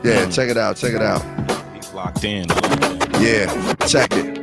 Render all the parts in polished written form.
Yeah, check it out. He's locked in. Yeah, check it.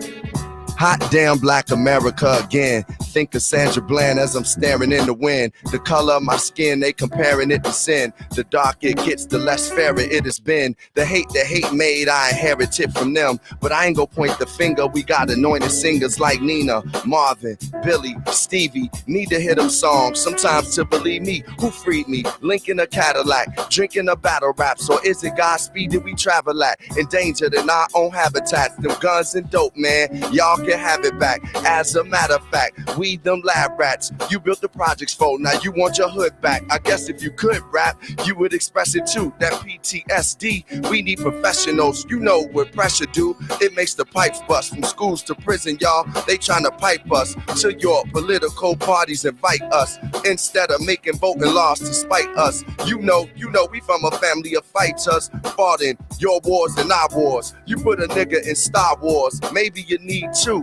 Hot damn black America again. Think of Sandra Bland as I'm staring in the wind. The color of my skin, they comparing it to sin. The darker it gets, the less fairer it has been. The hate made, I inherited from them. But I ain't gonna point the finger. We got anointed singers like Nina, Marvin, Billy, Stevie. Need to hear them songs sometimes to believe me. Who freed me? Lincoln a Cadillac, drinking a battle raps. Or is it Godspeed that we travel at? Endangered in our own habitats. Them guns and dope, man. Y'all can have it back. As a matter of fact, we them lab rats you built the projects for. Now you want your hood back. I guess if you could rap, you would express it too. That PTSD, we need professionals. You know what pressure do. It makes the pipes bust. From schools to prison, y'all. They trying to pipe us to your political parties. Invite us instead of making voting laws to spite us. You know, we from a family of fighters. Fought in your wars and our wars. You put a nigga in Star Wars. Maybe you need two.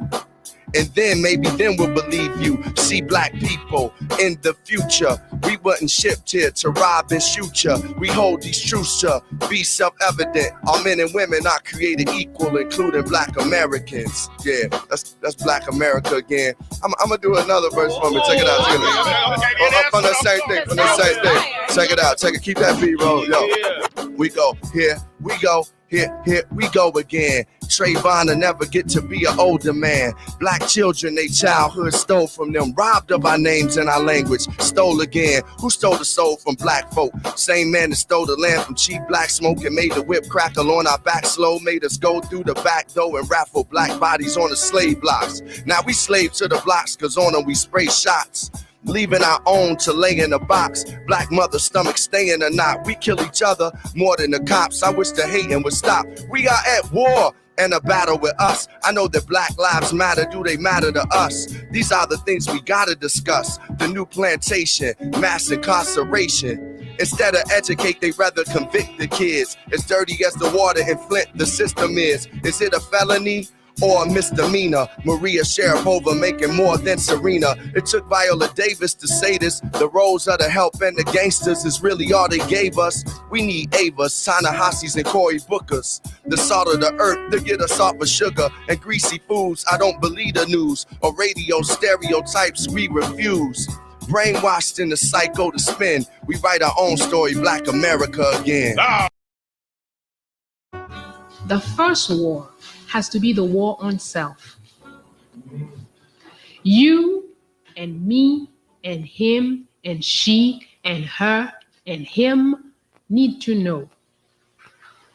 And then maybe then we'll believe you. See black people in the future. We wasn't shipped here to rob and shoot ya. We hold these truths to be self-evident. All men and women are created equal, including black Americans. Yeah, that's black America again. I'm gonna do another verse for me. Check it out. From the same thing. Check it out. Keep that beat roll. Yo, we go. Here we go. Here we go again. Trayvon will never get to be an older man. Black children, they childhood stole from them. Robbed of our names and our language. Stole again. Who stole the soul from black folk? Same man that stole the land from cheap black smoke and made the whip crackle on our back slow. Made us go through the back door and raffle black bodies on the slave blocks. Now we slave to the blocks, cause on them we spray shots. Leaving our own to lay in a box. Black mother stomach staying or not. We kill each other more than the cops. I wish the hating would stop. We are at war and a battle with us. I know that black lives matter. Do they matter to us? These are the things we gotta discuss. The new plantation, mass incarceration. Instead of educate, they rather convict the kids. As dirty as the water in Flint the system is. Is it a felony or a misdemeanor? Maria Sharapova making more than Serena. It took Viola Davis to say this. The roles of the help and the gangsters is really all they gave us. We need Avas, Ta-Nehisi's, and Cory Bookers. The salt of the earth to get us off of sugar and greasy foods. I don't believe the news or radio stereotypes. We refuse. Brainwashed in the psycho to spin. We write our own story, Black America again. The first war has to be the war on self. You and me and him and she and her and him need to know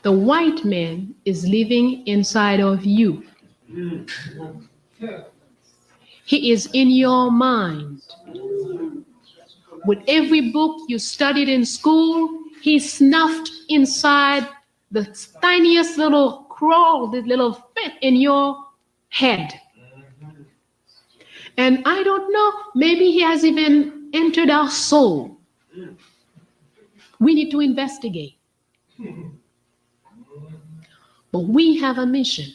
the white man is living inside of you. He is in your mind. With every book you studied in school, he snuffed inside the tiniest little crawl, this little fit in your head. And I don't know, maybe he has even entered our soul. We need to investigate. But we have a mission.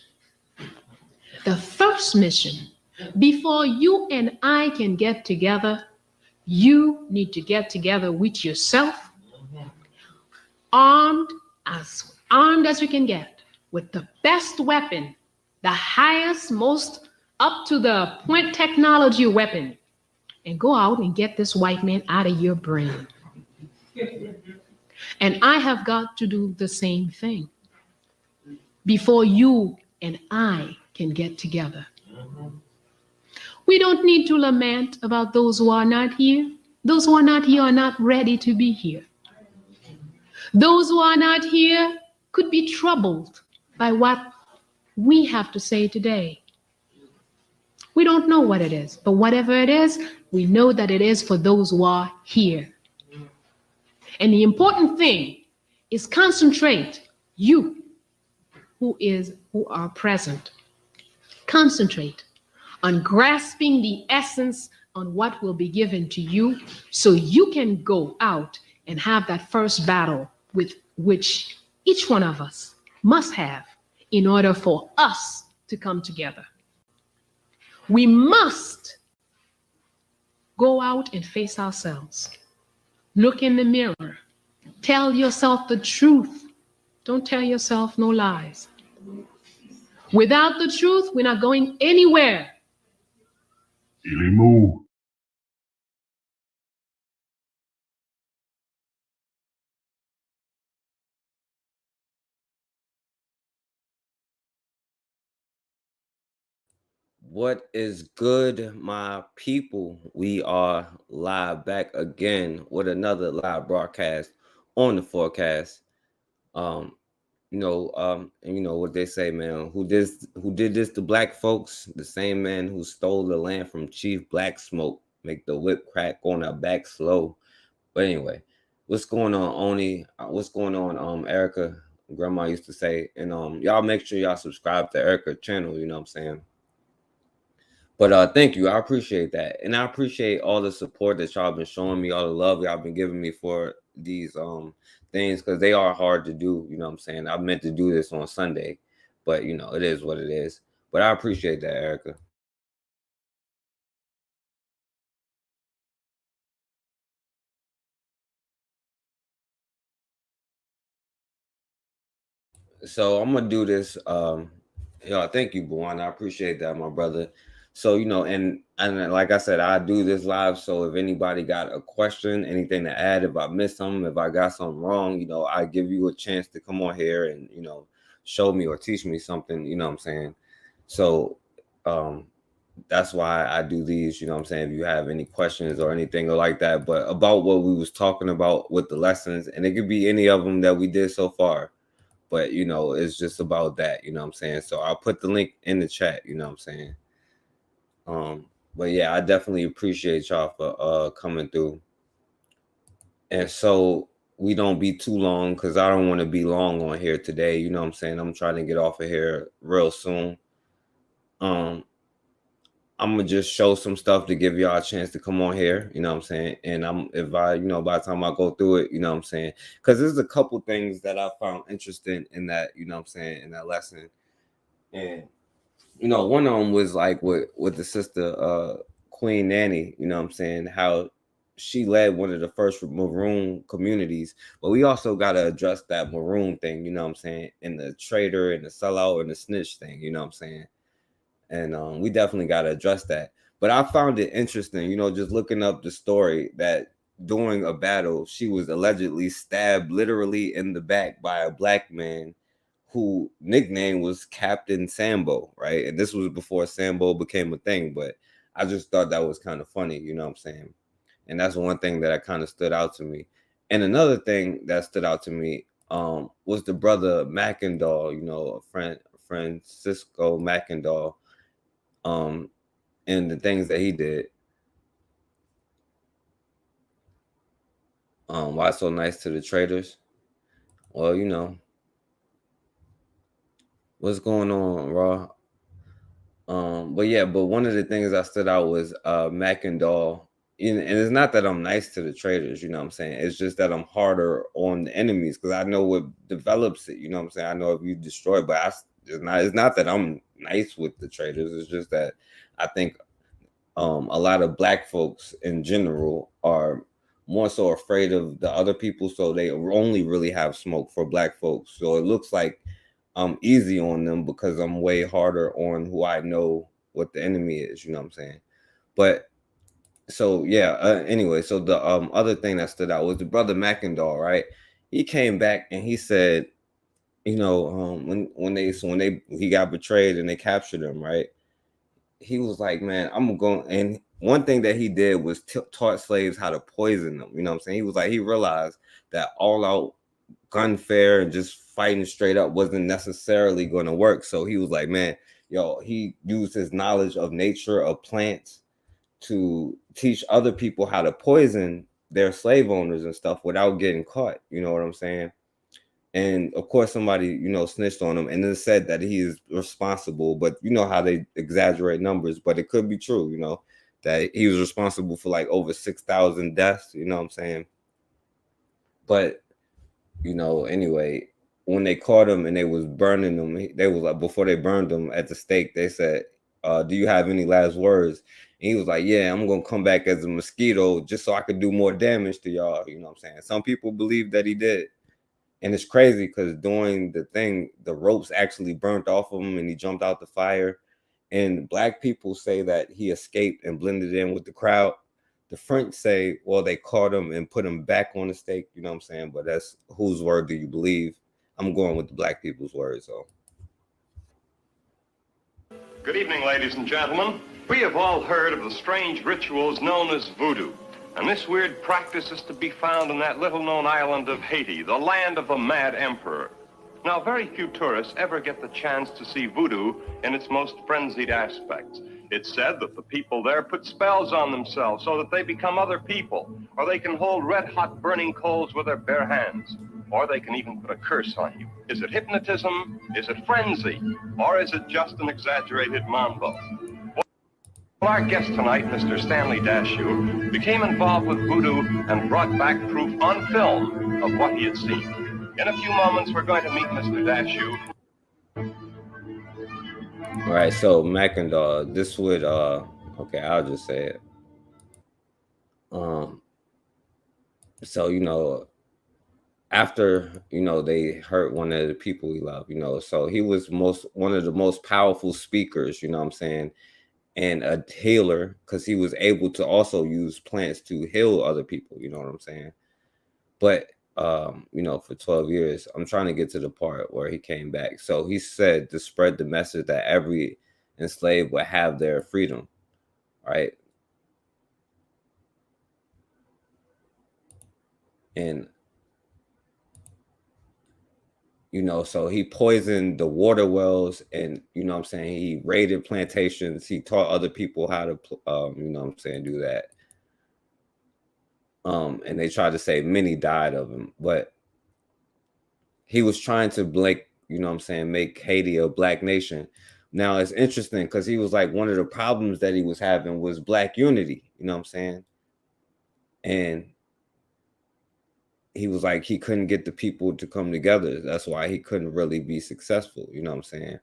The first mission, before you and I can get together, you need to get together with yourself, armed as you can get, with the best weapon, the highest, most up to the point technology weapon, and go out and get this white man out of your brain. And I have got to do the same thing before you and I can get together. We don't need to lament about those who are not here. Those who are not here are not ready to be here. Those who are not here could be troubled by what we have to say today. We don't know what it is, but whatever it is, we know that it is for those who are here. And the important thing is concentrate, you who are present, concentrate on grasping the essence on what will be given to you so you can go out and have that first battle with which each one of us must have in order for us to come together. We must go out and face ourselves. Look in the mirror. Tell yourself the truth. Don't tell yourself no lies. Without the truth, we're not going anywhere. Ilimu. What is good, my people? We are live back again with another live broadcast on the forecast. And you know what they say, man. Who did this to black folks? The same man who stole the land from Chief Black Smoke, make the whip crack on our back slow. But anyway, what's going on, Oni? What's going on, Erica? Grandma used to say, and y'all make sure y'all subscribe to Erica's channel. You know what I'm saying? But thank you. I appreciate that. And I appreciate all the support that y'all been showing me, all the love y'all been giving me for these things, because they are hard to do. You know what I'm saying? I meant to do this on Sunday, but you know, it is what it is. But I appreciate that, Erica. So I'm gonna do this. Thank you, Buwan. I appreciate that, my brother. So and like I said, I do this live. So if anybody got a question, anything to add, if I missed something, if I got something wrong, I give you a chance to come on here and show me or teach me something. You know what I'm saying? So that's why I do these. You know what I'm saying? If you have any questions or anything like that, but about what we was talking about with the lessons, and it could be any of them that we did so far. But it's just about that, you know what I'm saying? So I'll put the link in the chat, you know what I'm saying? But yeah, I definitely appreciate y'all for coming through. And so we don't be too long, because I don't want to be long on here today, you know what I'm saying? I'm trying to get off of here real soon. I'm gonna just show some stuff to give y'all a chance to come on here, you know what I'm saying? And by the time I go through it, you know what I'm saying? Because there's a couple things that I found interesting in that, you know what I'm saying, in that lesson. And one of them was like with the sister Queen Nanny, you know what I'm saying, how she led one of the first Maroon communities. But we also gotta address that Maroon thing, you know what I'm saying, and the traitor and the sellout and the snitch thing, you know what I'm saying? And we definitely got to address that. But I found it interesting, just looking up the story that during a battle, she was allegedly stabbed literally in the back by a black man who nickname was Captain Sambo, right? And this was before Sambo became a thing, but I just thought that was kind of funny, you know what I'm saying? And that's one thing that kind of stood out to me. And another thing that stood out to me was the brother McIndoll, Francisco McIndoll, and the things that he did. Why so nice to the traders? Well, what's going on, Raw? But one of the things that stood out was McIndoll. And it's not that I'm nice to the traders, you know what I'm saying? It's just that I'm harder on the enemies, because I know what develops it, you know what I'm saying? I know if you destroy, but it's not that I'm nice with the traders. It's just that I think a lot of black folks in general are more so afraid of the other people, so they only really have smoke for black folks. So it looks like I'm easy on them because I'm way harder on who I know what the enemy is, you know what I'm saying? But so yeah, anyway, so the other thing that stood out was the brother McIndoll, right? He came back and he said, when he got betrayed and they captured him, right? He was like, man, I'm going. And one thing that he did was taught slaves how to poison them. You know what I'm saying? He was like, he realized that all out gunfare and just fighting straight up wasn't necessarily going to work. So he was like, man, he used his knowledge of nature, of plants, to teach other people how to poison their slave owners and stuff without getting caught. You know what I'm saying? And of course, somebody, snitched on him and then said that he is responsible. But you know how they exaggerate numbers, but it could be true, that he was responsible for like over 6,000 deaths, you know what I'm saying? But, anyway, when they caught him and they was burning him, they was like, before they burned him at the stake, they said, do you have any last words? And he was like, yeah, I'm going to come back as a mosquito just so I could do more damage to y'all. You know what I'm saying? Some people believe that he did. And it's crazy because doing the thing, the ropes actually burnt off of him and he jumped out the fire. And black people say that he escaped and blended in with the crowd. The French say, well, they caught him and put him back on the stake. You know what I'm saying? But that's whose word do you believe? I'm going with the black people's word. So. Good evening, ladies and gentlemen. We have all heard of the strange rituals known as voodoo. And this weird practice is to be found in that little-known island of Haiti, the land of the Mad Emperor. Now, very few tourists ever get the chance to see voodoo in its most frenzied aspects. It's said that the people there put spells on themselves so that they become other people, or they can hold red-hot burning coals with their bare hands, or they can even put a curse on you. Is it hypnotism? Is it frenzy? Or is it just an exaggerated mambo? Well, our guest tonight, Mr. Stanley Dashew, became involved with voodoo and brought back proof on film of what he had seen. In a few moments, we're going to meet Mr. Dashew. All right, so Mackendall, this would okay, I'll just say it. So you know, after they hurt one of the people we love, so he was one of the most powerful speakers, you know what I'm saying, and a healer, because he was able to also use plants to heal other people, you know what I'm saying. But for 12 years, I'm trying to get to the part where he came back. So he said to spread the message that every enslaved would have their freedom, right? And, so he poisoned the water wells and, he raided plantations. He taught other people how to, do that. And they tried to say many died of him, but he was trying to make Haiti a black nation. Now it's interesting because he was like, one of the problems that he was having was black unity, you know what I'm saying? And he was like, he couldn't get the people to come together. That's why he couldn't really be successful, you know what I'm saying?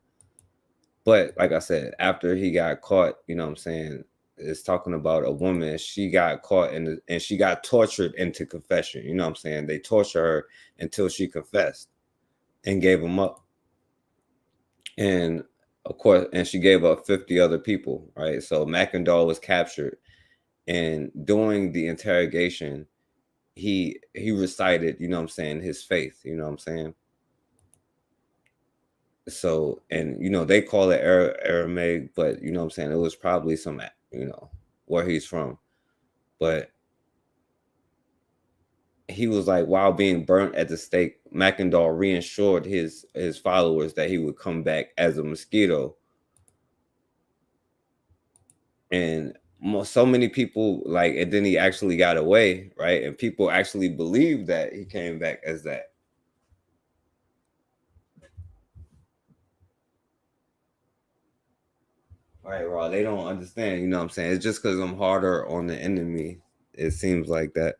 But like I said, after he got caught, you know what I'm saying, it's talking about a woman. She got caught and she got tortured into confession. You know what I'm saying? They tortured her until she confessed and gave them up. And of course, and she gave up 50 other people, right? So Mackendall was captured, and during the interrogation, he recited, you know what I'm saying, his faith, you know what I'm saying? So, and, they call it Aramaic, but, you know what I'm saying, it was probably some, where he's from. But he was like, while being burnt at the stake, Mackendall reassured his followers that he would come back as a mosquito. And so many people, and then he actually got away, right? And people actually believed that he came back as that. All right, Raw, they don't understand, you know what I'm saying? It's just because I'm harder on the enemy. It seems like that.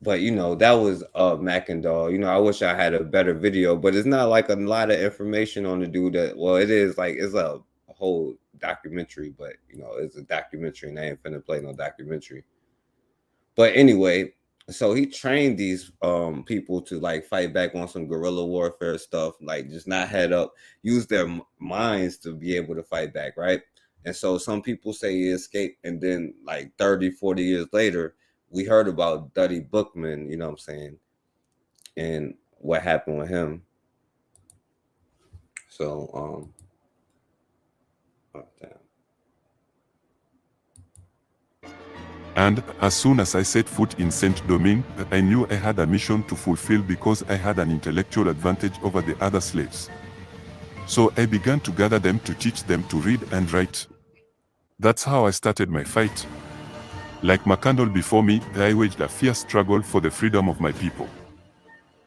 But, that was Mackendall. I wish I had a better video, but it's not like a lot of information on the dude that, well, it is like, it's a whole documentary, but, it's a documentary and I ain't finna play no documentary. But anyway, so he trained these people to fight back on some guerrilla warfare stuff, just not head up, use their minds to be able to fight back, right? And so some people say he escaped, and then 30, 40 years later, we heard about Duddy Bookman, you know what I'm saying, and what happened with him. So, oh, damn. And as soon as I set foot in Saint-Domingue, I knew I had a mission to fulfill because I had an intellectual advantage over the other slaves. So I began to gather them to teach them to read and write. That's how I started my fight. Like Mackendall before me, I waged a fierce struggle for the freedom of my people.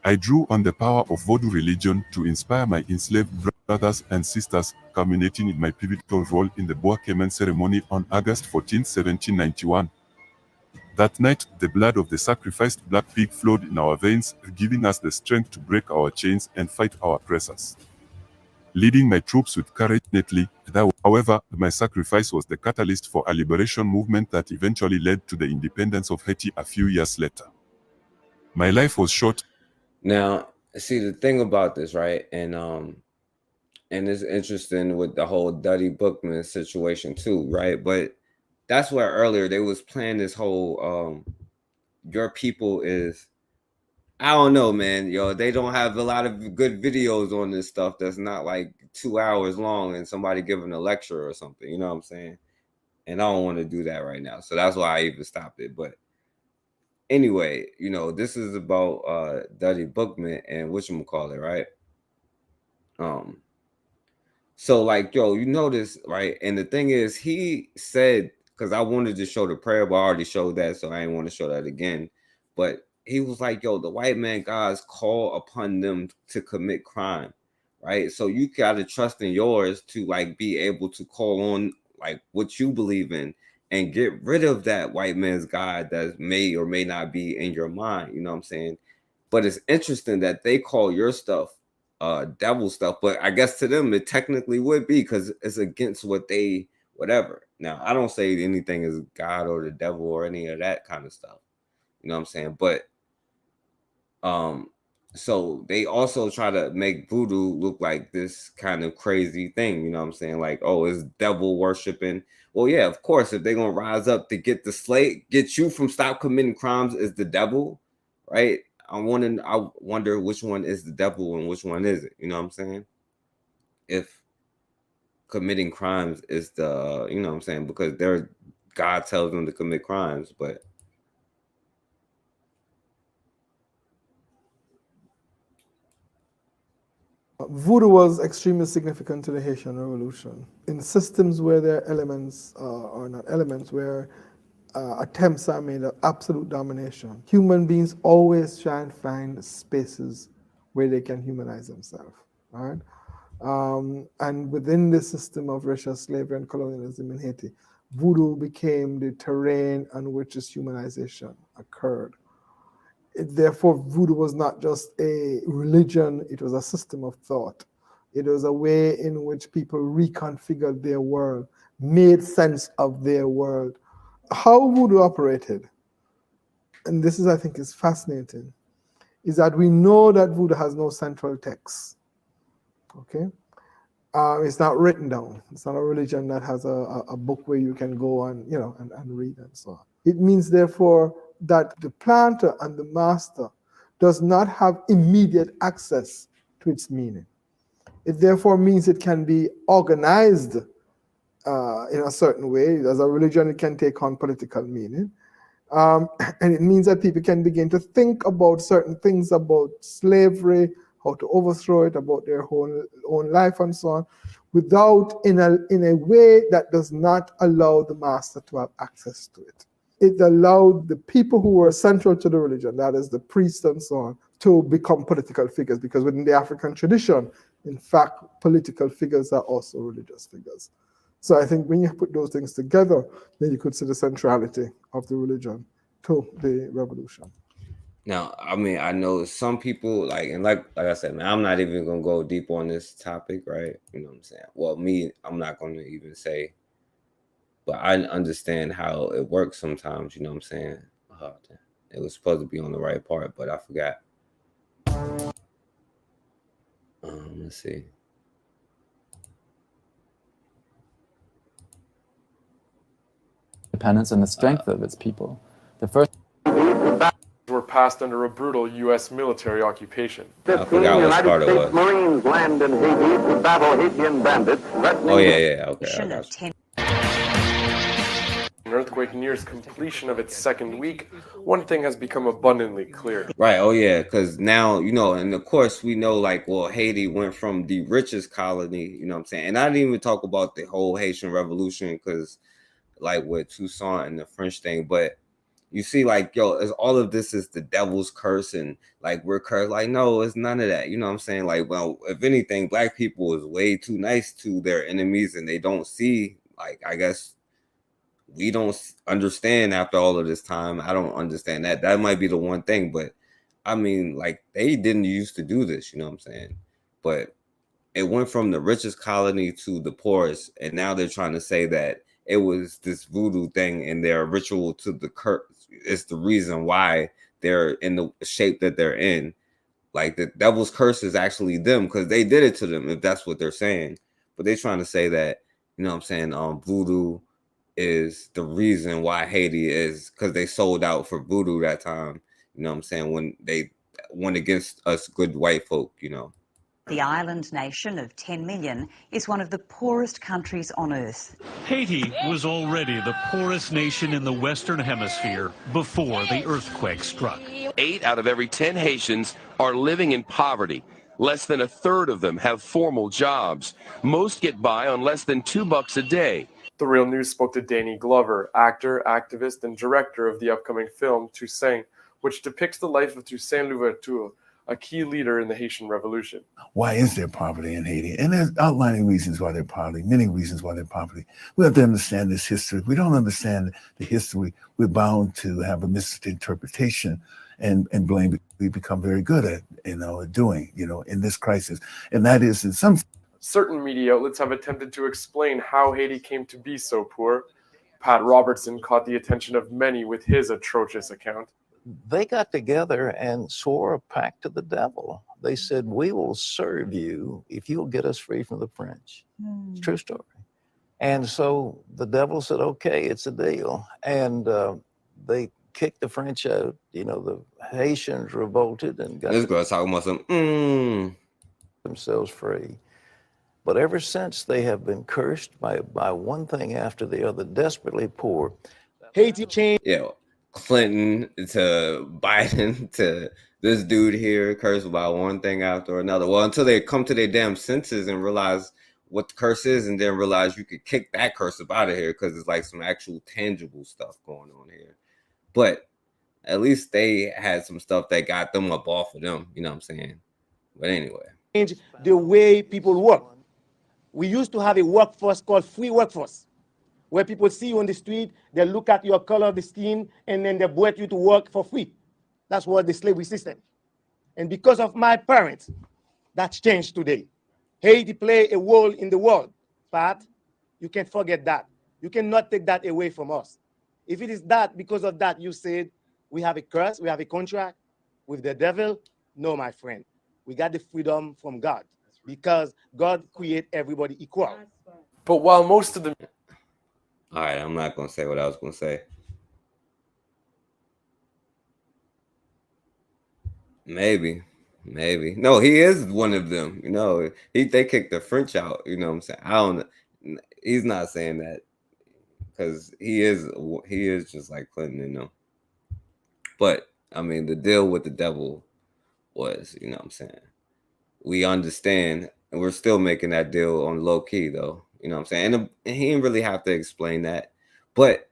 I drew on the power of Vodou religion to inspire my enslaved brothers and sisters, culminating in my pivotal role in the Bois Kemen ceremony on August 14, 1791. That night, the blood of the sacrificed black pig flowed in our veins, giving us the strength to break our chains and fight our oppressors. Leading my troops with courage neatly, however, my sacrifice was the catalyst for a liberation movement that eventually led to the independence of Haiti a few years later. My life was short. Now, see the thing about this, right? And it's interesting with the whole Duddy Bookman situation too, right? But that's where earlier they was playing this whole your people is, I don't know, man. Yo, they don't have a lot of good videos on this stuff that's not like 2 hours long and somebody giving a lecture or something. You know what I'm saying? And I don't want to do that right now. So that's why I even stopped it. But anyway, you know, this is about Duddy Bookman and whatchamacallit, right? So like, yo, you notice, right? And the thing is, he said, because I wanted to show the prayer, but I already showed that, so I didn't want to show that again. But he was like, yo, the white man gods call upon them to commit crime, right? So you gotta trust in yours to like be able to call on like what you believe in and get rid of that white man's god that may or may not be in your mind. You know what I'm saying? But it's interesting that they call your stuff devil stuff, but I guess to them it technically would be because it's against what they whatever. Now I don't say anything is God or the devil or any of that kind of stuff. You know what I'm saying? But so they also try to make voodoo look like this kind of crazy thing, you know what I'm saying? Like, oh, it's devil worshiping. Well, yeah, of course, if they're gonna rise up to get the slave, get you from stop committing crimes is the devil, right? I wonder which one is the devil and which one is it, you know what I'm saying? If committing crimes is the, you know what I'm saying, because God tells them to commit crimes, but Voodoo was extremely significant to the Haitian Revolution. In systems where there are elements, or not elements, where attempts are made at absolute domination, human beings always try and find spaces where they can humanize themselves, right? And within the system of racial slavery and colonialism in Haiti, voodoo became the terrain on which this humanization occurred. Therefore, voodoo was not just a religion, it was a system of thought. It was a way in which people reconfigured their world, made sense of their world. How voodoo operated, and this is, I think, is fascinating, is that we know that voodoo has no central text. Okay? It's not written down. It's not a religion that has a book where you can go and, you know, and read and so on. It means, therefore, that the planter and the master does not have immediate access to its meaning. It therefore means it can be organized in a certain way. As a religion, it can take on political meaning. And it means that people can begin to think about certain things about slavery, how to overthrow it, about their own life and so on, without in a way that does not allow the master to have access to it. It allowed the people who were central to the religion, that is the priests and so on, to become political figures, because within the African tradition, in fact, political figures are also religious figures. So I think when you put those things together, then you could see the centrality of the religion to the revolution. now, I mean, I know some people like I said, man, I'm not even gonna go deep on this topic, right? You know what I'm saying? Well, I'm not gonna even say, but I understand how it works sometimes, you know what I'm saying? Oh, it was supposed to be on the right part, but I forgot. Let's see. Independence and the strength of its people. The first were passed under a brutal U.S. military occupation. I forgot what part it was. Marines land in Haiti to battle Haitian bandits. Oh yeah, okay. I got you. An earthquake nears completion of its second week, one thing has become abundantly clear. Right. Oh yeah, because now, you know, and of course we know, like, well, Haiti went from the richest colony, you know what I'm saying? And I didn't even talk about the whole Haitian Revolution, because like with Toussaint and the French thing, but you see, like, yo, all of this is the devil's curse, and like we're cursed. Like, no, it's none of that. You know what I'm saying? Like, well, if anything, black people is way too nice to their enemies, and they don't see, like, I guess we don't understand after all of this time. I don't understand that. That might be the one thing, but I mean, like, they didn't used to do this, you know what I'm saying? But it went from the richest colony to the poorest, and now they're trying to say that it was this voodoo thing and their ritual to the curse is the reason why they're in the shape that they're in. Like the devil's curse is actually them because they did it to them, if that's what they're saying. But they're trying to say that, you know what I'm saying, voodoo is the reason why Haiti is, because they sold out for voodoo that time, you know what I'm saying, when they went against us good white folk, you know. The island nation of 10 million is one of the poorest countries on earth. Haiti was already the poorest nation in the Western Hemisphere before the earthquake struck. 8 out of every 10 Haitians are living in poverty. Less than a third of them have formal jobs. Most get by on less than $2 a day. The Real News spoke to Danny Glover, actor, activist, and director of the upcoming film Toussaint, which depicts the life of Toussaint Louverture, a key leader in the Haitian Revolution. Why is there poverty in Haiti? And there's outlining reasons why there's poverty, many reasons why there's poverty. We have to understand this history. If we don't understand the history, we're bound to have a misinterpretation and blame. We become very good at, doing, in this crisis. And that is in some... Certain media outlets have attempted to explain how Haiti came to be so poor. Pat Robertson caught the attention of many with his atrocious account. They got together and swore a pact to the devil. They said, we will serve you if you'll get us free from the French. It's a true story. And so the devil said, okay, it's a deal. And they kicked the French out. The Haitians revolted and got themselves free. But ever since, they have been cursed by one thing after the other, desperately poor. Haiti changed. Yeah, Clinton to Biden to this dude here, cursed by one thing after another. Well, until they come to their damn senses and realize what the curse is, and then realize you could kick that curse up out of here because it's like some actual tangible stuff going on here. But at least they had some stuff that got them up off of them, you know what I'm saying? But anyway. Change the way people work. We used to have a workforce called free workforce, where people see you on the street, they look at your color of the skin, and then they brought you to work for free. That's what the slavery system. And because of my parents, that's changed today. Haiti play a role in the world, Pat. You can't forget that. You cannot take that away from us. If it is that, because of that, you said, we have a curse, we have a contract with the devil. No, my friend. We got the freedom from God, because God created everybody equal. But while most of the... All right, I'm not going to say what I was going to say. Maybe. No, he is one of them, they kicked the French out, you know what I'm saying? I don't know. He's not saying that because he is just like Clinton, But, I mean, the deal with the devil was, you know what I'm saying? We understand, and we're still making that deal on low key, though. You know what I'm saying? And he didn't really have to explain that. But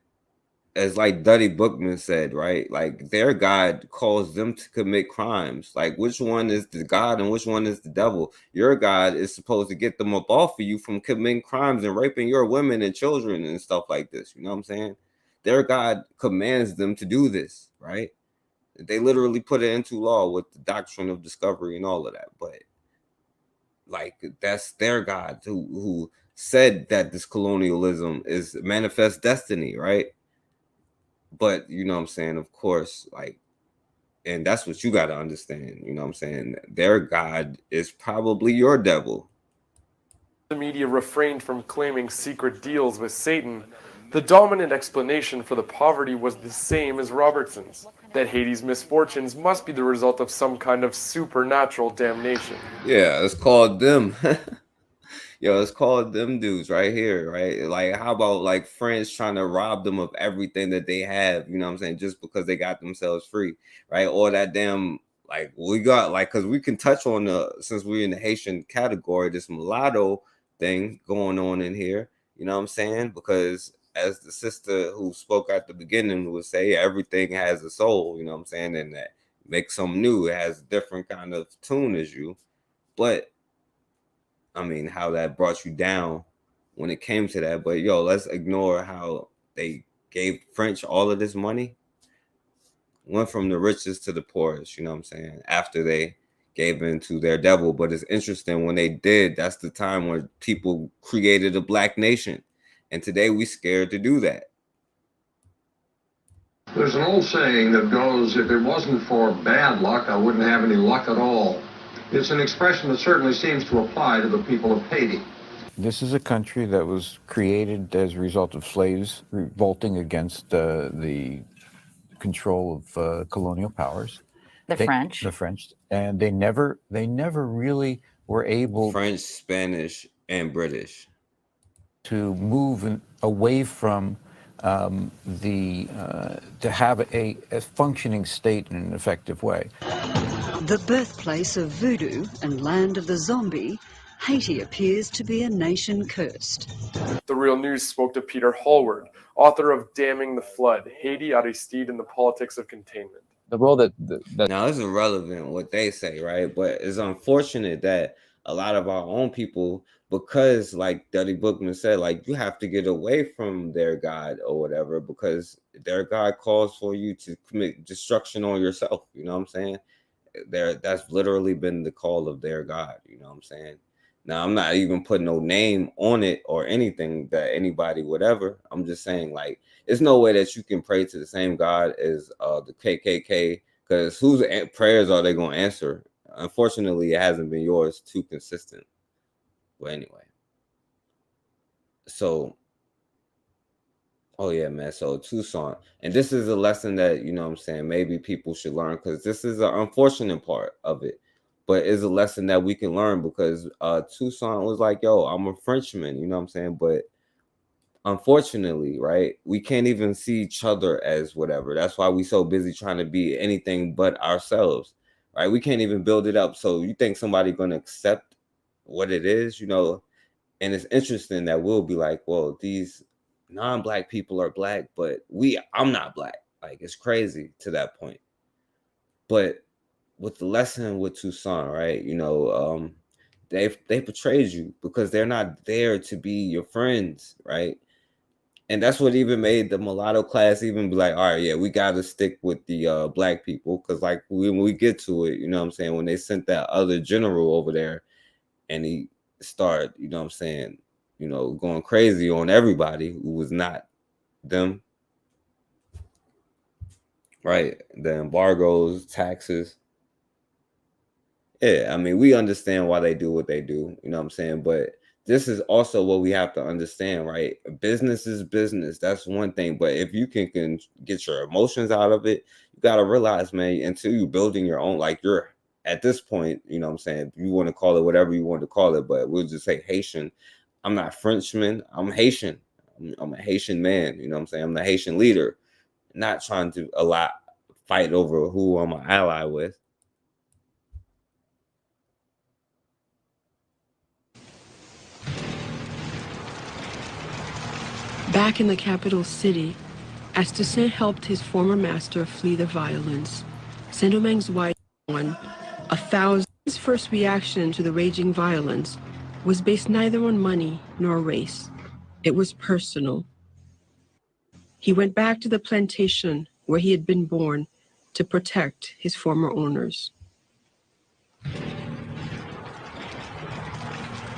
as like Duddy Bookman said, right? Like their God calls them to commit crimes. Like which one is the God and which one is the devil? Your God is supposed to get them up off of you from committing crimes and raping your women and children and stuff like this. You know what I'm saying? Their God commands them to do this, right? They literally put it into law with the doctrine of discovery and all of that. But like that's their God who said that this colonialism is manifest destiny, right? But you know what I'm saying, of course, like, and that's what you got to understand, you know what I'm saying? Their God is probably your devil. The media refrained from claiming secret deals with Satan. The dominant explanation for the poverty was the same as Robertson's, that Haiti's misfortunes must be the result of some kind of supernatural damnation. Yeah, it's called them. Yo, it's called them dudes right here, right? Like, how about like France trying to rob them of everything that they have, you know what I'm saying, just because they got themselves free, right? Or that damn, like, we got, like, because we can touch on since we're in the Haitian category, this mulatto thing going on in here, you know what I'm saying? Because as the sister who spoke at the beginning would say, everything has a soul, you know what I'm saying? And that makes something new. It has a different kind of tune as you. But I mean, how that brought you down when it came to that. But yo, let's ignore how they gave French all of this money. Went from the richest to the poorest, you know what I'm saying? After they gave in to their devil. But it's interesting when they did, that's the time when people created a black nation. And today we scared to do that. There's an old saying that goes, if it wasn't for bad luck, I wouldn't have any luck at all. It's an expression that certainly seems to apply to the people of Haiti. This is a country that was created as a result of slaves revolting against the control of colonial powers. The French. The French. And they never really were able... French, Spanish, and British. ...to move away from to have a functioning state in an effective way. The birthplace of voodoo and land of the zombie, Haiti appears to be a nation cursed. The Real News spoke to Peter Hallward, author of Damming the Flood, Haiti, Aristide, and the Politics of Containment. The role that now it's irrelevant what they say, right? But it's unfortunate that a lot of our own people, because like Dudley Bookman said, like you have to get away from their God or whatever, because their God calls for you to commit destruction on yourself. You know what I'm saying? That's literally been the call of their God. You know what I'm saying? Now, I'm not even putting no name on it or anything that anybody, whatever. I'm just saying, like, there's no way that you can pray to the same God as the KKK, because whose prayers are they going to answer? Unfortunately, it hasn't been yours too consistent. But anyway. So, oh yeah, man. So Tucson. And this is a lesson that, you know what I'm saying, maybe people should learn, because this is an unfortunate part of it. But it's a lesson that we can learn, because Tucson was like, yo, I'm a Frenchman, you know what I'm saying? But unfortunately, right, we can't even see each other as whatever. That's why we so busy trying to be anything but ourselves, right? We can't even build it up. So you think somebody going to accept what it is, you know? And it's interesting that we'll be like, well, these non-black people are black, but I'm not black. Like, it's crazy to that point. But with the lesson with Tucson, right? You know, they betrayed you because they're not there to be your friends, right? And that's what even made the mulatto class even be like, all right, yeah, we got to stick with the black people, because like when we get to it, you know what I'm saying, when they sent that other general over there and he started, you know what I'm saying, you know, going crazy on everybody who was not them, right? The embargoes, taxes. Yeah, I mean, we understand why they do what they do, you know what I'm saying? But this is also what we have to understand, right? Business is business. That's one thing. But if you can get your emotions out of it, you got to realize, man, until you're building your own, like you're at this point, you know what I'm saying? You want to call it whatever you want to call it, but we'll just say Haitian. I'm not Frenchman. I'm Haitian. I'm a Haitian man. You know what I'm saying? I'm the Haitian leader, not trying to fight over who I'm an ally with. Back in the capital city, as Toussaint helped his former master flee the violence, Saint-Domingue's wife, 1,000. His first reaction to the raging violence was based neither on money nor race. It was personal. He went back to the plantation where he had been born to protect his former owners.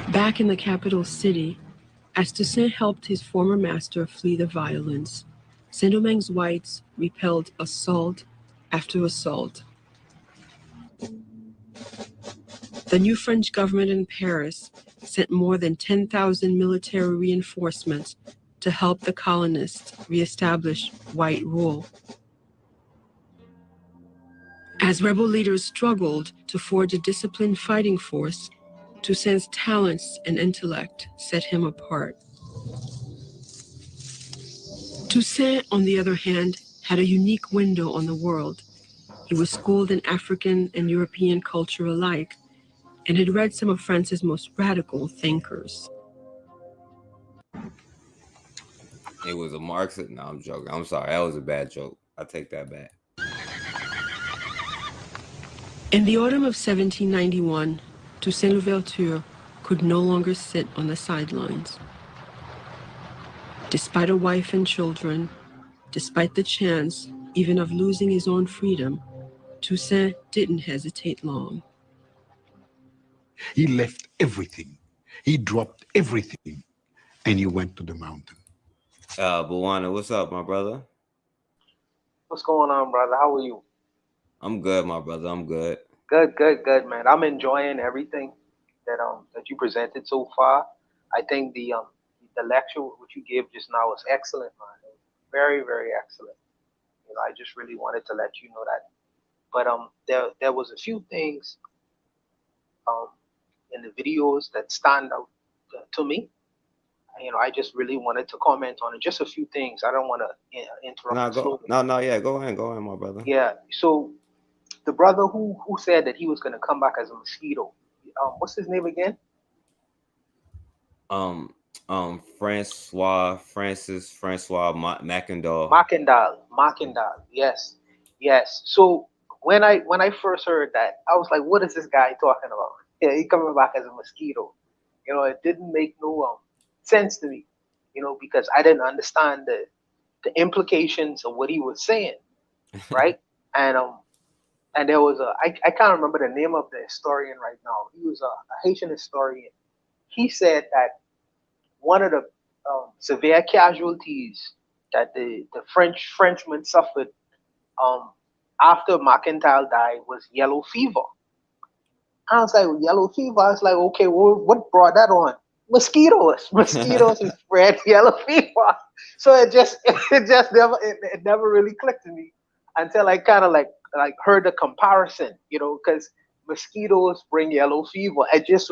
Back in the capital city, as Toussaint helped his former master flee the violence, Saint-Domingue's whites repelled assault after assault. The new French government in Paris sent more than 10,000 military reinforcements to help the colonists reestablish white rule. As rebel leaders struggled to forge a disciplined fighting force, Toussaint's talents and intellect set him apart. Toussaint, on the other hand, had a unique window on the world. He was schooled in African and European culture alike, and had read some of France's most radical thinkers. It was a Marxist. No, I'm joking. I'm sorry. That was a bad joke. I take that back. In the autumn of 1791, Toussaint Louverture could no longer sit on the sidelines. Despite a wife and children, despite the chance even of losing his own freedom, Toussaint didn't hesitate long. He left everything. He dropped everything, and he went to the mountain. Bwana, what's up, my brother? What's going on, brother? How are you? I'm good, my brother. I'm good. Good, man. I'm enjoying everything that you presented so far. I think the lecture which you gave just now was excellent, man. It was very, very excellent. You know, I just really wanted to let you know that. But there was a few things um in the videos that stand out to me. You know, I just really wanted to comment on it. Just a few things. I don't want to interrupt No, the go. flow. No, yeah. Go ahead, my brother. Yeah. So the brother who said that he was going to come back as a mosquito. What's his name again? Francois Mackendall. Mackendall. Yes, yes. So when I first heard that, I was like, what is this guy talking about? Yeah, he coming back as a mosquito. You know, it didn't make no sense to me. You know, because I didn't understand the implications of what he was saying, right? And and there was I can't remember the name of the historian right now. He was a Haitian historian. He said that one of the severe casualties that the Frenchman suffered um, after McIntyre died was yellow fever. I was like, yellow fever. I was like, okay, well, what brought that on? Mosquitoes. Mosquitoes spread yellow fever. So it never really clicked to me until I kind of like heard the comparison, you know, because mosquitoes bring yellow fever. It just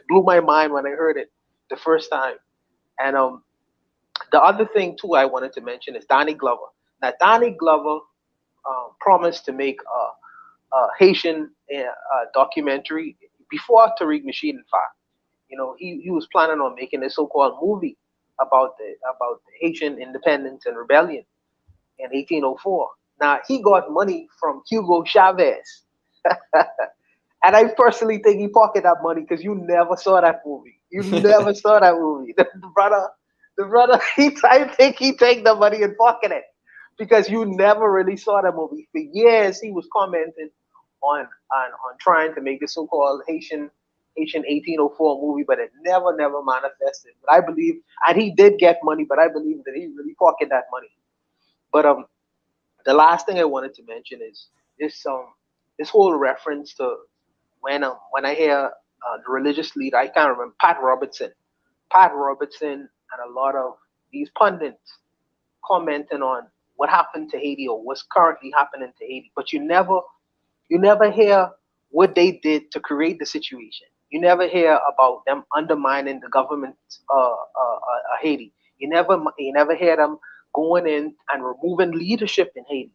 blew my mind when I heard it the first time. And the other thing too I wanted to mention is Donnie Glover. Now Donnie Glover promised to make a Haitian documentary before Tariq Nasheed. In fact, you know, he was planning on making a so-called movie about the Haitian independence and rebellion in 1804. Now he got money from Hugo Chavez, and I personally think he pocketed that money because you never saw that movie. You never saw that movie. The brother, I think he take the money and pocket it because you never really saw that movie. For years, he was commenting on trying to make the so-called Haitian 1804 movie, but it never manifested. But I believe, and he did get money, but I believe that he really pocketed that money. But the last thing I wanted to mention is this whole reference to when I hear the religious leader, I can't remember, Pat Robertson, and a lot of these pundits commenting on what happened to Haiti or what's currently happening to Haiti, but you never hear what they did to create the situation. You never hear about them undermining the government Haiti. You never hear them going in and removing leadership in Haiti.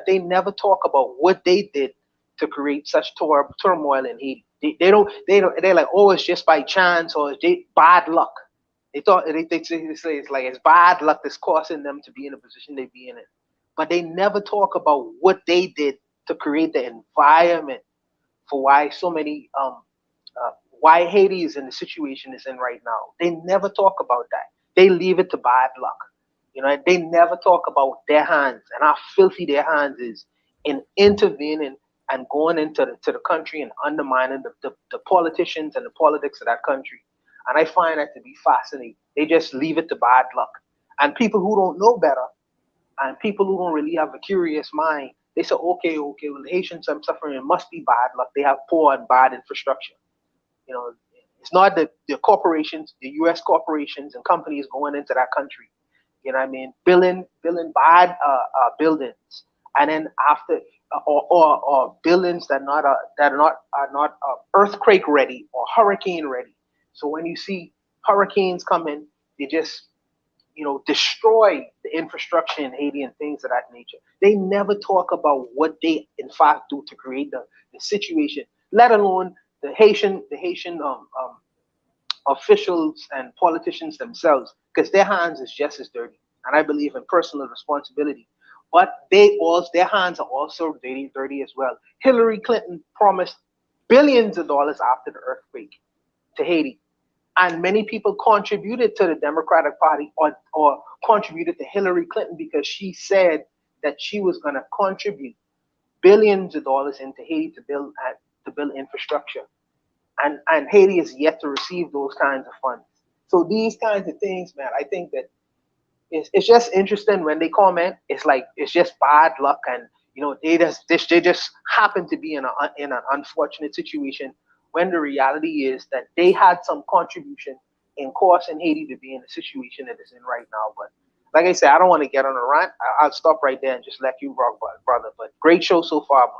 They never talk about what they did to create such turmoil in Haiti. They're like, oh, it's just by chance or it's bad luck. They say it's like it's bad luck that's causing them to be in the position they be in. But they never talk about what they did to create the environment for why so many why Haiti is in the situation it's in right now. They never talk about that. They leave it to bad luck. You know, they never talk about their hands and how filthy their hands is in intervening and going into the country and undermining the politicians and the politics of that country. And I find that to be fascinating. They just leave it to bad luck. And people who don't know better and people who don't really have a curious mind, they say, okay, well, the Haitians are suffering, it must be bad luck. They have poor and bad infrastructure. You know, it's not the corporations, the U.S. corporations and companies going into that country. You know what I mean? Building bad buildings, and then after or buildings that are not earthquake ready or hurricane ready. So when you see hurricanes coming, they just destroy the infrastructure in Haiti and things of that nature. They never talk about what they in fact do to create the situation, let alone the Haitian officials and politicians themselves, because their hands is just as dirty. And I believe in personal responsibility. But their hands are also dirty as well. Hillary Clinton promised billions of dollars after the earthquake to Haiti. And many people contributed to the Democratic Party or contributed to Hillary Clinton because she said that she was going to contribute billions of dollars into Haiti to build infrastructure. And Haiti is yet to receive those kinds of funds. So these kinds of things, man, I think that it's just interesting when they comment. It's like it's just bad luck, and they just happen to be in an unfortunate situation. When the reality is that they had some contribution in causing Haiti to be in the situation that it's in right now. But like I said, I don't want to get on a rant. I'll stop right there and just let you rock, brother. But great show so far, man.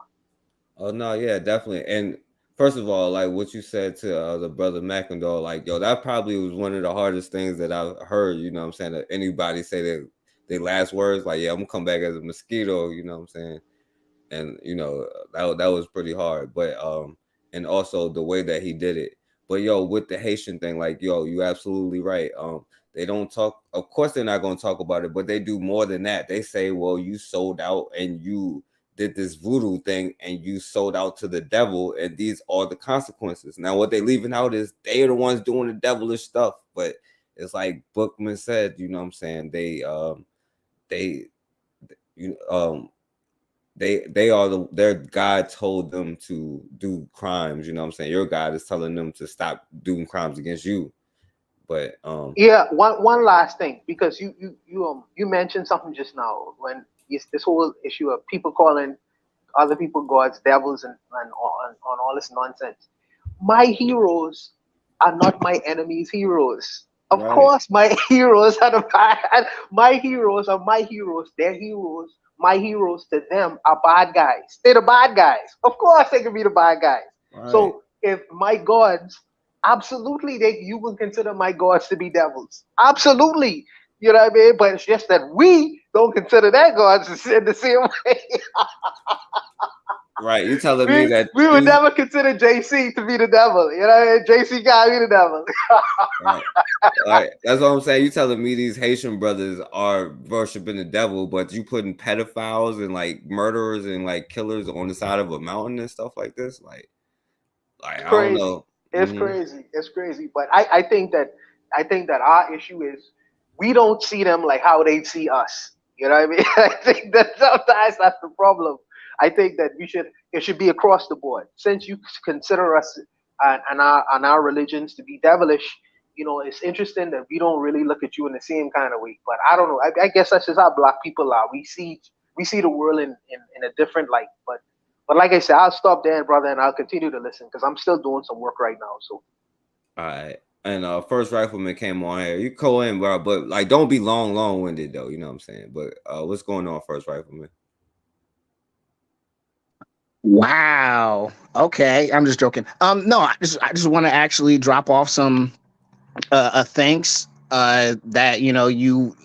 Oh no, yeah, definitely. And first of all, like what you said to the brother McIndoe, like yo, that probably was one of the hardest things that I've heard. You know what I'm saying? That anybody say their last words, like yeah, I'm gonna come back as a mosquito. You know what I'm saying? And that was pretty hard. But and also the way that he did it. But yo, with the Haitian thing, like yo, you absolutely right. They don't talk. Of course, they're not gonna talk about it, but they do more than that. They say, well, you sold out and you did this voodoo thing and you sold out to the devil, and these are the consequences. Now, what they leaving out is they are the ones doing the devilish stuff. But it's like Bookman said, you know what I'm saying? They their God told them to do crimes, you know what I'm saying? Your God is telling them to stop doing crimes against you. But yeah, one last thing, because you mentioned something just now when this whole issue of people calling other people gods, devils, and on all this nonsense. My heroes are not my enemies' heroes. Of course, my heroes are my heroes are my heroes. Their heroes, my heroes to them are bad guys. They're the bad guys. Of course, they can be the bad guys. Right. So if my gods, absolutely, you can consider my gods to be devils. Absolutely. You know what I mean? But it's just that we don't consider their gods in the same way. Right, you telling me that we would never consider JC to be the devil. You know, JC gotta be the devil. Right. That's what I'm saying. You telling me these Haitian brothers are worshiping the devil, but you putting pedophiles and like murderers and like killers on the side of a mountain and stuff like this? Like I don't know. It's crazy. It's crazy. But I think that our issue is we don't see them like how they see us. You know what I mean? I think that sometimes that's the problem. I think that it should be across the board. Since you consider us and our religions to be devilish, it's interesting that we don't really look at you in the same kind of way. But I don't know. I guess that's just how Black people are. We see the world in a different light. But like I said, I'll stop there, brother, and I'll continue to listen because I'm still doing some work right now. So. All right. And First Rifleman came on here. You call in, bro, but like don't be long-winded though. You know what I'm saying? But what's going on, First Rifleman? Wow. Okay, I'm just joking. No, I just want to actually drop off some thanks that you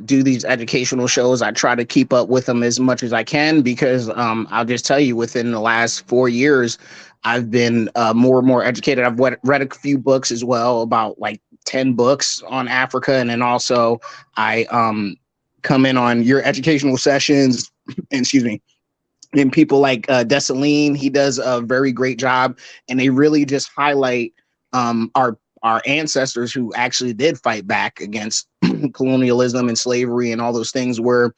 do these educational shows. I try to keep up with them as much as I can because I'll just tell you, within the last 4 years, I've been more and more educated. I've read a few books as well, about like 10 books on Africa, and then also I come in on your educational sessions. Excuse me. And people like Dessalines, he does a very great job, and they really just highlight our ancestors who actually did fight back against colonialism and slavery and all those things, where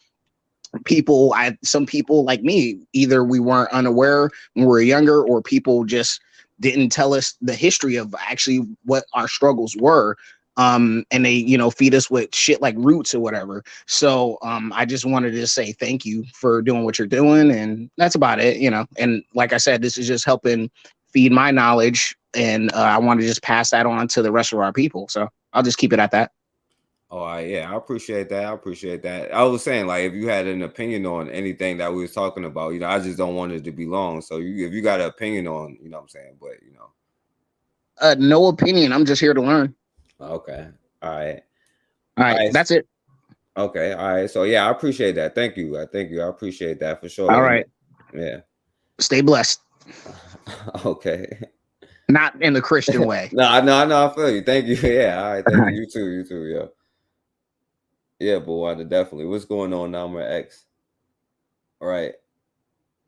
some people like me, either we weren't unaware when we were younger, or people just didn't tell us the history of actually what our struggles were. And they, feed us with shit like roots or whatever. So I just wanted to say thank you for doing what you're doing. And that's about it, And like I said, this is just helping feed my knowledge. And I want to just pass that on to the rest of our people. So I'll just keep it at that. Oh, yeah, I appreciate that. I was saying, like, if you had an opinion on anything that we was talking about, I just don't want it to be long. So if you got an opinion on, what I'm saying, but, no opinion. I'm just here to learn. Okay. All right. That's it. Okay. All right. So yeah, I appreciate that. Thank you. I appreciate that for sure. All right. Yeah. Stay blessed. Okay. Not in the Christian way. No, I feel you. Thank you. Yeah. All right. Thank you. You too. Yeah. Yeah, boy, definitely. What's going on now, my X? All right.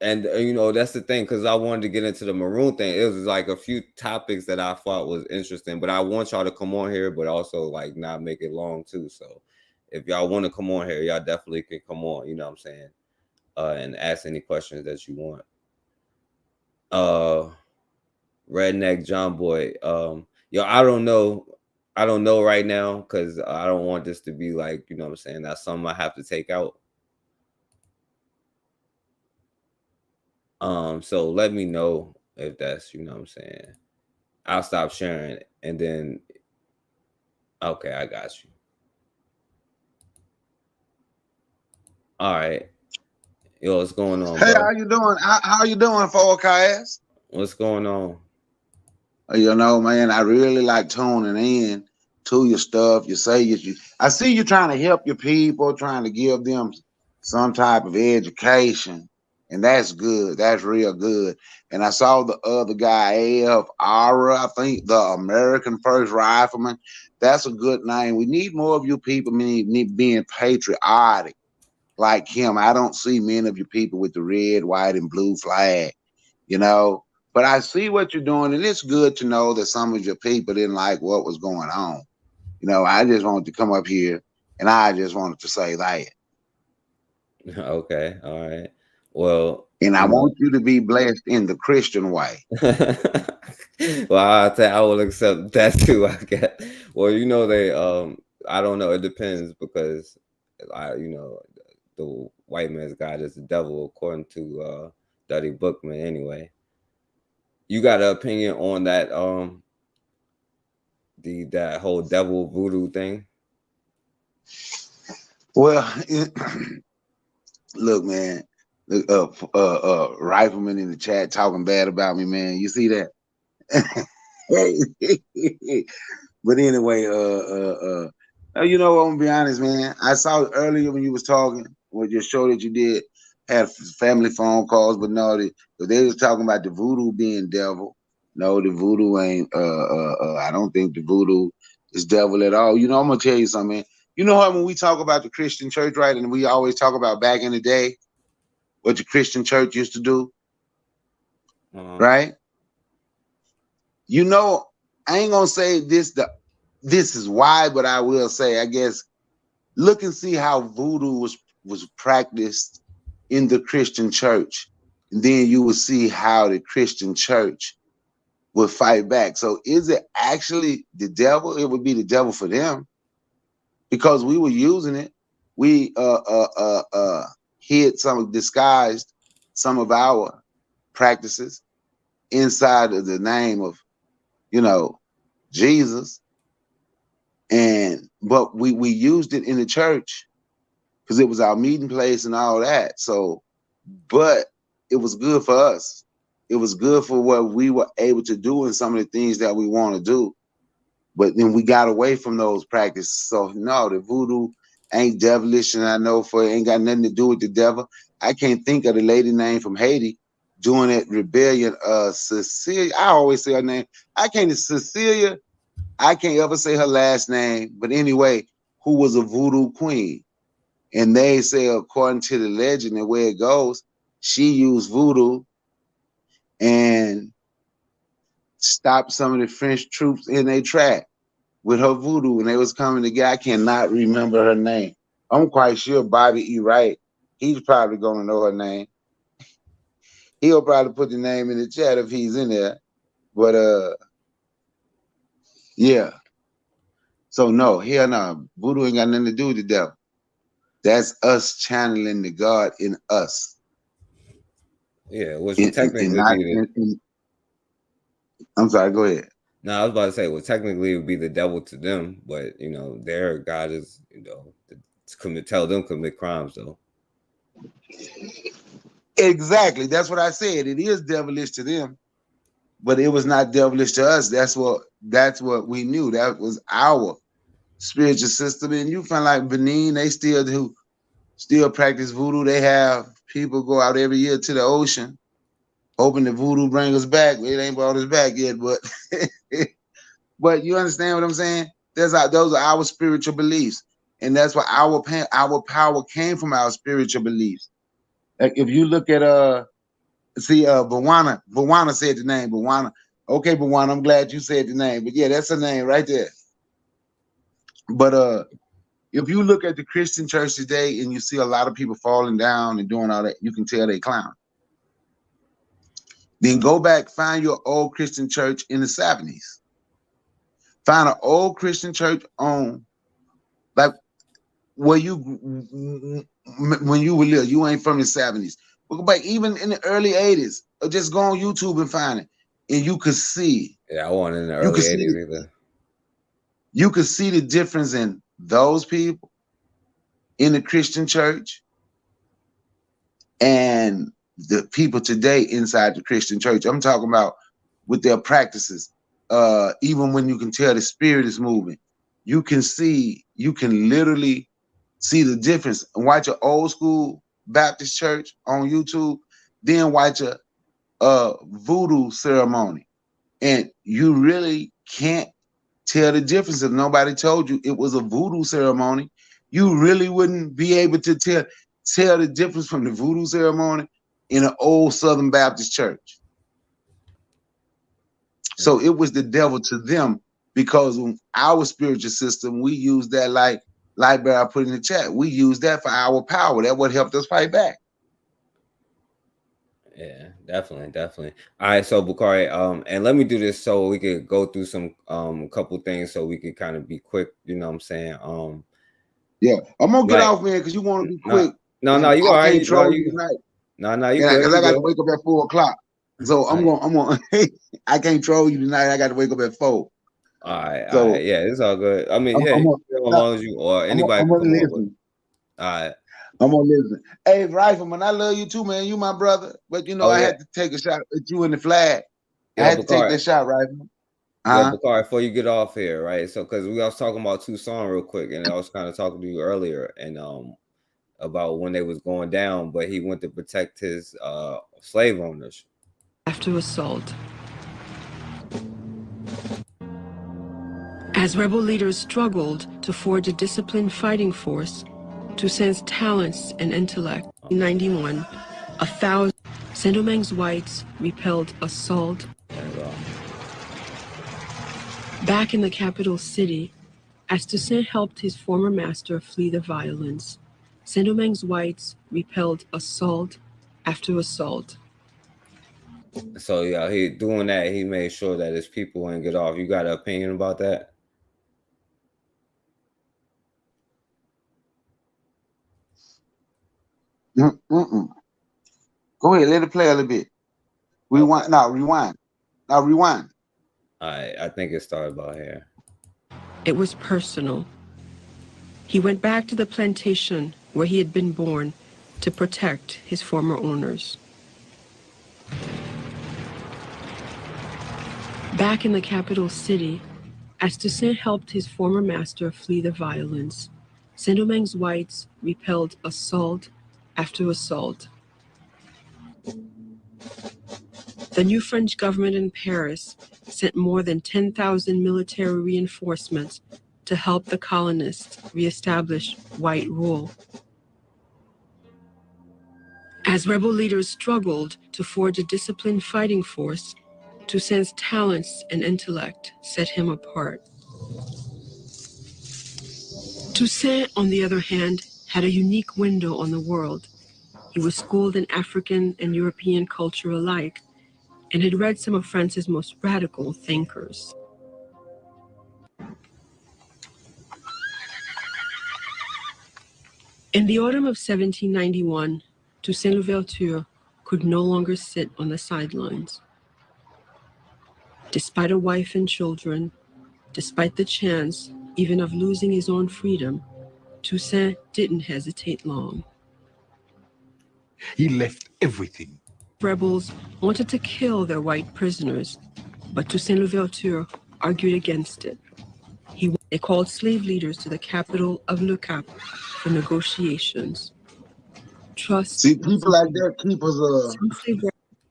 And that's the thing, because I wanted to get into the maroon thing. It was like a few topics that I thought was interesting, but I want y'all to come on here, but also like not make it long too. So if y'all want to come on here, y'all definitely can come on, you know what I'm saying? And ask any questions that you want. Redneck John Boy. I don't know I don't know right now because I don't want this to be like, you know what I'm saying, that's something I have to take out. So let me know if that's, you know what I'm saying. I'll stop sharing it and then, okay, I got you. All right. Yo, what's going on, Hey, bro? how you doing? How you doing, forecast? What's going on? You know, man, I really like tuning in to your stuff. You say you I see you trying to help your people, trying to give them some type of education, and that's good. That's real good. And I saw the other guy, A.F. Ara, I think the American First Rifleman. That's a good name. We need more of you people being patriotic like him. I don't see many of you people with the red, white, and blue flag, you know. But I see what you're doing, and it's good to know that some of your people didn't like what was going on. You know, I just wanted to come up here, and I just wanted to say that. Okay, all right. Well, and I want you to be blessed in the Christian way. Well, I will accept that too, I guess. Well, you know, I don't know. It depends because the white man's God is the devil, according to Duddy Bookman. Anyway, you got an opinion on that that whole devil voodoo thing? Well, look, man, Rifleman in the chat talking bad about me, man. You see that? But anyway, you know, I'm gonna be honest, man. I saw earlier when you was talking with your show that you did, had family phone calls, but no, they was talking about the voodoo being devil. No, the voodoo ain't. I don't think the voodoo is devil at all. You know, I'm gonna tell you something, man. You know how when we talk about the Christian church, right, and we always talk about back in the day, what the Christian church used to do, right? You know, I ain't gonna say this is why, but I will say, I guess, look and see how voodoo was practiced in the Christian church, and then you will see how the Christian church would fight back. So is it actually the devil? It would be the devil for them because we were using it. We disguised some of our practices inside of the name of, you know, Jesus. But we used it in the church because it was our meeting place and all that. So, but it was good for us. It was good for what we were able to do and some of the things that we want to do. But then we got away from those practices. So no, the voodoo ain't devilish, and I know it ain't got nothing to do with the devil. I can't think of the lady name from Haiti doing that rebellion. Cecilia, I always say her name. Cecilia. I can't ever say her last name, but anyway, who was a voodoo queen. And they say, according to the legend and where it goes, she used voodoo and stopped some of the French troops in their track with her voodoo when they was coming together. I cannot remember her name. I'm quite sure Bobby E. Wright, he's probably going to know her name. He'll probably put the name in the chat if he's in there. But, yeah. So no, hell no, voodoo ain't got nothing to do with the devil. That's us channeling the God in us. Yeah, which would technically I'm sorry, go ahead. No, I was about to say, well, technically it would be the devil to them, but you know, their God is, you know, to tell them commit crimes though. Exactly. That's what I said. It is devilish to them, but it was not devilish to us. That's what we knew. That was our spiritual system. And you find like Benin, they still practice voodoo. They have people go out every year to the ocean, hoping the voodoo bring us back. It ain't brought us back yet, but but you understand what I'm saying? Those are our spiritual beliefs, and that's why our power came from our spiritual beliefs. Like if you look at Bawana said the name Bawana. Okay, Bawana, I'm glad you said the name, but yeah, that's her name right there. But if you look at the Christian church today and you see a lot of people falling down and doing all that, you can tell they clown. Then go back, find your old Christian church in the 70s. Find an old Christian church on, like, where you, when you were little, you ain't from the 70s. But even in the early 80s, or just go on YouTube and find it, and you could see. Yeah, I wasn't in the early 80s either. You could see the difference in those people in the Christian church and the people today inside the Christian church. I'm talking about with their practices. Even when you can tell the spirit is moving, you can literally see the difference. And watch an old school Baptist church on YouTube, then watch a voodoo ceremony. And you really can't tell the difference. If nobody told you it was a voodoo ceremony, you really wouldn't be able to tell the difference from the voodoo ceremony in an old Southern Baptist church. So it was the devil to them, because in our spiritual system, we use that, like Bear I put in the chat, we use that for our power. That what helped us fight back. Yeah, definitely. All right, so Bakari, and let me do this so we could go through some couple things so we could kind of be quick, you know what I'm saying? Yeah, I'm gonna get off, man, because you want to be quick. No, you all right. No, you good. Because I got to wake up at 4 o'clock. So I'm gonna I can't troll you tonight. I got to wake up at 4. All right, yeah, it's all good. I mean, as long as you or anybody. I'm gonna listen. All right. I'm gonna listen. Hey, Rifleman, I love you too, man. You my brother. But you know, I had to take a shot at you in the flag. I had to take that shot, Rifleman. Yeah, Bakari, before you get off here, right? So, because we was talking about Tucson real quick, and I was kind of talking to you earlier, and about when they was going down, but he went to protect his slave owners. After assault. As rebel leaders struggled to forge a disciplined fighting force, Toussaint's talents and intellect, in 1991, 1,000 Saint-Domingue's whites repelled assault. Back in the capital city, as Toussaint helped his former master flee the violence, Saint-Domingue's whites repelled assault after assault. So yeah, he doing that. He made sure that his people wouldn't get off. You got an opinion about that? Go ahead, let it play a little bit. Rewind. Now rewind. All right, I think it started about here. It was personal. He went back to the plantation where he had been born to protect his former owners. Back in the capital city, as Toussaint helped his former master flee the violence, Saint-Domingue's whites repelled assault after assault. The new French government in Paris sent more than 10,000 military reinforcements to help the colonists reestablish white rule. As rebel leaders struggled to forge a disciplined fighting force, Toussaint's talents and intellect set him apart. Toussaint, on the other hand, had a unique window on the world. He was schooled in African and European culture alike, and had read some of France's most radical thinkers. In the autumn of 1791, Toussaint Louverture could no longer sit on the sidelines. Despite a wife and children, despite the chance even of losing his own freedom, Toussaint didn't hesitate long. He left everything. Rebels wanted to kill their white prisoners, but Toussaint Louverture argued against it. They called slave leaders to the capital of Le Cap for negotiations. Trust. See, people like that keep us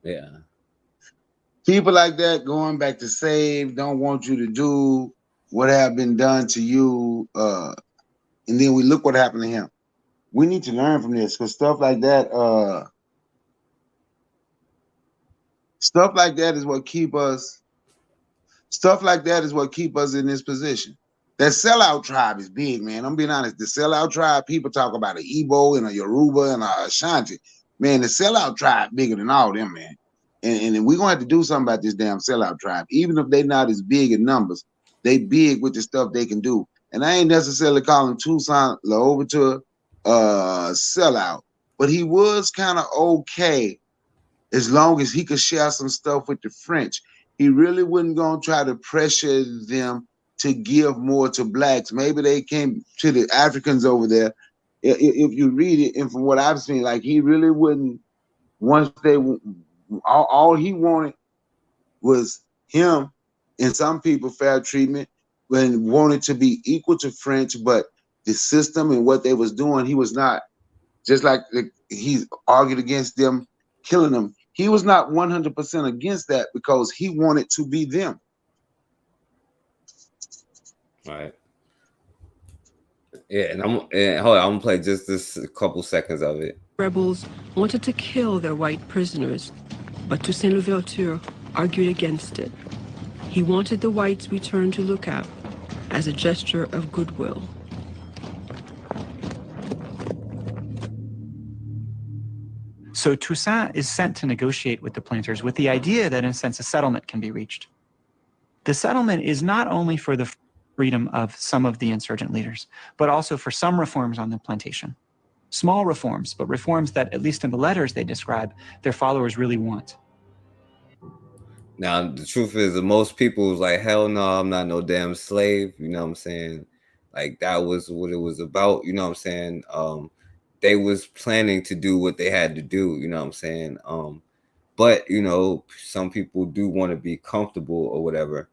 yeah. People like that going back to save, don't want you to do what have been done to you. And then we look what happened to him. We need to learn from this, because stuff like that is what keep us. Stuff like that is what keep us in this position. That sellout tribe is big, man. I'm being honest. The sellout tribe, people talk about an Igbo and a Yoruba and a Ashanti. Man, the sellout tribe bigger than all them, man. And we're gonna have to do something about this damn sellout tribe. Even if they're not as big in numbers, they big with the stuff they can do. And I ain't necessarily calling Toussaint Louverture sellout, but he was kind of okay as long as he could share some stuff with the French. He really wasn't gonna try to pressure them to give more to blacks. Maybe they came to the Africans over there. If you read it, and from what I've seen, like he really wouldn't. Once they, all he wanted was him and some people fair treatment, and wanted to be equal to French, but the system and what they was doing, he was not. Just like he argued against them killing them, he was not 100% against that because he wanted to be them. All right. Yeah, and hold on, I'm gonna play just this couple seconds of it. Rebels wanted to kill their white prisoners, but Toussaint Louverture argued against it. He wanted the whites returned to Lookout as a gesture of goodwill. So Toussaint is sent to negotiate with the planters with the idea that, in a sense, a settlement can be reached. The settlement is not only for the freedom of some of the insurgent leaders, but also for some reforms on the plantation. Small reforms, but reforms that, at least in the letters they describe, their followers really want. Now, the truth is that most people was like, hell no, I'm not no damn slave. You know what I'm saying? Like, that was what it was about. You know what I'm saying? They was planning to do what they had to do. You know what I'm saying? But, you know, some people do want to be comfortable or whatever.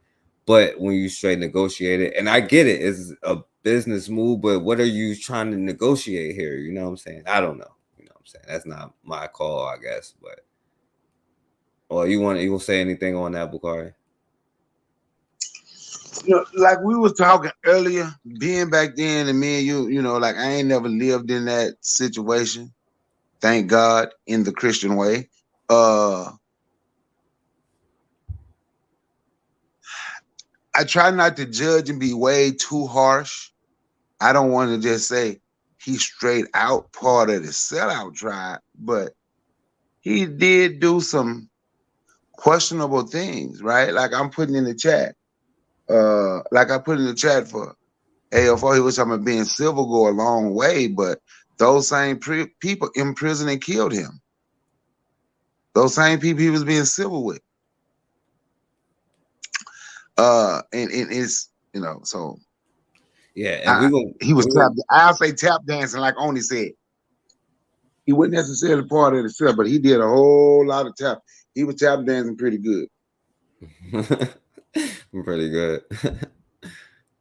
But when you straight negotiate it, and I get it, it's a business move, but what are you trying to negotiate here? You know what I'm saying? I don't know. You know what I'm saying? That's not my call, I guess. But, or you want to say anything on that, Bukhari? You know, like we was talking earlier, being back then, and me and you know, like I ain't never lived in that situation. Thank God, in the Christian way. I try not to judge and be way too harsh. I don't want to just say he's straight out part of the sellout tribe, but he did do some questionable things, right? Like I'm putting in the chat. Like I put in the chat for AFO, he was talking about being civil go a long way, but those same people in prison and killed him. Those same people he was being civil with. And it's, you know, so yeah, and he was I'll say tap dancing, like Oni said. He wasn't necessarily part of the set, but he did a whole lot of tap. He was tap dancing pretty good. Pretty good.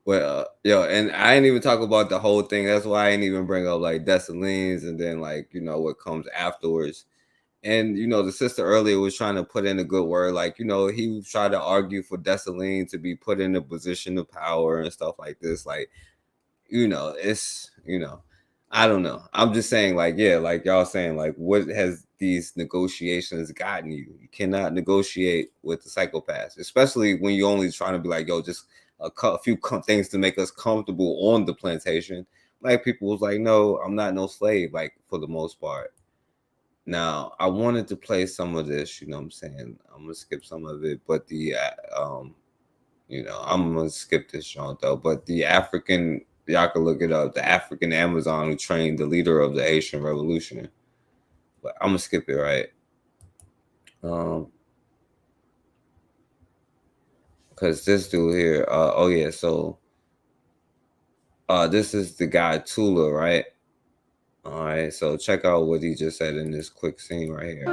Well, yo, and I ain't even talk about the whole thing. That's why I ain't even bring up like Dessalines and then like, you know, what comes afterwards. And, you know, the sister earlier was trying to put in a good word. Like, you know, he tried to argue for Dessalines to be put in a position of power and stuff like this. Like, you know, it's, you know, I don't know. I'm just saying, like, yeah, like y'all saying, like, what has these negotiations gotten you? You cannot negotiate with the psychopaths, especially when you're only trying to be like, yo, just a few things to make us comfortable on the plantation. Black people was like, no, I'm not no slave, like, for the most part. Now, I wanted to play some of this, you know what I'm saying? I'm going to skip some of it, but the, you know, I'm going to skip this, Sean, though. But the African, y'all can look it up, the African Amazon who trained the leader of the Haitian Revolution. But I'm going to skip it, right? Because this dude here, oh, yeah, so this is the guy Tula, right? All right, so check out what he just said in this quick scene right here.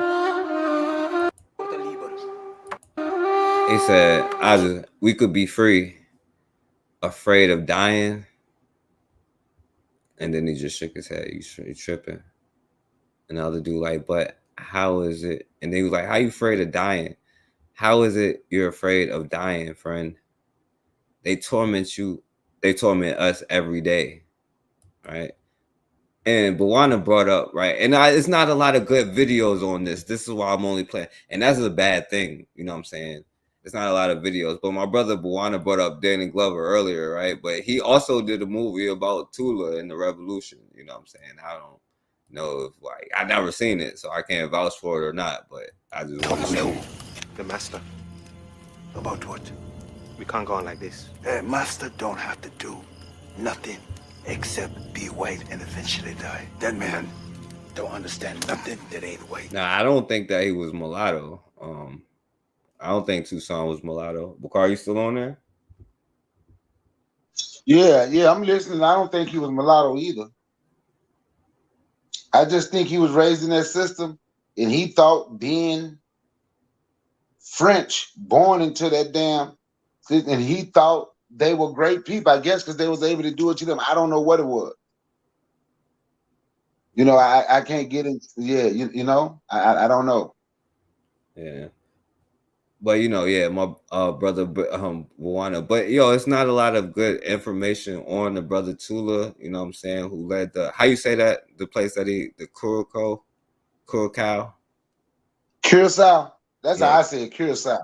He said, we could be free, afraid of dying. And then he just shook his head. You tripping. And the other dude like, but how is it? And then he was like, how you afraid of dying? How is it you're afraid of dying, friend? They torment you. They torment us every day, right? And Bwana brought up, right? And it's not a lot of good videos on this. This is why I'm only playing. And that's a bad thing. You know what I'm saying? It's not a lot of videos. But my brother Bwana brought up Danny Glover earlier, right? But he also did a movie about Tula and the revolution. You know what I'm saying? I don't know if, like, I've never seen it, so I can't vouch for it or not. But I just want to show the master. About what? We can't go on like this. Master don't have to do nothing except be white and eventually die. That man don't understand nothing that ain't white. Now, I don't think that he was mulatto. I don't think Toussaint was mulatto. Bakar, you still on there? Yeah, I'm listening. I don't think he was mulatto either. I just think he was raised in that system, and he thought being French, born into that damn, and he thought they were great people, I guess, because they was able to do it to them. I don't know what it was. You know, I can't get into, yeah, you know, I don't know. Yeah. But you know, yeah, my brother Bwana. But it's not a lot of good information on the brother Tula, you know what I'm saying, who led the, how you say that? The place that the Curacao? Curacao. That's how I say it, Curacao.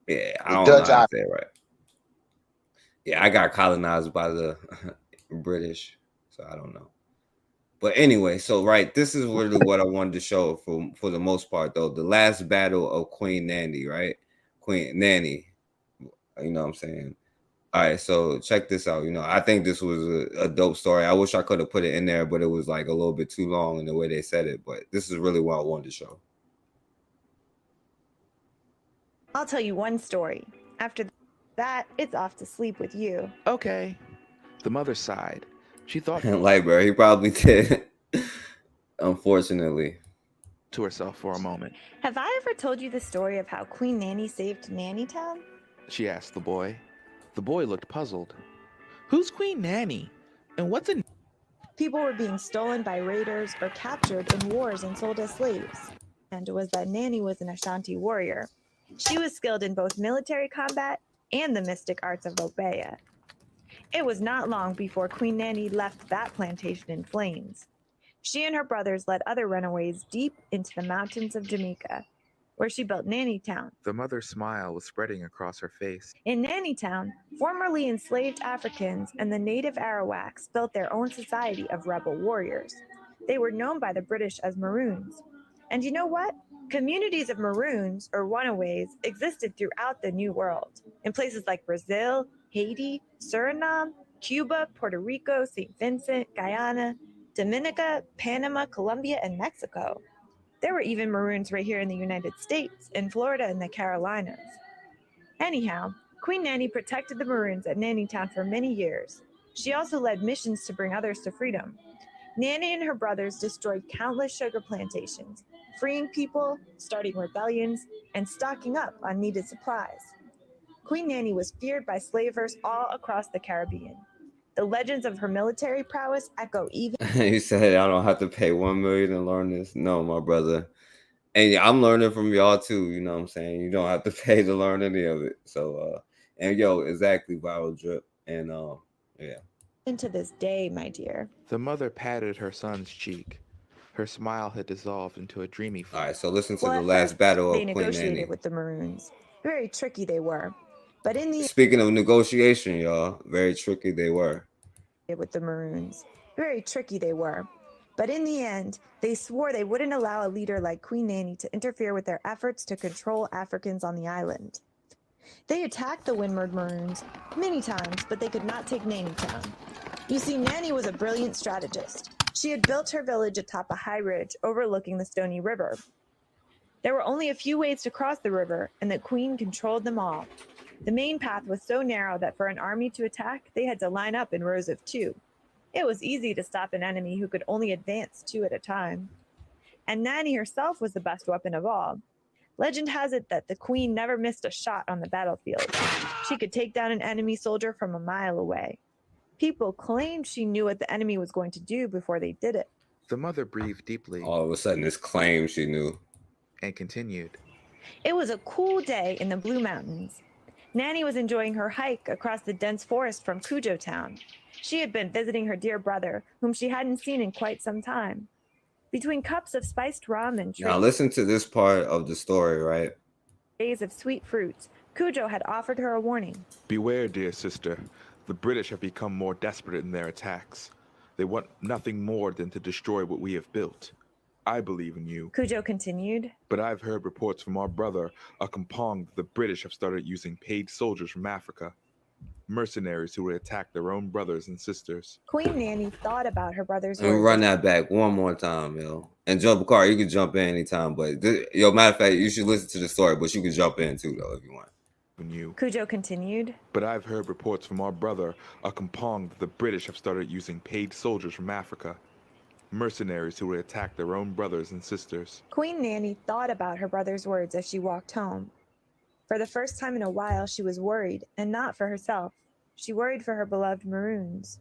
Yeah, I don't know how to say it right. Yeah, I got colonized by the British, so I don't know. But anyway, so right, this is really what I wanted to show for the most part, though. The last battle of Queen Nanny, right? Queen Nanny, you know what I'm saying? All right, so check this out. You know, I think this was a dope story. I wish I could have put it in there, but it was like a little bit too long in the way they said it. But this is really what I wanted to show. I'll tell you one story. After that, it's off to sleep with you. Okay. The mother sighed. She thought Library, he probably did. Unfortunately. To herself for a moment. Have I ever told you the story of how Queen Nanny saved Nanny Town? She asked the boy. The boy looked puzzled. Who's Queen Nanny? And what's a... People were being stolen by raiders or captured in wars and sold as slaves. And it was that Nanny was an Ashanti warrior. She was skilled in both military combat and the mystic arts of Obeah. It was not long before Queen Nanny left that plantation in flames. She and her brothers led other runaways deep into the mountains of Jamaica, where she built Nanny Town. The mother's smile was spreading across her face. In Nanny Town, formerly enslaved Africans and the native Arawaks built their own society of rebel warriors. They were known by the British as Maroons. And you know what? Communities of Maroons, or runaways, existed throughout the New World, in places like Brazil, Haiti, Suriname, Cuba, Puerto Rico, St. Vincent, Guyana, Dominica, Panama, Colombia, and Mexico. There were even Maroons right here in the United States, in Florida and the Carolinas. Anyhow, Queen Nanny protected the Maroons at Nanny Town for many years. She also led missions to bring others to freedom. Nanny and her brothers destroyed countless sugar plantations, freeing people, starting rebellions, and stocking up on needed supplies. Queen Nanny was feared by slavers all across the Caribbean. The legends of her military prowess echo even... You said I don't have to pay $1 million to learn this. No, my brother. And I'm learning from y'all too, you know what I'm saying? You don't have to pay to learn any of it. So, and exactly, Viral Drip. And, yeah. To this day, my dear. The mother patted her son's cheek. Her smile had dissolved into a dreamy... All right, so listen to the last battle of Queen Nanny. They negotiated with the Maroons. Very tricky they were. But in the Speaking of negotiation, y'all, very tricky they were. With the Maroons. Very tricky they were. But in the end, they swore they wouldn't allow a leader like Queen Nanny to interfere with their efforts to control Africans on the island. They attacked the Windward Maroons many times, but they could not take Nanny Town. You see, Nanny was a brilliant strategist. She had built her village atop a high ridge overlooking the Stony River. There were only a few ways to cross the river, and the Queen controlled them all. The main path was so narrow that for an army to attack, they had to line up in rows of 2. It was easy to stop an enemy who could only advance 2 at a time. And Nanny herself was the best weapon of all. Legend has it that the Queen never missed a shot on the battlefield. She could take down an enemy soldier from a mile away. People claimed she knew what the enemy was going to do before they did it. The mother breathed deeply. All of a sudden, this claim she knew. And continued. It was a cool day in the Blue Mountains. Nanny was enjoying her hike across the dense forest from Cujo Town. She had been visiting her dear brother, whom she hadn't seen in quite some time. Between cups of spiced rum and now listen to this part of the story, right? Trays of sweet fruits, Cujo had offered her a warning. Beware, dear sister. The British have become more desperate in their attacks. They want nothing more than to destroy what we have built. I believe in you. Cujo continued. But I've heard reports from our brother, Akampong, that the British have started using paid soldiers from Africa, mercenaries who would attack their own brothers and sisters. Queen Nanny thought about her brother's Let me words. run that back one more time, yo. And jump car, you can jump in anytime, but yo, matter of fact, you should listen to the story, but you can jump in too, though, if you want. Cujo continued. But I've heard reports from our brother, Akampong, that the British have started using paid soldiers from Africa, mercenaries who would attack their own brothers and sisters. Queen Nanny thought about her brother's words as she walked home. For the first time in a while, she was worried, and not for herself. She worried for her beloved Maroons.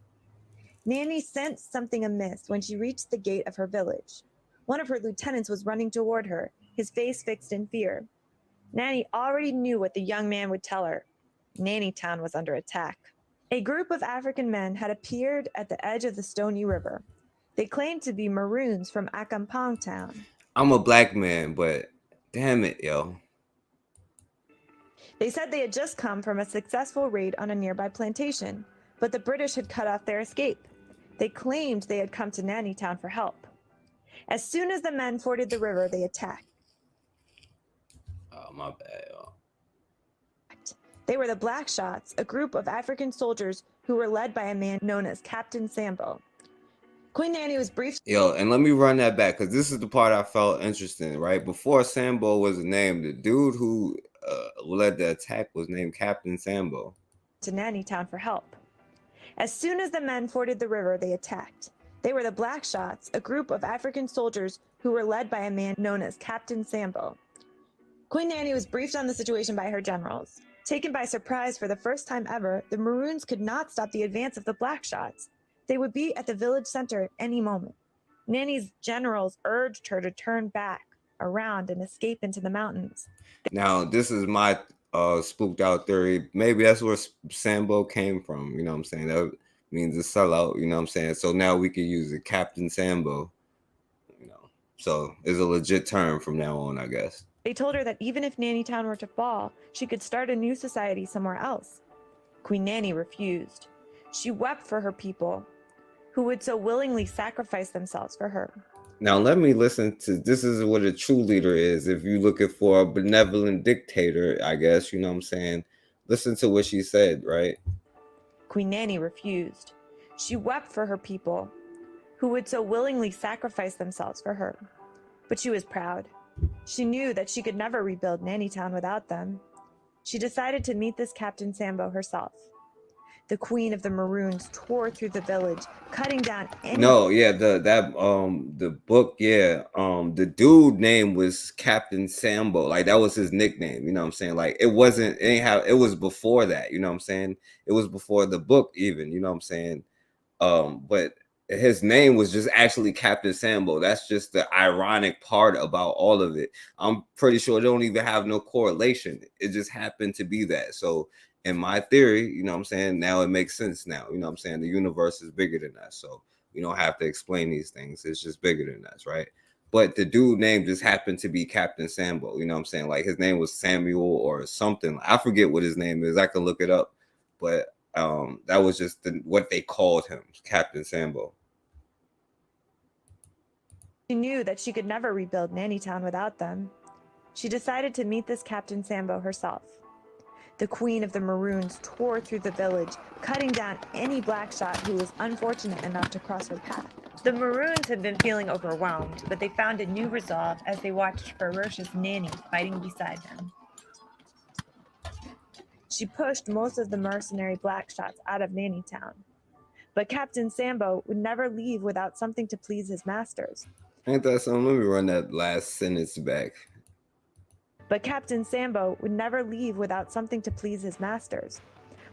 Nanny sensed something amiss when she reached the gate of her village. One of her lieutenants was running toward her, his face fixed in fear. Nanny already knew what the young man would tell her. Nanny Town was under attack. A group of African men had appeared at the edge of the Stony River. They claimed to be Maroons from Akampong Town. I'm a black man, but damn it, yo. They said they had just come from a successful raid on a nearby plantation, but the British had cut off their escape. They claimed they had come to Nanny Town for help. As soon as the men forded the river, they attacked. Oh, my bad, yo. They were the Black Shots, a group of African soldiers who were led by a man known as Captain Sambo. Queen Nanny was briefed. Yo, and let me run that back, because this is the part I felt interesting, right? Before Sambo was named, the dude who led the attack was named Captain Sambo. To Nanny Town for help. As soon as the men forded the river, they attacked. They were the Black Shots, a group of African soldiers who were led by a man known as Captain Sambo. Queen Nanny was briefed on the situation by her generals. Taken by surprise for the first time ever, the Maroons could not stop the advance of the Black Shots. They would be at the village center at any moment. Nanny's generals urged her to turn back, around, and escape into the mountains. Now, this is my spooked out theory. Maybe that's where Sambo came from. You know what I'm saying? That means a sellout. You know what I'm saying? So now we can use it, Captain Sambo. You know, so it's a legit term from now on, I guess. They told her that even if Nanny Town were to fall, she could start a new society somewhere else. Queen Nanny refused. She wept for her people, who would so willingly sacrifice themselves for her. Now let me listen to, this is what a true leader is. If you're looking for a benevolent dictator, I guess, you know what I'm saying? Listen to what she said, right? Queen Nanny refused. She wept for her people, who would so willingly sacrifice themselves for her. But she was proud. She knew that she could never rebuild Nanny Town without them. She decided to meet this Captain Sambo herself. The Queen of the Maroons tore through the village, cutting down any... No, yeah, the book, yeah. The dude name was Captain Sambo. Like, that was his nickname, you know what I'm saying? Like, it wasn't anyhow, it was before that, you know what I'm saying? It was before the book even, you know what I'm saying? But his name was just actually Captain Sambo. That's just the ironic part about all of it. I'm pretty sure they don't even have no correlation. It just happened to be that. So in my theory, you know what I'm saying, now it makes sense now. You know what I'm saying? The universe is bigger than us. So we don't have to explain these things. It's just bigger than us, right? But the dude name just happened to be Captain Sambo. You know what I'm saying? Like, his name was Samuel or something. I forget what his name is. I can look it up. But that was just what they called him, Captain Sambo. She knew that she could never rebuild Nanny Town without them. She decided to meet this Captain Sambo herself. The Queen of the Maroons tore through the village, cutting down any Black Shot who was unfortunate enough to cross her path. The Maroons had been feeling overwhelmed, but they found a new resolve as they watched ferocious Nanny fighting beside them. She pushed most of the mercenary Black Shots out of Nanny Town. But Captain Sambo would never leave without something to please his masters. Ain't that something? Let me run that last sentence back. But Captain Sambo would never leave without something to please his masters.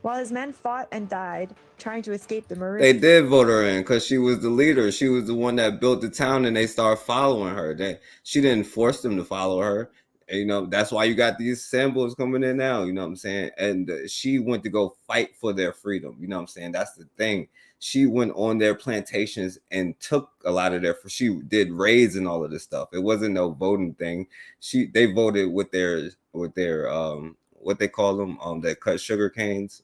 While his men fought and died, trying to escape the Maroons. They did vote her in because she was the leader. She was the one that built the town, and they started following her. She didn't force them to follow her. And, you know, that's why you got these Sambos coming in now, you know what I'm saying? And she went to go fight for their freedom, you know what I'm saying? That's the thing. She went on their plantations and took a lot of their, she did raids and all of this stuff. It wasn't no voting thing. They voted with their what they call them, that cut sugar canes.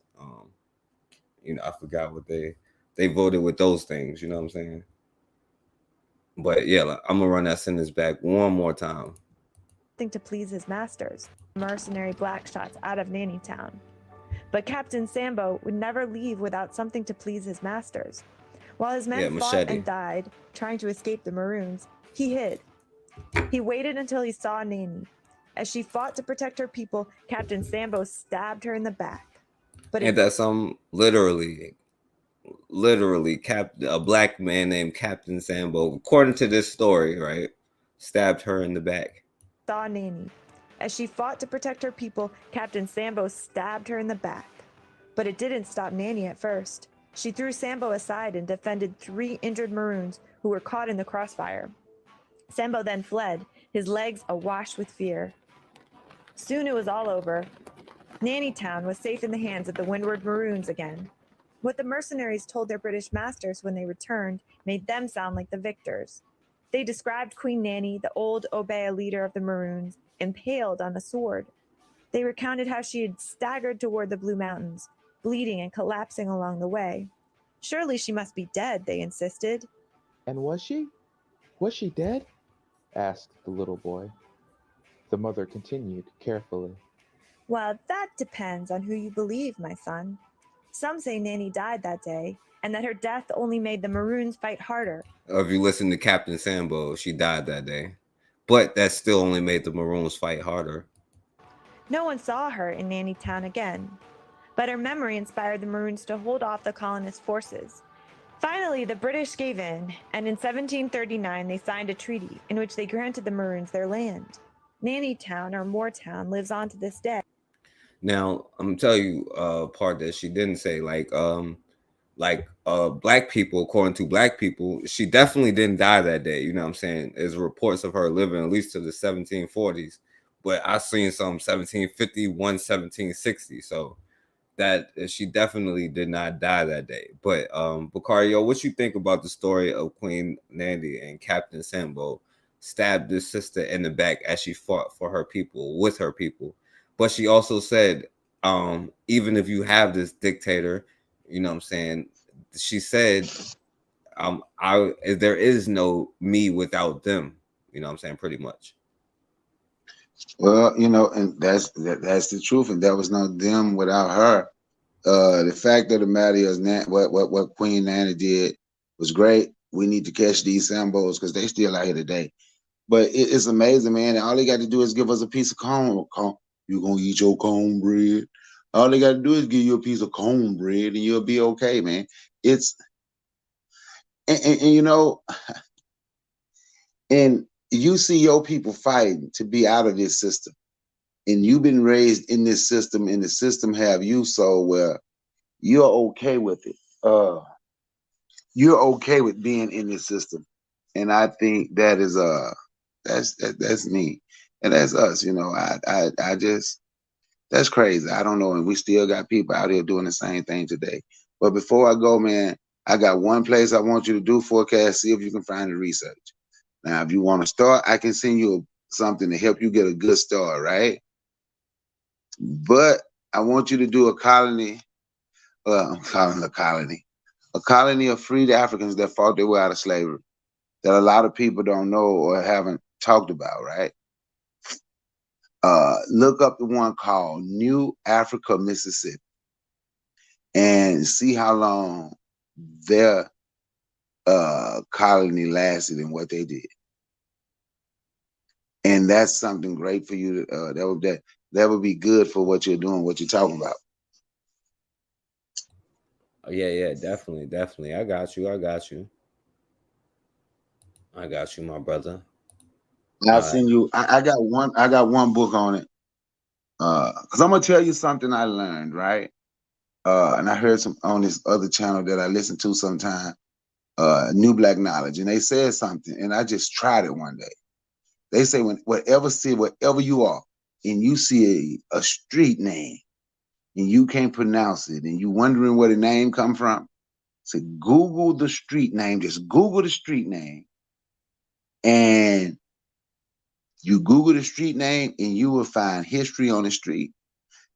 You know, I forgot what they voted with those things, you know what I'm saying? But yeah, like, I'm gonna run that sentence back one more time. To please his masters, mercenary black shots out of Nanny Town. But Captain Sambo would never leave without something to please his masters. While his men Yeah, fought machete. and died trying to escape the Maroons, he hid. He waited until he saw Nanny. As she fought to protect her people, Captain Sambo stabbed her in the back. But And that's literally a black man named Captain Sambo, according to this story, right, stabbed her in the back. Saw Nanny. As she fought to protect her people, Captain Sambo stabbed her in the back. But it didn't stop Nanny at first. She threw Sambo aside and defended 3 injured Maroons who were caught in the crossfire. Sambo then fled, his legs awash with fear. Soon it was all over. Nanny Town was safe in the hands of the Windward Maroons again. What the mercenaries told their British masters when they returned made them sound like the victors. They described Queen Nanny, the old Obeah leader of the Maroons, impaled on a sword. They recounted how she had staggered toward the Blue Mountains, bleeding and collapsing along the way. Surely she must be dead, they insisted. And was she? Was she dead? Asked the little boy. The mother continued carefully. Well, that depends on who you believe, my son. Some say Nanny died that day, and that her death only made the Maroons fight harder. If you listen to Captain Sambo, she died that day. But that still only made the Maroons fight harder. No one saw her in Nanny Town again, but her memory inspired the Maroons to hold off the colonist forces. Finally, the British gave in, and in 1739 they signed a treaty in which they granted the Maroons their land. Nanny Town, or Moortown, lives on to this day. Now, I'm gonna tell you a part that she didn't say, black people, according to black people, she definitely didn't die that day. You know what I'm saying? There's reports of her living at least to the 1740s, but I seen some 1751, 1760. So that she definitely did not die that day. But Bacario, what you think about the story of Queen Nanny and Captain Sambo stabbed his sister in the back as she fought for her people, with her people? But she also said, even if you have this dictator, you know what I'm saying, she said, there is no me without them, you know what I'm saying, pretty much. Well, you know, and that's the truth, and there was no them without her. The fact of the matter is, what Queen Nanny did was great. We need to catch these Sambos because they still out here today. But it's amazing, man. And all they got to do is give us a piece of corn. You're gonna eat your cornbread. All they got to do is give you a piece of cornbread, and you'll be okay, man. It's and you know, and you see your people fighting to be out of this system, and you've been raised in this system, and the system have you so well, you're okay with it. You're okay with being in this system, and I think that is that's me, and that's us. You know, I just, that's crazy. I don't know, and we still got people out here doing the same thing today. But before I go, man, I got one place I want you to do forecast. See if you can find the research. Now, if you want to start, I can send you something to help you get a good start, right? But I want you to do a colony. I'm calling it a colony. A colony of freed Africans that fought their way out of slavery, that a lot of people don't know or haven't talked about, right? Look up the one called New Africa, Mississippi, and see how long their colony lasted and what they did. And that's something great for you. That would be good for what you're doing, what you're talking about. Yeah, definitely. I got you, my brother. I'll send you. I got one book on it. Cause I'm gonna tell you something I learned, right? And I heard some on this other channel that I listen to sometime, New Black Knowledge, and they said something, and I just tried it one day. They say wherever you are, and you see a street name, and you can't pronounce it, and you wondering where the name come from, say Google the street name. Just Google the street name, and you Google the street name, and you will find history on the street.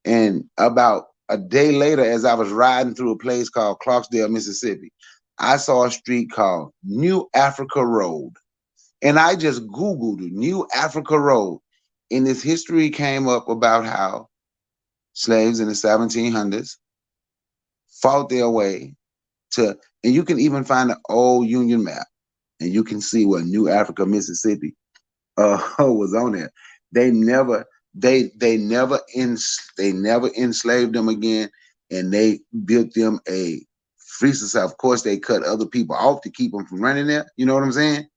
And about a day later, as I was riding through a place called Clarksdale, Mississippi, I saw a street called New Africa Road. And I just Googled New Africa Road, and this history came up about how slaves in the 1700s fought their way to, and you can even find an old Union map, and you can see where New Africa, Mississippi, was on there. They never, they never enslaved them again, and they built them a free society. Of course, they cut other people off to keep them from running there. You know what I'm saying?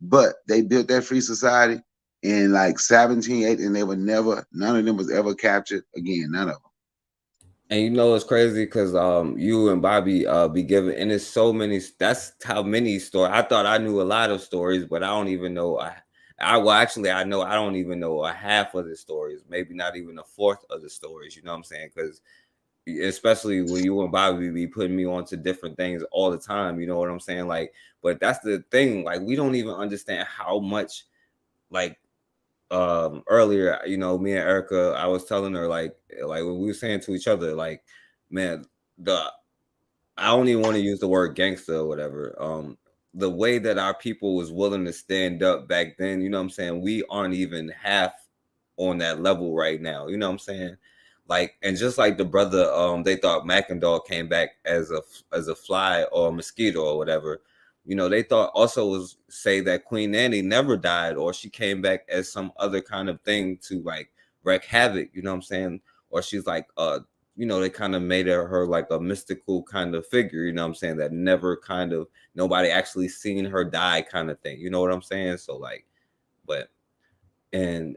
But they built that free society in like 1780, and they were never, none of them was ever captured again. None of them. And you know it's crazy because you and Bobby be giving, and it's so many. That's how many stories. I thought I knew a lot of stories, but I don't even know. Well, actually, I know I don't even know a half of the stories. Maybe not even a fourth of the stories. You know what I'm saying? Because especially when you and Bobby be putting me onto different things all the time. You know what I'm saying? Like, but that's the thing. Like, we don't even understand how much, like, earlier, you know, me and Erica, I was telling her like when we were saying to each other, like, man, I don't even want to use the word gangster or whatever. The way that our people was willing to stand up back then, you know what I'm saying? We aren't even half on that level right now. You know what I'm saying? Like, and just like the brother, they thought Mackendall came back as a fly or a mosquito or whatever. You know, they thought also was say that Queen Annie never died, or she came back as some other kind of thing to like wreak havoc, you know what I'm saying? Or she's like, you know, they kind of made her like a mystical kind of figure, you know what I'm saying? That never kind of, nobody actually seen her die kind of thing, you know what I'm saying? So like, but, and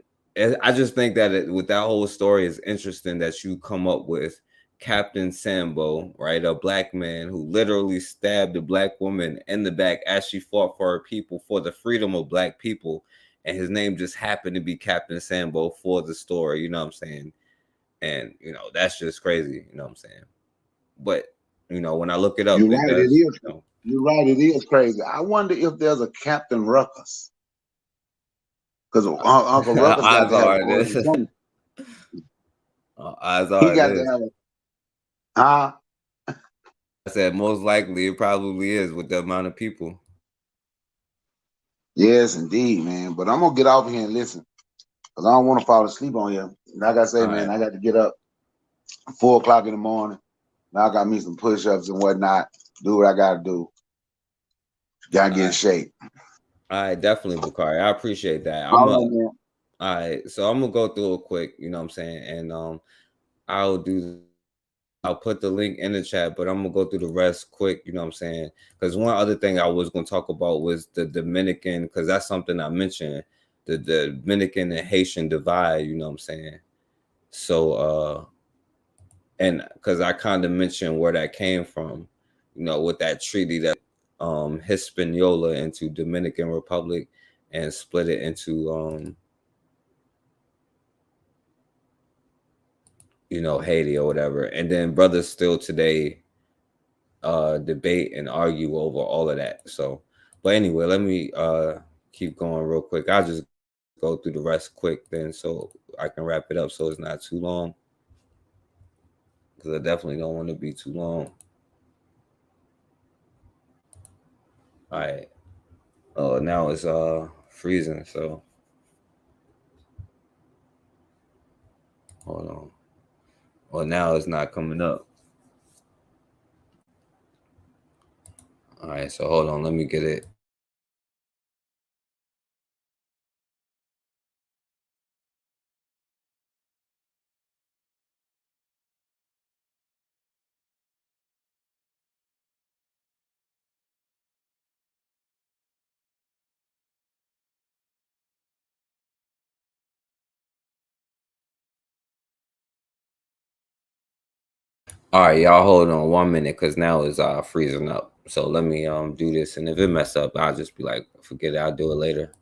I just think that with that whole story is interesting that you come up with Captain Sambo, right? A black man who literally stabbed a black woman in the back as she fought for her people, for the freedom of black people. And his name just happened to be Captain Sambo for the story, you know what I'm saying? And, you know, that's just crazy, you know what I'm saying? But, you know, when I look it up, You're it right, it does, is. you know. You're right, it is crazy. I wonder if there's a Captain Ruckus. Because Uncle Ruckus got Odds to have are an it origin is. story. Odds He are it got to is. have a I said most likely it probably is with the amount of people. yes, indeed, man. But I'm gonna get off here and listen, because I don't want to fall asleep on you. Like I say, All man, right. I got to get up 4 o'clock in the morning. Now I got me some push-ups and whatnot. Do what I gotta do. Gotta get in shape. All right, definitely, Bakari. I appreciate that. All right, man. All right, so I'm gonna go through it quick, you know what I'm saying, and I'll put the link in the chat, but I'm gonna go through the rest quick, you know what I'm saying? Because one other thing I was gonna talk about was the Dominican, because that's something I mentioned, the Dominican and Haitian divide, you know what I'm saying? So and because I kind of mentioned where that came from, you know, with that treaty that Hispaniola into Dominican Republic and split it into you know, Haiti or whatever. And then brothers still today debate and argue over all of that. So, but anyway, let me keep going real quick. I'll just go through the rest quick then so I can wrap it up so it's not too long. Because I definitely don't want to be too long. All right. Oh, now it's freezing, so hold on. Well, now it's not coming up. All right, so hold on, let me get it. All right, y'all hold on 1 minute because now it's freezing up. So let me do this, and if it mess up, I'll just be like, forget it, I'll do it later.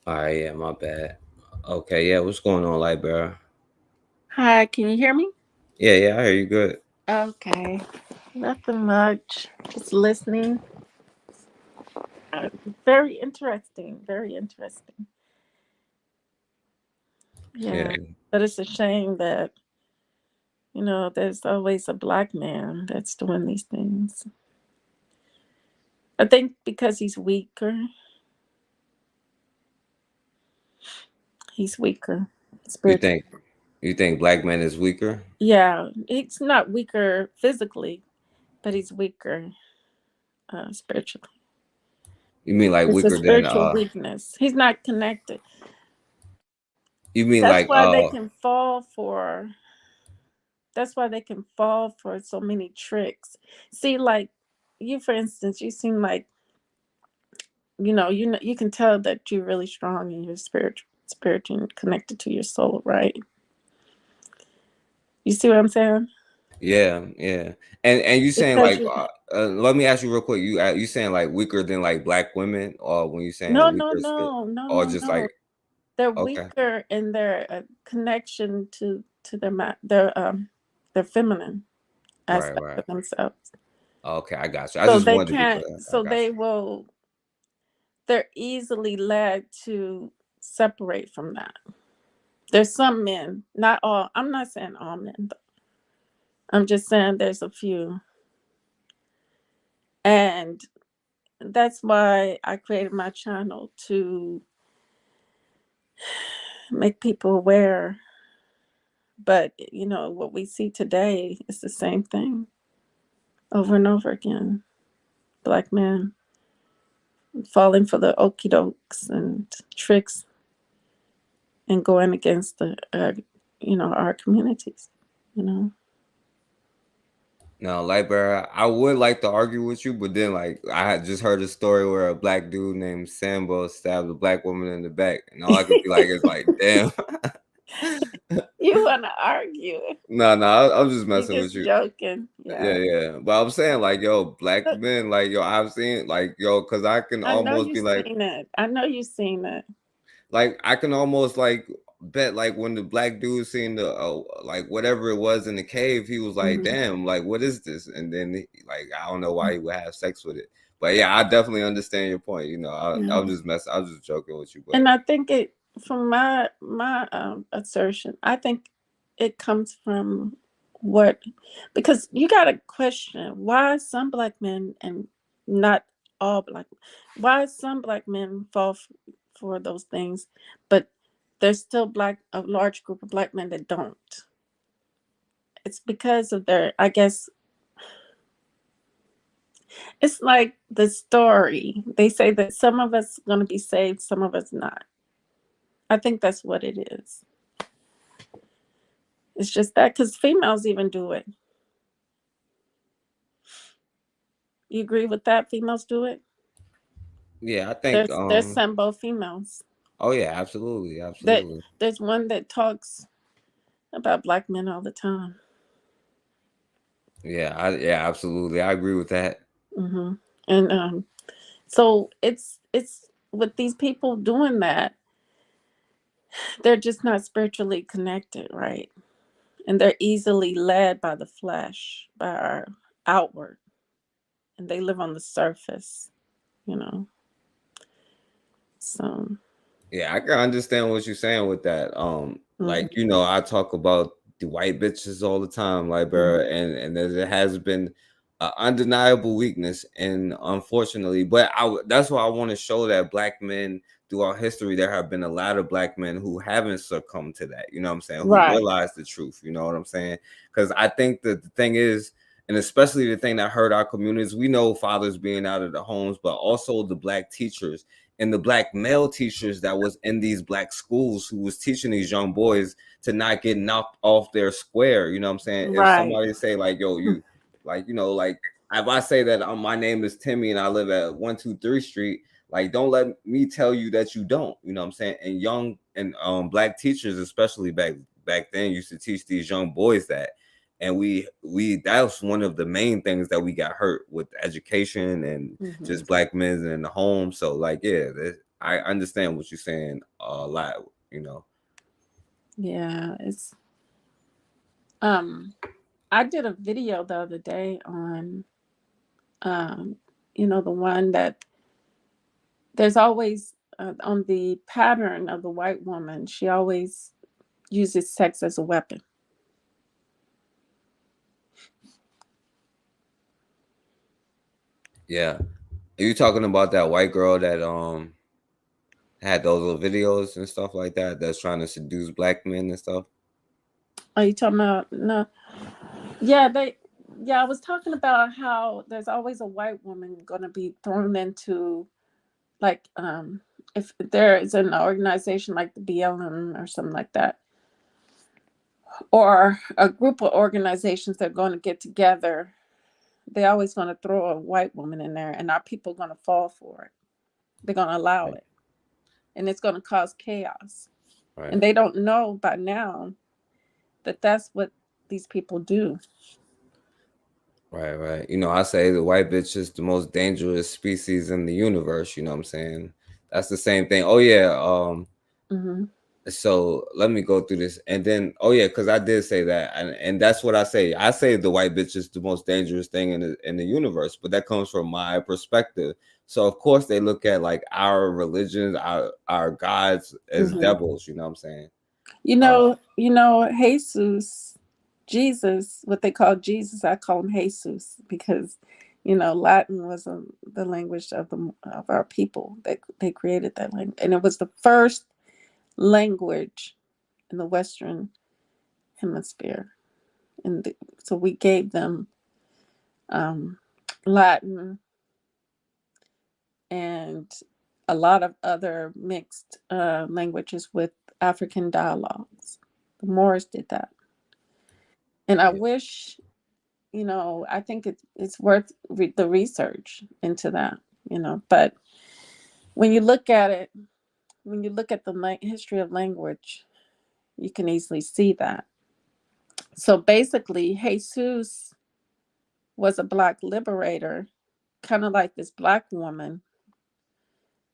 All right, yeah, my bad. Okay, yeah, what's going on, Lightbearer? Hi, can you hear me? Yeah, I hear you good. Okay. Nothing much. Just listening. Very interesting. Very interesting. Yeah. Yeah. But it's a shame that, there's always a black man that's doing these things. I think because he's weaker. He's weaker. You Spiritually. think you think black man is weaker? Yeah. He's not weaker physically, but he's weaker spiritually. You mean like It's a weaker than spiritual weakness. He's not connected. you mean That's like why they can fall for. That's why they can fall for so many tricks. See, like you, for instance, you seem like you can tell that you're really strong in your spirit and connected to your soul, right? You see what I'm saying? yeah. And you saying Because like you. let me ask you real quick. You saying like weaker than like black women, or when you saying No, weaker, or just no. like They're okay, weaker in their connection to their feminine right, aspect of themselves. okay, I got you. I So just they wanted to be can't. clear. I So got they you. will. They're easily led to separate from that. There's some men, not all. I'm not saying all men, but I'm just saying there's a few. And that's why I created my channel, to make people aware. But, what we see today is the same thing over and over again. Black men falling for the okie dokes and tricks and going against our communities, No, Lightbearer, I would like to argue with you, but then like I had just heard a story where a black dude named Sambo stabbed a black woman in the back, and all I could be like is like, damn. You want to argue? No, I'm just You messing with just you. joking, yeah. Yeah. But I'm saying like, yo, black men, like, yo, I've seen like, yo, because I can I know almost you've be like, seen it. I know you've seen it. like, I can almost like bet like when the black dude seen the like whatever it was in the cave, he was like, Mhm. damn, like what is this? And then like I don't know why he would have sex with it. But yeah, I definitely understand your point. I'm just I was just joking with you. But And I think from my assertion, I think it comes from because you got to question why some black men and not all why some black men fall for those things, but there's still a large group of black men that don't. It's because of I guess, it's like the story. They say that some of us are going to be saved, some of us not. I think that's what it is. It's just that because females even do it. You agree with that? Females do it? yeah, I think There's Sambo females. oh yeah, absolutely. There's one that talks about black men all the time. Yeah, absolutely. I agree with that. Hmm. And so it's with these people doing that, they're just not spiritually connected, right? And they're easily led by the flesh, by our outward, and they live on the surface, So Yeah, I can understand what you're saying with that. Like I talk about the white bitches all the time, like bro, and there has been an undeniable weakness, and unfortunately, but that's why I want to show that black men throughout history, there have been a lot of black men who haven't succumbed to that. You know what I'm saying? Who Right. realize the truth. You know what I'm saying? Because I think that the thing is, and especially the thing that hurt our communities, we know fathers being out of the homes, but also the black teachers and the black male teachers that was in these black schools who was teaching these young boys to not get knocked off their square. You know what I'm saying? If Right. somebody say like, yo, you like, like if I say that my name is Timmy and I live at 123 Street, like don't let me tell you that you don't. You know what I'm saying? And young and black teachers, especially back then, used to teach these young boys that. And we that's one of the main things that we got hurt with education and just black men in the home. So like, yeah, I understand what you're saying a lot, you know. Yeah, it's I did a video the other day on the one that there's always on the pattern of the white woman, she always uses sex as a weapon. Yeah. Are you talking about that white girl that had those little videos and stuff like that that's trying to seduce black men and stuff? Are you talking about no? Yeah, I was talking about how there's always a white woman gonna be thrown into, like, if there is an organization like the BLM or something like that, or a group of organizations that are going to get together, they always going to throw a white woman in there, and our people are going to fall for it. They're going to allow it, and it's going to cause chaos. Right. And they don't know by now that that's what these people do. Right. You know, I say the white bitch is the most dangerous species in the universe. You know what I'm saying? That's the same thing. Oh yeah. Mm-hmm. So let me go through this, and then because I did say that, and that's what I say. I say the white bitch is the most dangerous thing in the universe, but that comes from my perspective. So of course they look at like our religions, our gods as devils. You know what I'm saying? You know, Jesus, what they call Jesus, I call him Jesus because, Latin was the language of our people. They created that language, and it was the first language in the Western Hemisphere, and so we gave them Latin and a lot of other mixed languages with African dialogues. The Moors did that, and I wish, I think it's worth the research into that, But when you look at it, when you look at the history of language, you can easily see that. So basically, Jesus was a Black liberator, kind of like this Black woman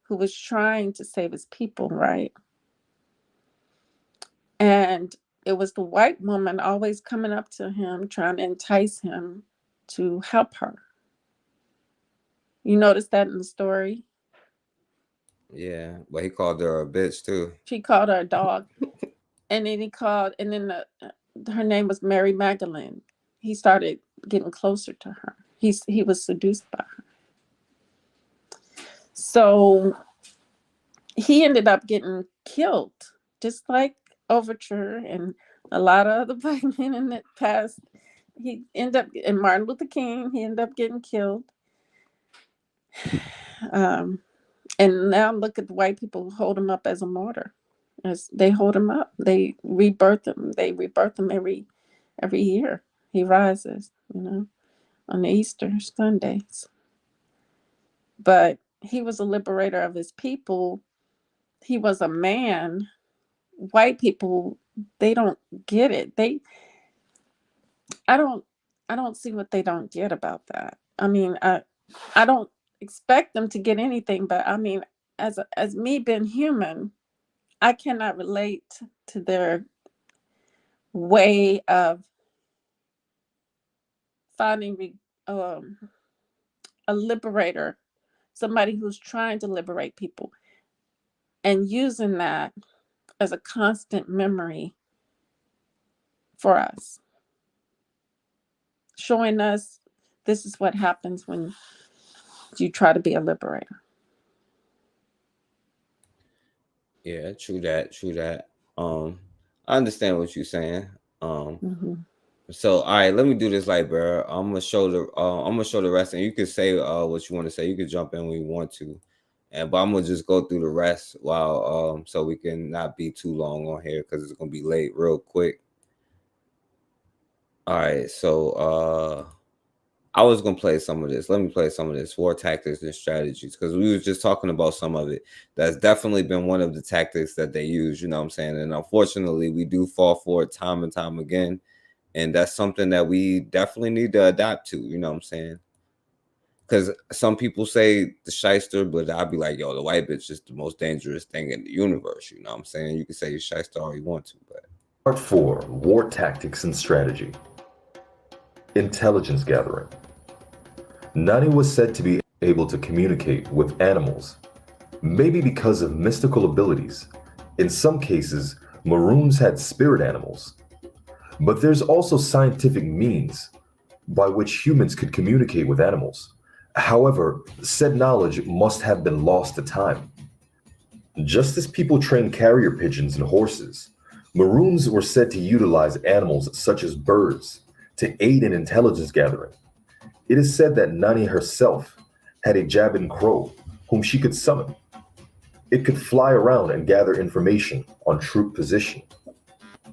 who was trying to save his people, right? And it was the white woman always coming up to him, trying to entice him to help her. You notice that in the story? Yeah, but he called her a bitch too. She called her a dog. And then her name was Mary Magdalene. He started getting closer to her. He was seduced by her. So he ended up getting killed, just like Overture and a lot of other Black men in the past. He ended up, and Martin Luther King, he ended up getting killed. And now look at the white people who hold him up as a martyr. As they hold him up, they rebirth him. They rebirth him every year. He rises, on the Easter Sundays. But he was a liberator of his people. He was a man. White people, they don't get it. I don't see what they don't get about that. I mean, I don't expect them to get anything, but I mean, as me being human, I cannot relate to their way of finding a liberator, somebody who's trying to liberate people, and using that as a constant memory for us, showing us this is what happens when you try to be a liberator. Yeah, true that. I understand what you're saying. So all right, let me do this, like, bro. I'm gonna show the rest, and you can say what you want to say. You can jump in when you want to, but I'm gonna just go through the rest while so we can not be too long on here because it's gonna be late real quick. All right, so I was gonna play some of this. Let me play some of this: war tactics and strategies, because we were just talking about some of it. That's definitely been one of the tactics that they use. You know what I'm saying? And unfortunately, we do fall for it time and time again. And that's something that we definitely need to adapt to. You know what I'm saying? Because some people say the shyster, but I'll be like, yo, the white bitch is the most dangerous thing in the universe. You know what I'm saying? You can say you're shyster all you want to, but. Part 4, War Tactics and Strategy. Intelligence gathering. Nani was said to be able to communicate with animals, maybe because of mystical abilities. In some cases, Maroons had spirit animals. But there's also scientific means by which humans could communicate with animals. However, said knowledge must have been lost to time. Just as people train carrier pigeons and horses, Maroons were said to utilize animals such as birds to aid in intelligence gathering. It is said that Nani herself had a Jabin crow whom she could summon. It could fly around and gather information on troop position.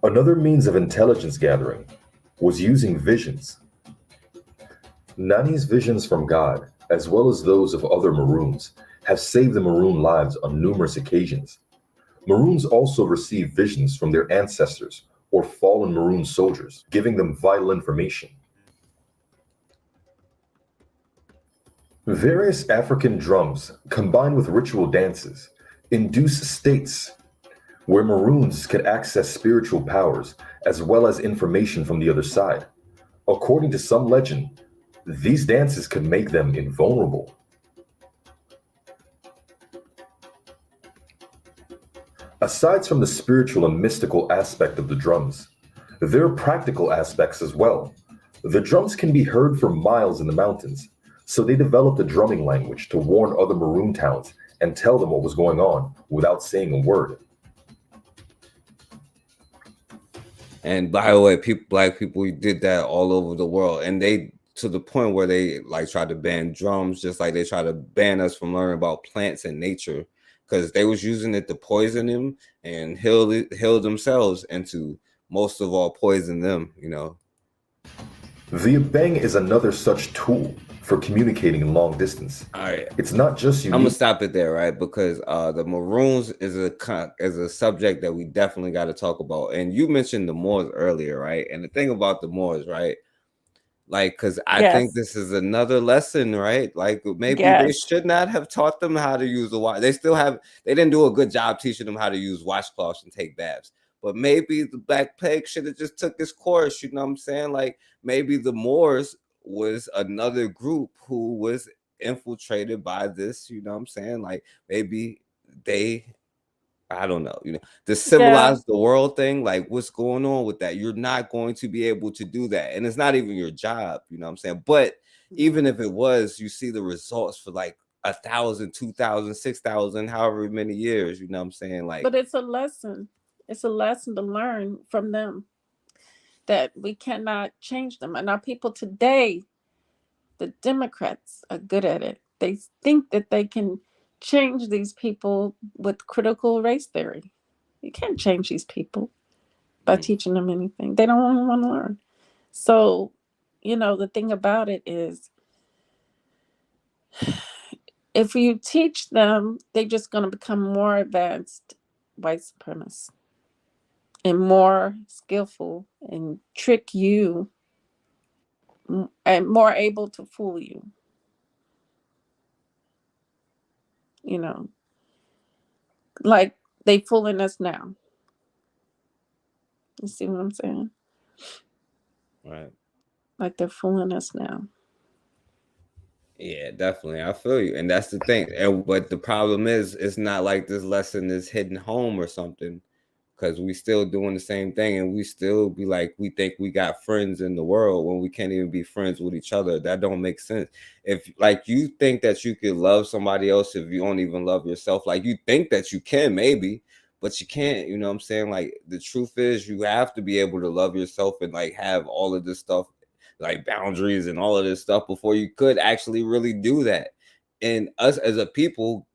Another means of intelligence gathering was using visions. Nani's visions from God, as well as those of other Maroons, have saved the Maroon lives on numerous occasions. Maroons also receive visions from their ancestors or fallen Maroon soldiers, giving them vital information. Various African drums, combined with ritual dances, induce states where Maroons could access spiritual powers as well as information from the other side. According to some legend, these dances could make them invulnerable. Aside from the spiritual and mystical aspect of the drums, there are practical aspects as well. The drums can be heard for miles in the mountains, so they developed a drumming language to warn other Maroon towns and tell them what was going on without saying a word. And by the way, black people did that all over the world, and they to the point where they like tried to ban drums, just like they tried to ban us from learning about plants and nature, because they was using it to poison them and heal themselves, and to most of all poison them. You know, the Abeng is another such tool for communicating in long distance. All right. It's not just unique. I'm gonna stop it there, right? Because the Maroons is a subject that we definitely got to talk about. And you mentioned the Moors earlier, right? And the thing about the Moors, right? Like, because I think this is another lesson, right? Like maybe they should not have taught them how to use the watch. They didn't do a good job teaching them how to use washcloths and take baths. But maybe the Black Plague should have just took his course. You know what I'm saying? Like maybe the Moors was another group who was infiltrated by this. You know what I'm saying? Like maybe I don't know, the civilized the world thing, like what's going on with that? You're not going to be able to do that. And it's not even your job, you know what I'm saying? But even if it was, you see the results for like 1,000, 2,000, 6,000, however many years, you know what I'm saying? Like, but it's a lesson. It's a lesson to learn from them that we cannot change them. And our people today, the Democrats are good at it. They think that they can change these people with critical race theory. You can't change these people by teaching them anything. They don't want to learn. So, the thing about it is, if you teach them, they're just going to become more advanced white supremacists and more skillful and trick you and more able to fool you. Like they fooling us now. You see what I'm saying? Right. Like they're fooling us now. Yeah, definitely. I feel you. And that's the thing. But the problem is, it's not like this lesson is hitting home or something, because we still doing the same thing, and we still be like, we think we got friends in the world when we can't even be friends with each other. That don't make sense. If like you think that you could love somebody else if you don't even love yourself, like you think that you can maybe, but you can't, you know what I'm saying? Like the truth is you have to be able to love yourself and like have all of this stuff, like boundaries and all of this stuff, before you could actually really do that. And us as a people,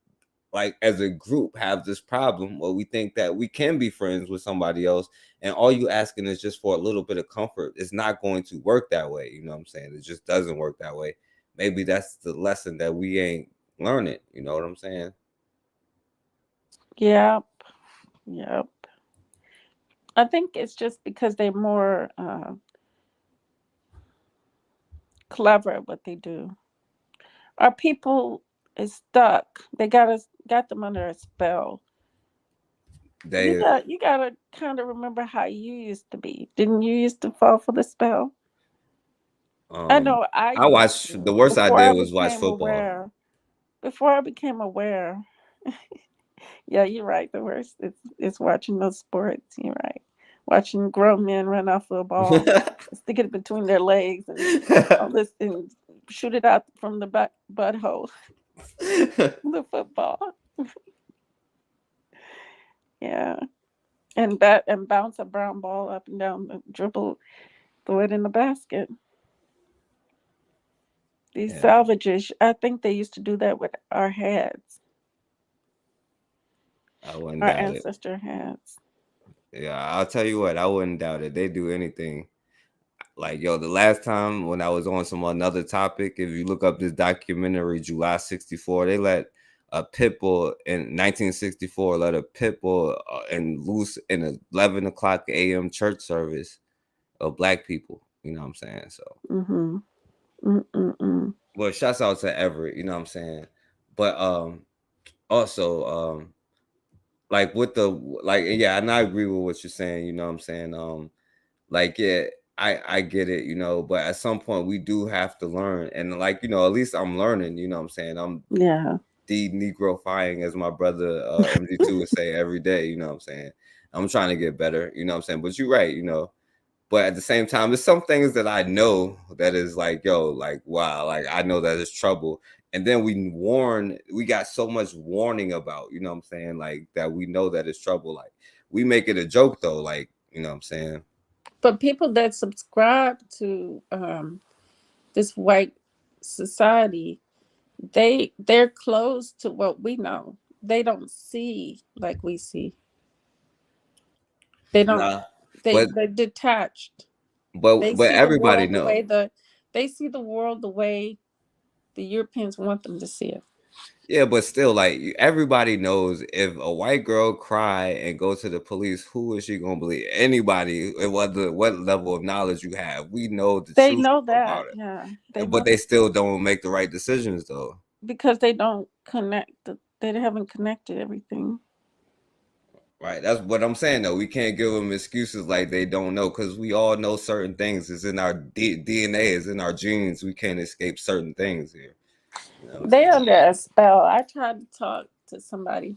like as a group, have this problem where we think that we can be friends with somebody else, and all you asking is just for a little bit of comfort. It's not going to work that way. You know what I'm saying? It just doesn't work that way. Maybe that's the lesson that we ain't learning. You know what I'm saying? Yep. I think it's just because they're more clever at what they do. Our people is stuck. They got them under a spell. They You gotta kind of remember how you used to be. Didn't you used to fall for the spell? I know I I used watched to the worst I before did I was watch became football. aware. Before I became aware. Yeah, you're right. The worst is watching those sports. You're right. Watching grown men run off of a ball, stick it between their legs, and all this, and shoot it out from the butthole. The football. Yeah, and bounce a brown ball up and down the dribble, throw it in the basket. These Yeah. salvages, I think they used to do that with our heads, I wouldn't our doubt it. ancestor heads. Yeah, I'll tell you what, I wouldn't doubt it. They do anything. Like, yo, the last time when I was on some another topic, if you look up this documentary, July 64, they let a pit bull in 1964, let a pit bull and loose in a 11 o'clock a.m. church service of black people. You know what I'm saying? So, Mm-hmm. Mm-mm-mm. well, shouts out to Everett, you know what I'm saying? But also like with the like yeah, and I agree with what you're saying, you know what I'm saying? Like yeah, I get it, you know, but at some point we do have to learn, and like, you know, at least I'm learning, you know what I'm saying? I'm Yeah. de-negrofying, as my brother MG2 would say, every day, you know what I'm saying? I'm trying to get better, you know what I'm saying? But you're right, you know. But at the same time, there's some things that I know that is like, yo, like, wow, like I know that it's trouble. And then we got so much warning about, you know what I'm saying? Like that we know that it's trouble. Like we make it a joke though, like, you know what I'm saying? But people that subscribe to this white society, they're close to what we know. They don't see like we see. They don't. Nah, They're detached. They but see the everybody world the way know. they see the world the way the Europeans want them to see it. Yeah, but still, like everybody knows if a white girl cry and go to the police, who is she gonna believe? Anybody, what level of knowledge you have, we know the They truth know that, about it. yeah. They But know they still don't make the right decisions though. because they don't connect. They haven't connected everything. Right, that's what I'm saying though. We can't give them excuses like they don't know, because we all know certain things. It's in our DNA, it's in our genes. We can't escape certain things here. You know what I'm They saying? under a spell. I tried to talk to somebody,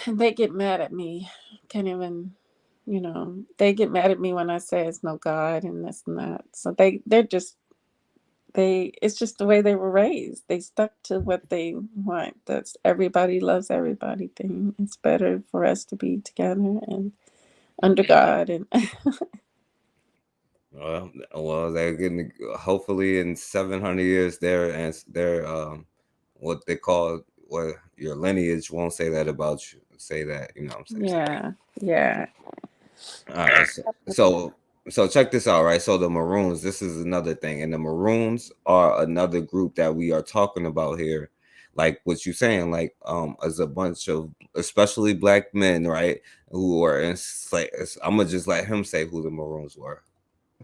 and they get mad at me. Can't even, they get mad at me when I say it's no God and this and that. So it's just the way they were raised. They stuck to what they want. That's everybody loves everybody thing. It's better for us to be together and under God. And Well, they're getting, hopefully in 700 years, they're what they call, what your lineage won't say that about you. Say that, you know what I'm saying? yeah. All right, so check this out, right? So the Maroons, this is another thing, and the Maroons are another group that we are talking about here. Like what you're saying, like as a bunch of especially black men, right, who are enslaved. I'm gonna just let him say who the Maroons were.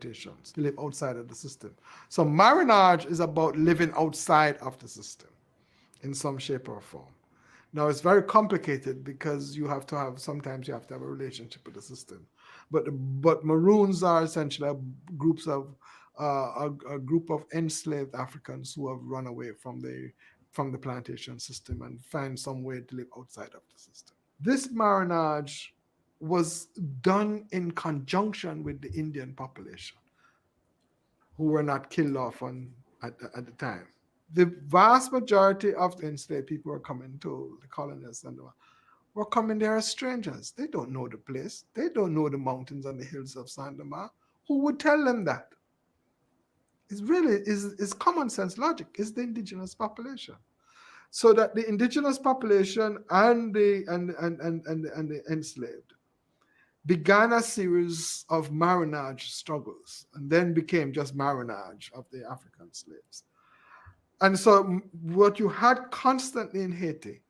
To live outside of the system. So marriage is about living outside of the system in some shape or form. Now it's very complicated because sometimes you have to have a relationship with the system. But Maroons are essentially a group of enslaved Africans who have run away from the plantation system and find some way to live outside of the system. This marriage was done in conjunction with the Indian population, who were not killed off at the time. The vast majority of the enslaved people were coming to the colonies and were coming there as strangers. They don't know the place. They don't know the mountains and the hills of Sandama. Who would tell them that? It's common sense logic. It's the indigenous population. So that the indigenous population and the enslaved began a series of marriage struggles and then became just marriage of the African slaves. And so what you had constantly in Haiti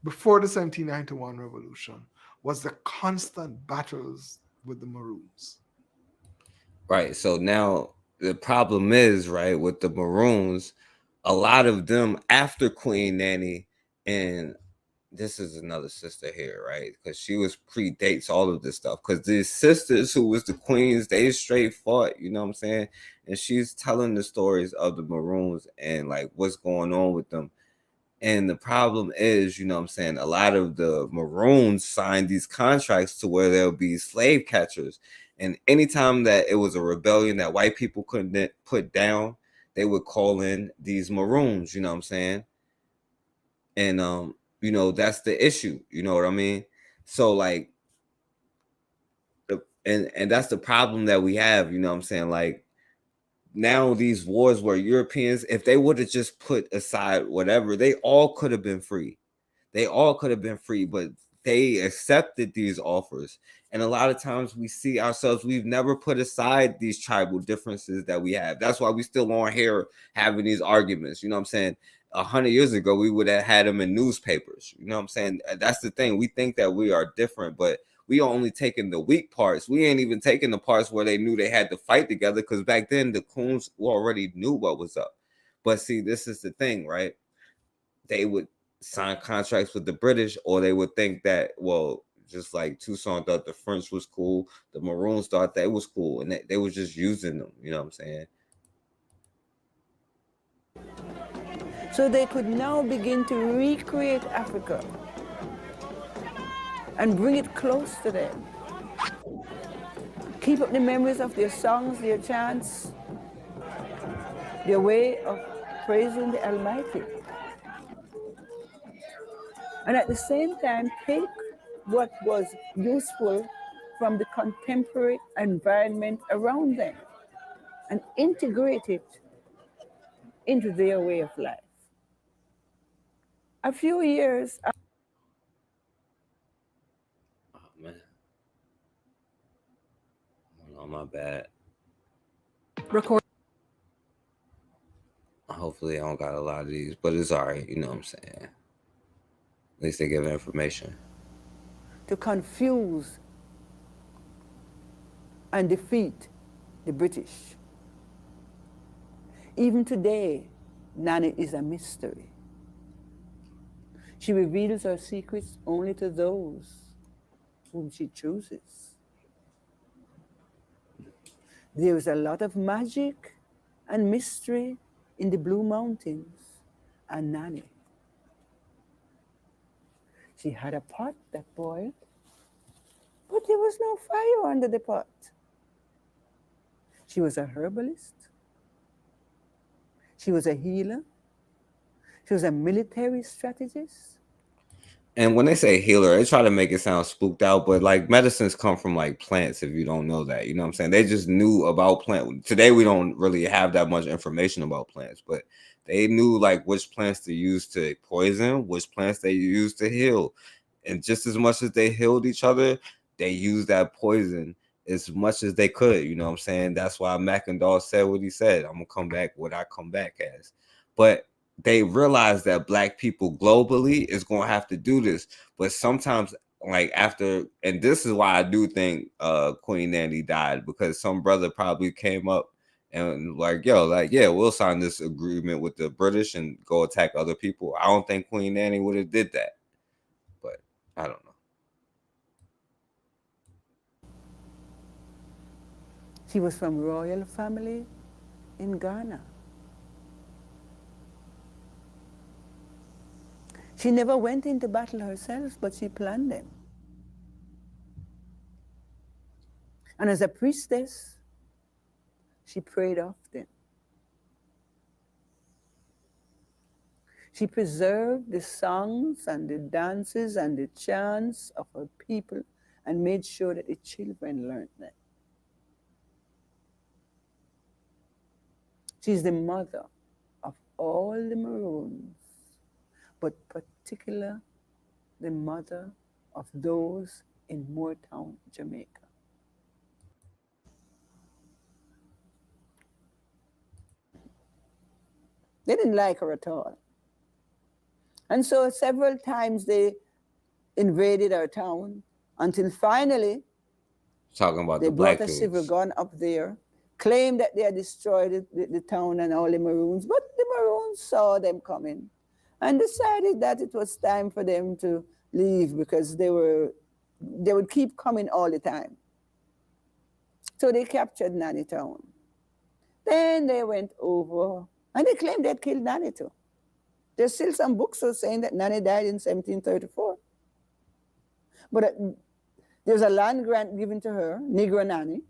before the 1791 revolution was the constant battles with the Maroons. Right. So now the problem is, right, with the Maroons, a lot of them after Queen Nanny, and this is another sister here, right? Because she was predates all of this stuff. Because these sisters who was the queens, they straight fought, you know what I'm saying? And she's telling the stories of the Maroons and like what's going on with them. And the problem is, you know what I'm saying, a lot of the Maroons signed these contracts to where there'll be slave catchers. And anytime that it was a rebellion that white people couldn't put down, they would call in these Maroons, you know what I'm saying? And you know, that's the issue, you know what I mean? So like and that's the problem that we have, you know what I'm saying? Like now these wars where Europeans, if they would have just put aside whatever, they all could have been free. They all could have been free, but they accepted these offers. And a lot of times we see ourselves, we've never put aside these tribal differences that we have. That's why we still aren't here having these arguments. You know what I'm saying? 100 years ago, we would have had them in newspapers. You know what I'm saying? That's the thing. We think that we are different, but we are only taking the weak parts. We ain't even taking the parts where they knew they had to fight together, because back then the Coons already knew what was up. But see, this is the thing, right? They would sign contracts with the British, or they would think that, well, just like Toussaint thought the French was cool, the Maroons thought that was cool, and they were just using them, you know what I'm saying? So they could now begin to recreate Africa and bring it close to them. Keep up the memories of their songs, their chants, their way of praising the Almighty. And at the same time, take what was useful from the contemporary environment around them and integrate it into their way of life. A few years after, Oh, my bad. Record. Hopefully I don't got a lot of these, but it's all right, you know what I'm saying? At least they give information. to confuse and defeat the British. Even today, Nanny is a mystery. She reveals her secrets only to those whom she chooses. There is a lot of magic and mystery in the Blue Mountains and Nanny. She had a pot that boiled, but there was no fire under the pot. She was a herbalist. She was a healer. She was a military strategist. And when they say healer, they try to make it sound spooked out, but like medicines come from like plants, if you don't know that. You know what I'm saying? They just knew about plants. Today we don't really have that much information about plants, but they knew like which plants to use to poison, which plants they use to heal. And just as much as they healed each other, they used that poison as much as they could. You know what I'm saying? That's why Mackendall said what he said. I'm gonna come back what I come back as. But they realize that Black people globally is going to have to do this. But sometimes, like after, and this is why I do think Queen Nanny died, because some brother probably came up and like, yo, like, yeah, we'll sign this agreement with the British and go attack other people. I don't think Queen Nanny would have did that, but I don't know. She was from royal family in Ghana. She never went into battle herself, but she planned them. And as a priestess, she prayed often. She preserved the songs and the dances and the chants of her people and made sure that the children learned them. She's the mother of all the Maroons, but particular the mother of those in Moortown, Jamaica. They didn't like her at all. And so several times they invaded our town until finally Talking about they the Black brought a dudes. civil gun up there claimed that they had destroyed the town and all the Maroons, but the Maroons saw them coming and decided that it was time for them to leave because they would keep coming all the time. So they captured Nanny Town. Then they went over and they claimed they'd killed Nanny too. There's still some books saying that Nanny died in 1734. But there's a land grant given to her, Negro Nanny,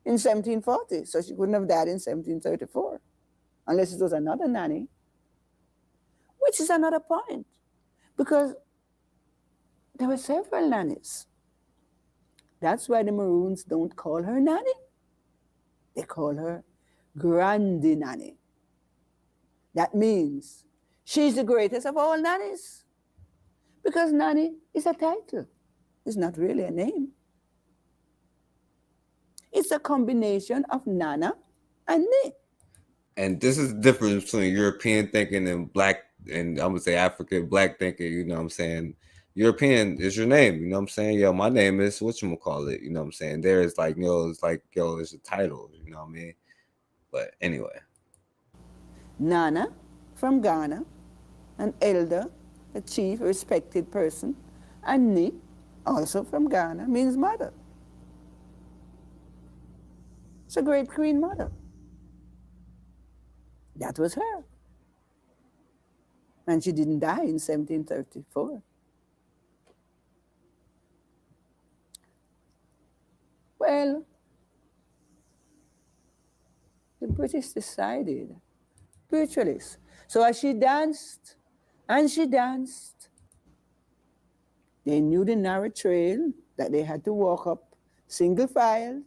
in 1740. So she couldn't have died in 1734, unless it was another nanny, which is another point, because there were several nannies. That's why the Maroons don't call her Nanny. They call her Grandi Nanny. That means she's the greatest of all nannies, because Nanny is a title. It's not really a name. It's a combination of Nana and Ni. And this is the difference between European thinking and black, and I'm gonna say African black thinking, you know what I'm saying? European is your name, you know what I'm saying? Yo, my name is whatchamacallit, you know what I'm saying? There is like, it's like, it's a title, you know what I mean? But anyway. Nana from Ghana, an elder, a chief, a respected person, and Ni, also from Ghana, means mother. It's a great queen mother. That was her. And she didn't die in 1734. Well, the British decided, spiritualists. So as she danced, and she danced, they knew the narrow trail that they had to walk up, single file.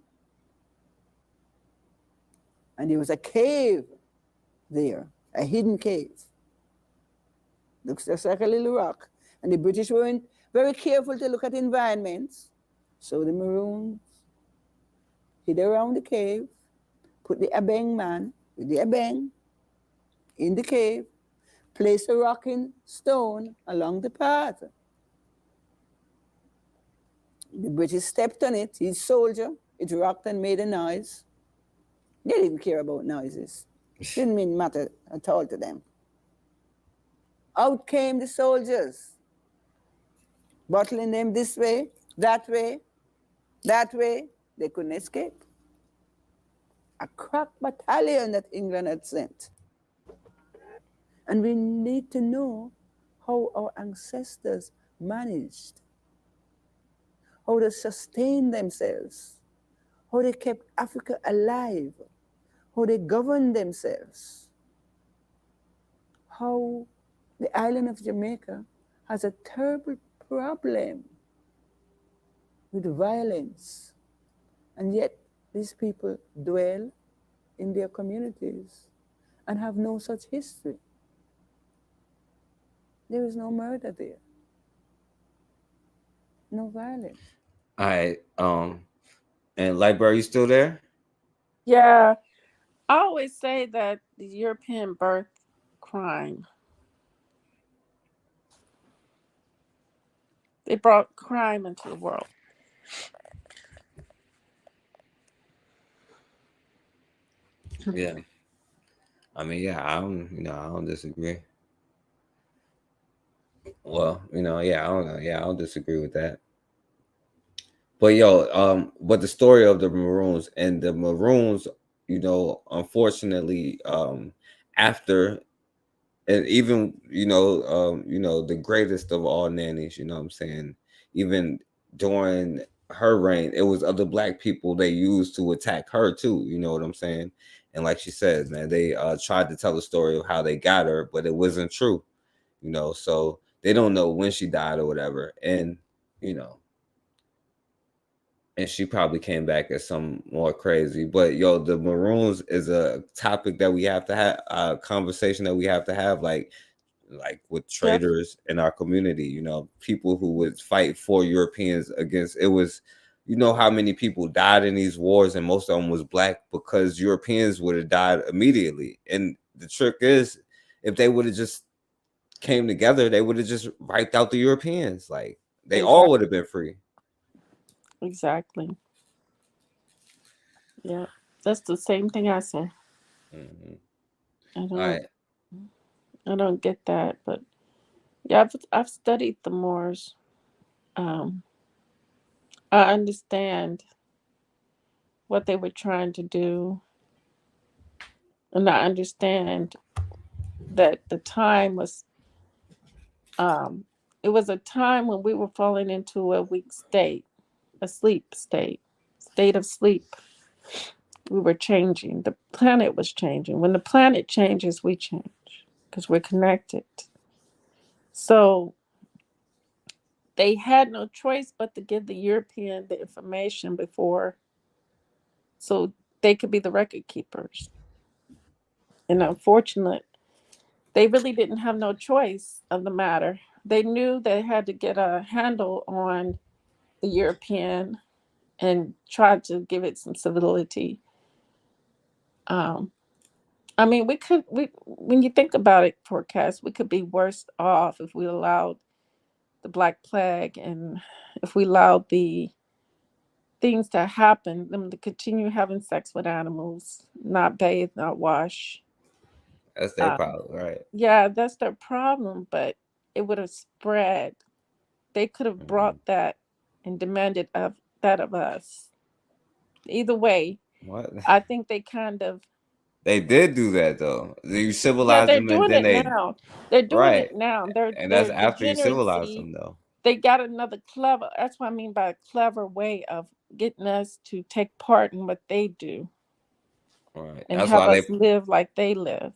And there was a cave there, a hidden cave. Looks just like a little rock. And the British weren't very careful to look at environments. So the Maroons hid around the cave, put the Abeng man with the Abeng in the cave, placed a rocking stone along the path. The British stepped on it, his soldier, it rocked and made a noise. They didn't care about noises. Didn't mean matter at all to them. Out came the soldiers, bottling them this way, that way, that way. They couldn't escape. A crack battalion that England had sent. And we need to know how our ancestors managed, how they sustained themselves, how they kept Africa alive, how they governed themselves, how the island of Jamaica has a terrible problem with violence, and yet these people dwell in their communities and have no such history. There is no murder there, no violence. All right. And Lightbird, you still there? Yeah, I always say that the European birth crime. They brought crime into the world. Yeah. I mean, yeah, I don't disagree. Well, yeah, I don't know. Yeah, I don't disagree with that. But but the story of the Maroons, unfortunately, after, and even, the greatest of all nannies, you know what I'm saying, even during her reign, it was other black people they used to attack her too, you know what I'm saying? And like she said, man, they tried to tell the story of how they got her, but it wasn't true, so they don't know when she died or whatever. And, and she probably came back as some more crazy. But the Maroons is a topic that we have to have, a conversation that we have to have, like with traders in our community, people who would fight for Europeans against, it was, how many people died in these wars, and most of them was black, because Europeans would have died immediately. And the trick is, if they would have just came together, they would have just wiped out the Europeans. Like, they all would have been free. Exactly. Yeah. That's the same thing I say. Mm-hmm. I All don't. right. I don't get that, but yeah, I've studied the Moors. Um, I understand what they were trying to do, and I understand that the time was. It was a time when we were falling into a weak state, a sleep state of sleep. We were changing. The planet was changing. When the planet changes, we change because we're connected. So they had no choice but to give the European the information before, so they could be the record keepers. And unfortunately, they really didn't have no choice of the matter. They knew they had to get a handle on the European and try to give it some civility. I mean, when you think about it, forecast, we could be worse off if we allowed the Black Plague and if we allowed the things to happen, them to continue having sex with animals, not bathe, not wash. That's their problem, right? Yeah, that's their problem, but it would have spread. They could have brought that and demanded that of us. Either way, What? I think they kind of. They did do that though. You Yeah, civilize they're them and doing then it they now. They're doing right. it now. And that's They're after you civilize degeneracy. them though. They got another clever. That's what I mean by a clever way of getting us to take part in what they do Right. and That's have why they us live like they live.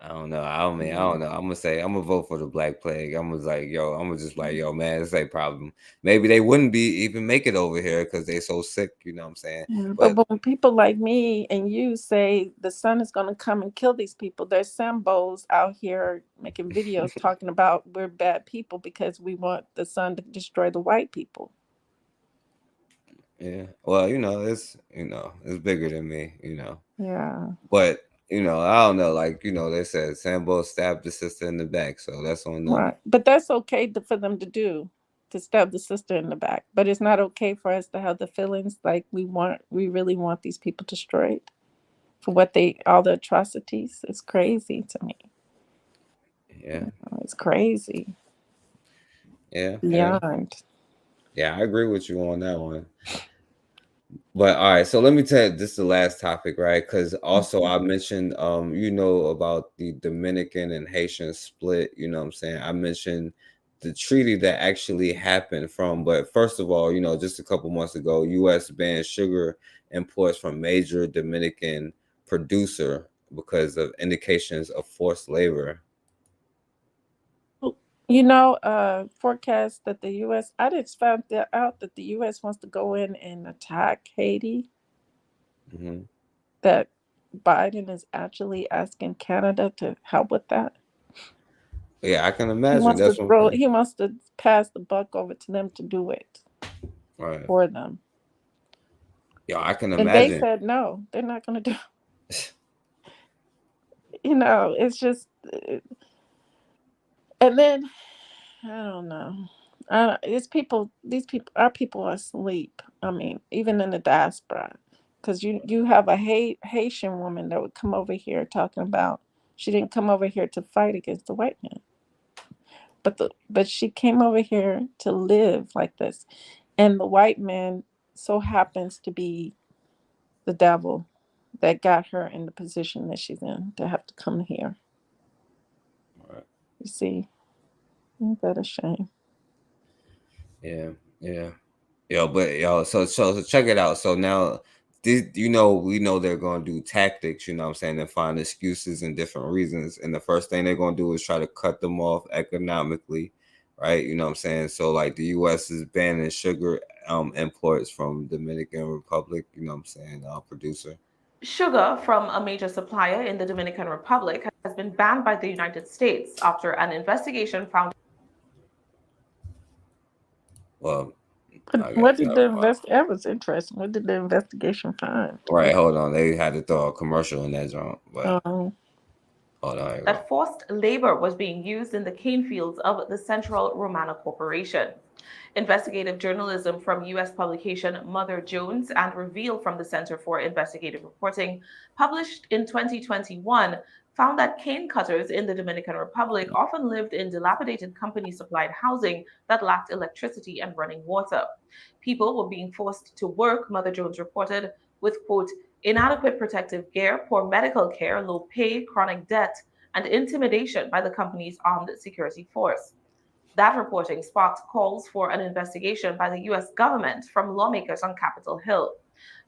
I don't know. I don't know. I'm gonna vote for the Black Plague. I'm just like, yo, man, it's a problem. Maybe they wouldn't be even make it over here because they so sick, you know what I'm saying? Yeah, But but when people like me and you say the sun is going to come and kill these people, there's Sambos out here making videos talking about we're bad people because we want the sun to destroy the white people. yeah, well, it's bigger than me, Yeah. But I don't know, like they said Sambo stabbed the sister in the back, so that's on them. Right. But that's okay for them to do, to stab the sister in the back. But it's not okay for us to have the feelings like we really want these people destroyed for all the atrocities. It's crazy to me. Yeah. It's crazy. Yeah. Beyond. Yeah, I agree with you on that one. But all right, so let me tell you, this is the last topic, right? Because also I mentioned, about the Dominican and Haitian split. You know what I'm saying? I mentioned the treaty that actually happened but first of all, just a couple months ago, U.S. banned sugar imports from major Dominican producer because of indications of forced labor. Forecast that the U.S. I just found out that the U.S. wants to go in and attack Haiti. Mm-hmm. That Biden is actually asking Canada to help with that. Yeah, I can imagine. He wants to pass the buck over to them to do it for them. Yeah, I can imagine. And they said no, they're not going to do it. It's just. And then, I don't know. These people, our people are asleep. I mean, even in the diaspora, because you have a Haitian woman that would come over here talking about she didn't come over here to fight against the white man, but she came over here to live like this, and the white man so happens to be the devil that got her in the position that she's in to have to come here. Right. You see. Ain't that a shame? Yeah. So check it out. So now we know they're going to do tactics, and find excuses and different reasons. And the first thing they're going to do is try to cut them off economically, right? So like the U.S. is banning sugar imports from Dominican Republic, producer. Sugar from a major supplier in the Dominican Republic has been banned by the United States after an investigation found. Well, what did that was interesting. What did the investigation find? Right, hold on. They had to throw a commercial in that joint. But hold on. That forced labor was being used in the cane fields of the Central Romana Corporation. Investigative journalism from U.S. publication Mother Jones and Reveal from the Center for Investigative Reporting, published in 2021, found that cane cutters in the Dominican Republic often lived in dilapidated company-supplied housing that lacked electricity and running water. People were being forced to work, Mother Jones reported, with, quote, inadequate protective gear, poor medical care, low pay, chronic debt, and intimidation by the company's armed security force. That reporting sparked calls for an investigation by the U.S. government from lawmakers on Capitol Hill.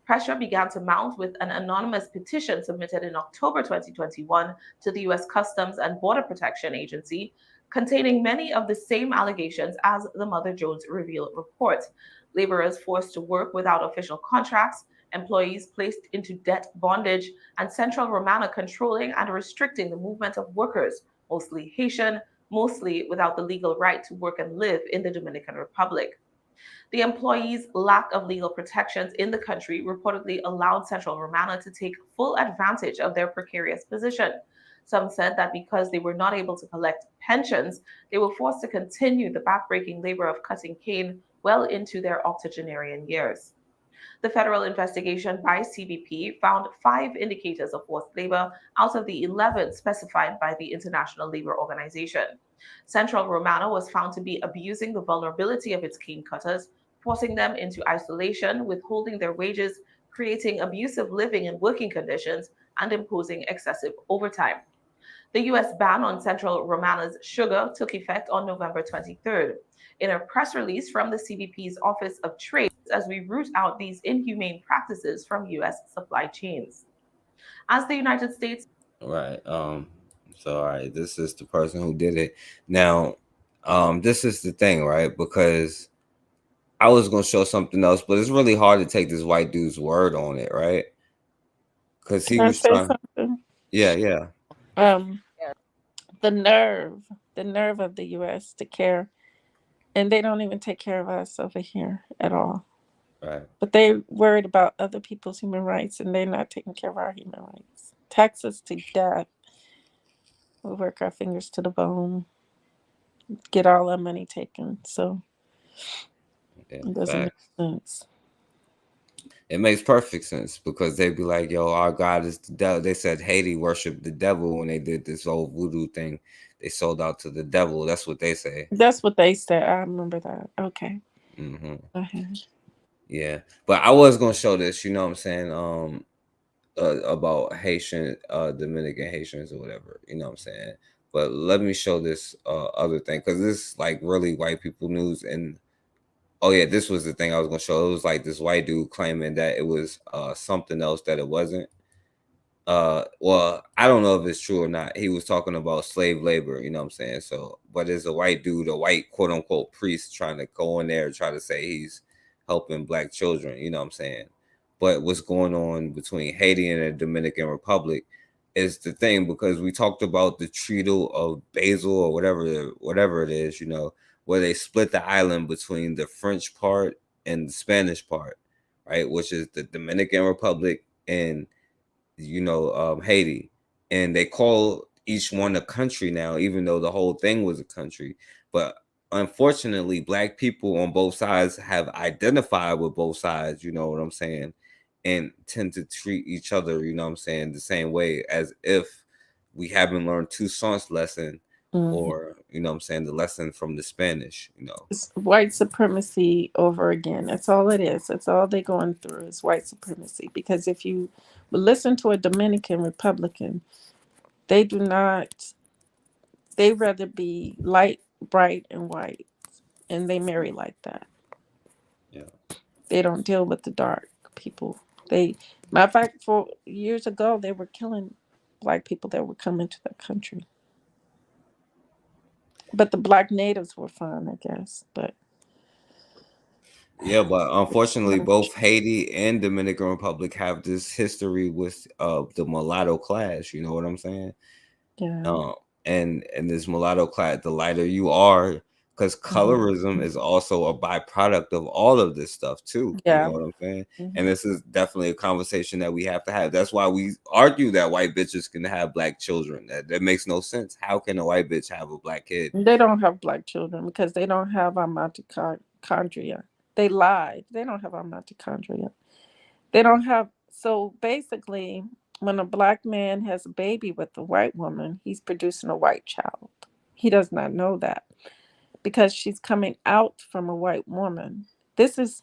Pressure began to mount with an anonymous petition submitted in October 2021 to the U.S. Customs and Border Protection Agency, containing many of the same allegations as the Mother Jones Reveal report. Laborers forced to work without official contracts, employees placed into debt bondage, and Central Romana controlling and restricting the movement of workers, mostly Haitian, mostly without the legal right to work and live in the Dominican Republic. The employees' lack of legal protections in the country reportedly allowed Central Romana to take full advantage of their precarious position. Some said that because they were not able to collect pensions, they were forced to continue the backbreaking labor of cutting cane well into their octogenarian years. The federal investigation by CBP found 5 indicators of forced labor out of the 11 specified by the International Labor Organization. Central Romana was found to be abusing the vulnerability of its cane cutters, forcing them into isolation, withholding their wages, creating abusive living and working conditions, and imposing excessive overtime. The U.S. ban on Central Romana's sugar took effect on November 23rd. In a press release from the CBP's Office of Trade, as we root out these inhumane practices from U.S. supply chains. As the United States... Right. So, all right, this is the person who did it. Now, this is the thing, right? Because I was going to show something else, but it's really hard to take this white dude's word on it, right? Because he was trying... something? Yeah. The nerve of the U.S. to care, and they don't even take care of us over here at all. Right. But they're worried about other people's human rights, and they're not taking care of our human rights. Tax us to death. We work our fingers to the bone, get all our money taken. So it doesn't make sense. It makes perfect sense because they'd be like, yo, our God is the devil. They said Haiti worshiped the devil when they did this old voodoo thing. They sold out to the devil. That's what they say. That's what they said. I remember that. Okay. Mm-hmm. Uh-huh. Yeah. But I was going to show this, you know what I'm saying, about Haitian, Dominican Haitians or whatever, you know what I'm saying? But let me show this other thing because this is like really white people news. And oh yeah, this was the thing I was gonna show. It was like this white dude claiming that it was something else that it wasn't. Well, I don't know if it's true or not. He was talking about slave labor, you know what I'm saying? So, but there's a white dude, a white quote unquote priest trying to go in there and try to say he's helping black children, you know what I'm saying? But what's going on between Haiti and the Dominican Republic is the thing, because we talked about the Treaty of Basel or whatever it is, you know, where they split the island between the French part and the Spanish part, right? Which is the Dominican Republic and, you know, Haiti. And they call each one a country now, even though the whole thing was a country. But unfortunately, black people on both sides have identified with both sides, you know what I'm saying? And tend to treat each other, you know what I'm saying, the same way, as if we haven't learned Toussaint's lesson or, you know what I'm saying, the lesson from the Spanish, you know. It's white supremacy over again. That's all it is. That's all they're going through is white supremacy. Because if you listen to a Dominican Republican, they do not, they rather be light, bright, and white. And they marry like that. Yeah. They don't deal with the dark people. Matter of fact, for years ago, they were killing black people that were coming to the country. But the black natives were fine, I guess. But yeah, but unfortunately, both Haiti and Dominican Republic have this history with the mulatto class. You know what I'm saying? Yeah. And this mulatto class, the lighter you are, because colorism is also a byproduct of all of this stuff too. Yeah. You know what I'm saying? And this is definitely a conversation that we have to have. That's why we argue that white bitches can have black children. That makes no sense. How can a white bitch have a black kid? They don't have black children because they don't have our Monte mitochondria. They lied. They don't have our mitochondria. They don't have. So basically, when a black man has a baby with a white woman, he's producing a white child. He does not know that because she's coming out from a white woman. This is,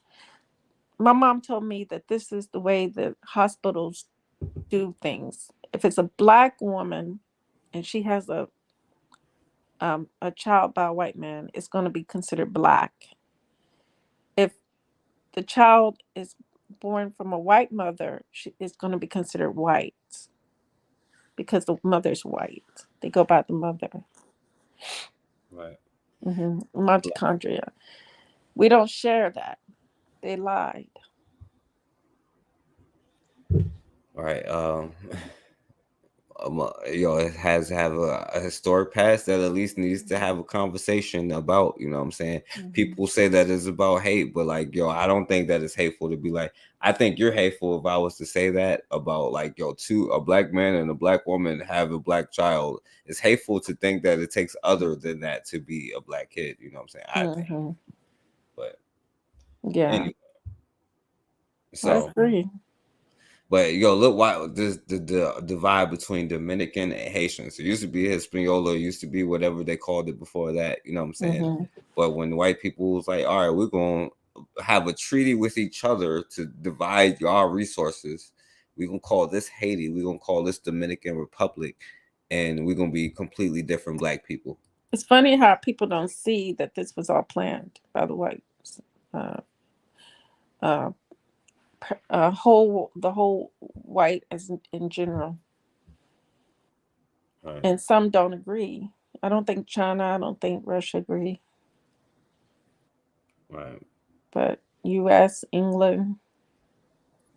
my mom told me that this is the way that hospitals do things. If it's a black woman and she has a child by a white man, it's going to be considered black. If the child is born from a white mother, it's going to be considered white because the mother's white. They go by the mother. Right. Mitochondria. We don't share that. They lied. Right. It has to have a historic past that at least needs to have a conversation about, you know what I'm saying? People say that it's about hate, but like, I don't think that it's hateful to be like, I think you're hateful if I was to say that about like, a black man and a black woman have a black child. It's hateful to think that it takes other than that to be a black kid, you know what I'm saying? I think. But yeah. Anyway. I agree. But look, why the divide between Dominican and Haitians. It used to be Hispaniola, it used to be whatever they called it before that, you know what I'm saying? But when white people was like, all right, we're gonna have a treaty with each other to divide our resources, we're gonna call this Haiti, we're gonna call this Dominican Republic, and we're gonna be completely different black people. It's funny how people don't see that this was all planned by the whites. The whole white as in general. Right. And some don't agree. I don't think China, I don't think Russia agree. Right. But US, England,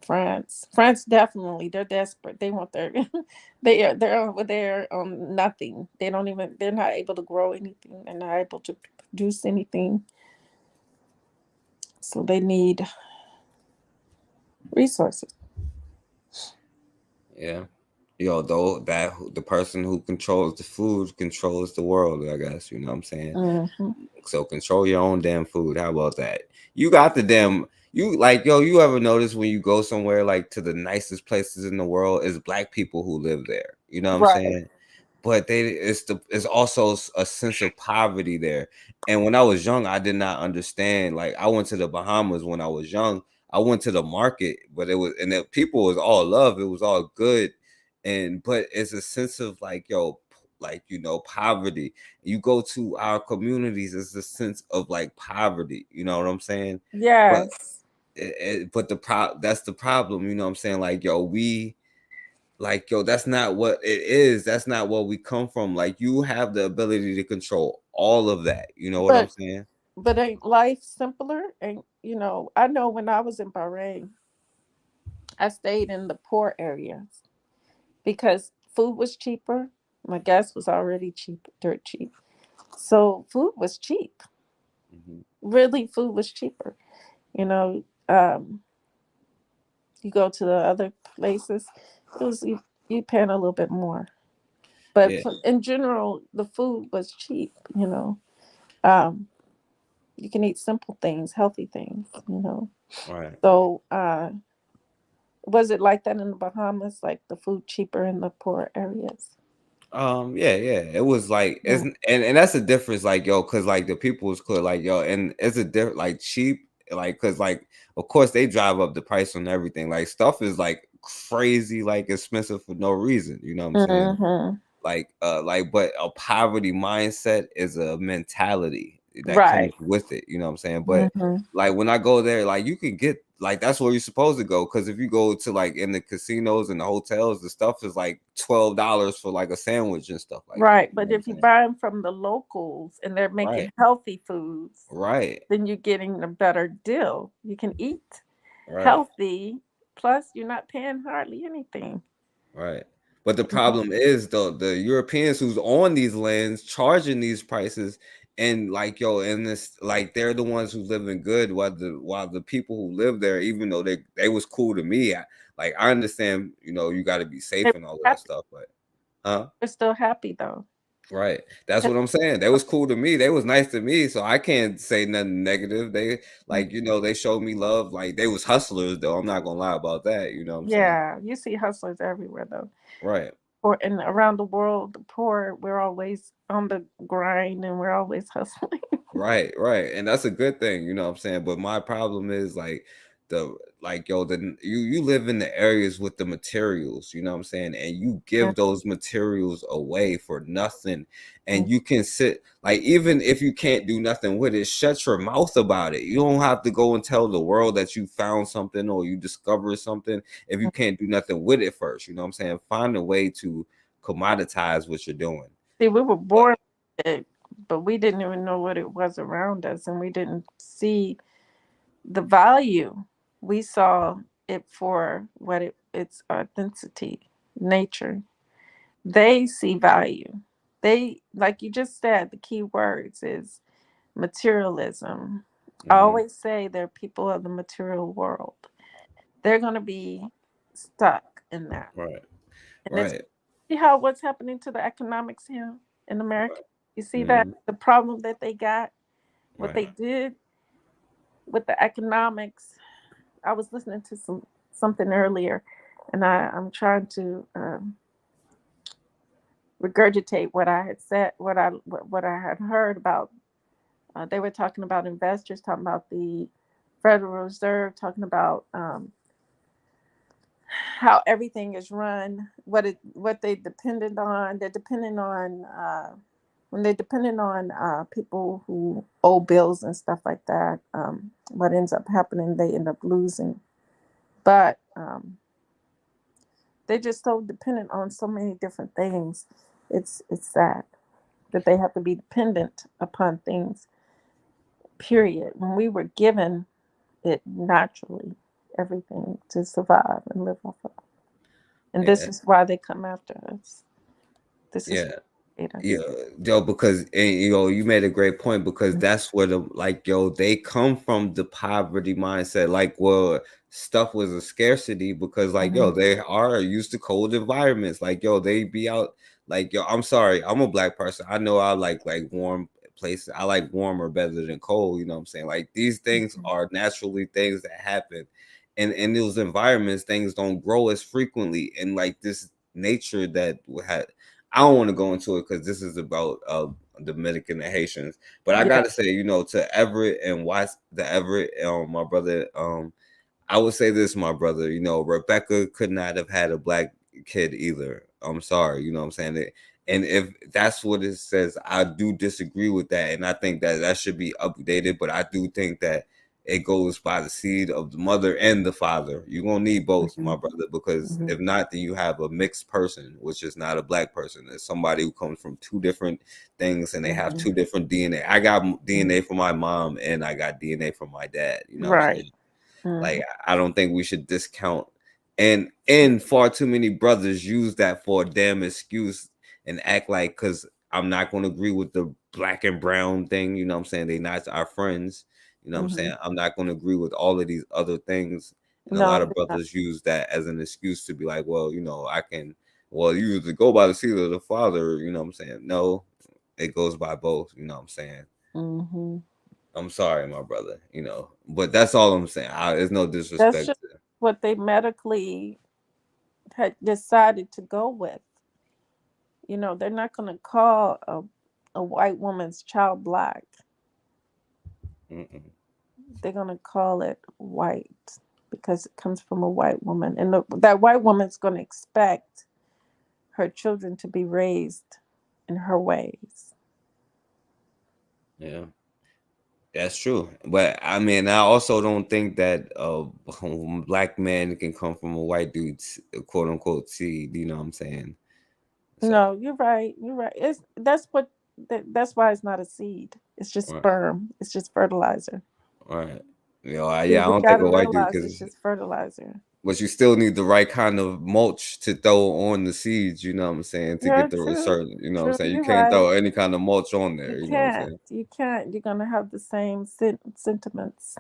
France definitely, they're desperate. They want their they're over there on nothing. They're not able to grow anything. They're not able to produce anything. So they need resources. Yeah. Though that the person who controls the food controls the world, I guess, you know what I'm saying? So control your own damn food. How about that? You got the damn, you ever notice when you go somewhere like to the nicest places in the world, is black people who live there. You know what I'm saying? But it's also a sense of poverty there. And when I was young, I did not understand. Like, I went to the Bahamas when I was young. I went to the market, but the people was all love. It was all good. But it's a sense of poverty. You go to our communities, it's a sense of like poverty. You know what I'm saying? Yes. But that's the problem. You know what I'm saying? That's not what it is. That's not what we come from. Like, you have the ability to control all of that. You know what I'm saying? But ain't life simpler? And I know when I was in Bahrain, I stayed in the poor areas because food was cheaper. My gas was already cheap, dirt cheap. So food was cheap. Really, food was cheaper. You go to the other places, you paying a little bit more. But in general, the food was cheap. You can eat simple things, healthy things, Right. So was it like that in the Bahamas, like the food cheaper in the poor areas? It was like and that's the difference, because like the people was cool, and it's a different, like, cheap, because like of course they drive up the price on everything. Like, stuff is like crazy, like expensive for no reason, you know what I'm saying? But a poverty mindset is a mentality that comes with it, you know what I'm saying? But like when I go there, like you can get, like, that's where you're supposed to go, because if you go to like in the casinos and the hotels, the stuff is like $12 for like a sandwich and stuff like that. But if you buy them from the locals and they're making healthy foods, then you're getting a better deal. You can eat healthy, plus you're not paying hardly anything. But the problem is the Europeans who's on these lands charging these prices, and and this, like, they're the ones who living good, while the people who live there, even though they was cool to me, I understand, you got to be safe and all of that stuff, but they're still happy though. Right. That's what I'm saying. They was cool to me. They was nice to me. So I can't say nothing negative. They like, you know, they showed me love. Like they was hustlers though. I'm not gonna lie about that. You know what I'm saying? Yeah, you see hustlers everywhere though. Right. And around the world, the poor, we're always on the grind and we're always hustling. Right, right. And that's a good thing, you know what I'm saying? But my problem is like you live in the areas with the materials, you know what I'm saying? And you give those materials away for nothing. And you can sit like even if you can't do nothing with it, shut your mouth about it. You don't have to go and tell the world that you found something or you discovered something if you can't do nothing with it first. You know what I'm saying? Find a way to commoditize what you're doing. See, we were born with it, but we didn't even know what it was around us, and we didn't see the value. We saw it for what its authenticity, nature. They see value. They, like you just said, the key words is materialism. I always say they're people of the material world. They're going to be stuck in that. Right. And it's, Right. see how what's happening to the economics here in America? You see that the problem that they got, what they did with the economics. I was listening to something earlier, and I'm trying to regurgitate what I had said, what I had heard about. They were talking about investors, talking about the Federal Reserve, talking about how everything is run, what they depended on. They're dependent on when they're dependent on people who owe bills and stuff like that. What ends up happening, they end up losing. But they're just so dependent on so many different things. It's sad that they have to be dependent upon things. Period. When we were given it naturally, everything to survive and live off of. And this is why they come after us. This is yo, because you made a great point because that's where they come from the poverty mindset. Like, well, stuff was a scarcity because they are used to cold environments. Like, they be out. Like, I'm sorry, I'm a black person. I know I like warm places. I like warmer better than cold. You know what I'm saying? Like, these things are naturally things that happen. And in those environments, things don't grow as frequently. And like this nature that had, I don't want to go into it because this is about Dominican and Haitians. But I gotta say, to Everett and Everett, my brother, I would say this, my brother, Rebecca could not have had a black kid either. I'm sorry, you know what I'm saying? And if that's what it says, I do disagree with that. And I think that should be updated. But I do think that it goes by the seed of the mother and the father. You're going to need both, my brother, because if not, then you have a mixed person, which is not a black person. It's somebody who comes from two different things and they have two different DNA. I got DNA from my mom and I got DNA from my dad. You know what I'm saying? Like, I don't think we should discount. And far too many brothers use that for a damn excuse and act like, because I'm not going to agree with the black and brown thing. You know what I'm saying? They're not our friends. You know what I'm saying? I'm not going to agree with all of these other things. And a lot of brothers use that as an excuse to be like, well, you either go by the seed of the father, you know what I'm saying? No, it goes by both, you know what I'm saying? I'm sorry, my brother, but that's all I'm saying. There's no disrespect. That's just what they medically had decided to go with. They're not going to call a white woman's child black. They're going to call it white because it comes from a white woman. And that white woman's going to expect her children to be raised in her ways. Yeah, that's true. But I mean, I also don't think that a black man can come from a white dude's quote unquote seed. You know what I'm saying? So. No, you're right. You're right. That's why it's not a seed. It's just sperm. It's just fertilizer. Right. I don't think a white dude because it's just fertilizer. But you still need the right kind of mulch to throw on the seeds. You know what I'm saying? To get the certain. You know what I'm saying? You can't throw any kind of mulch on there. You know what I'm saying? You can't. You're gonna have the same sentiments.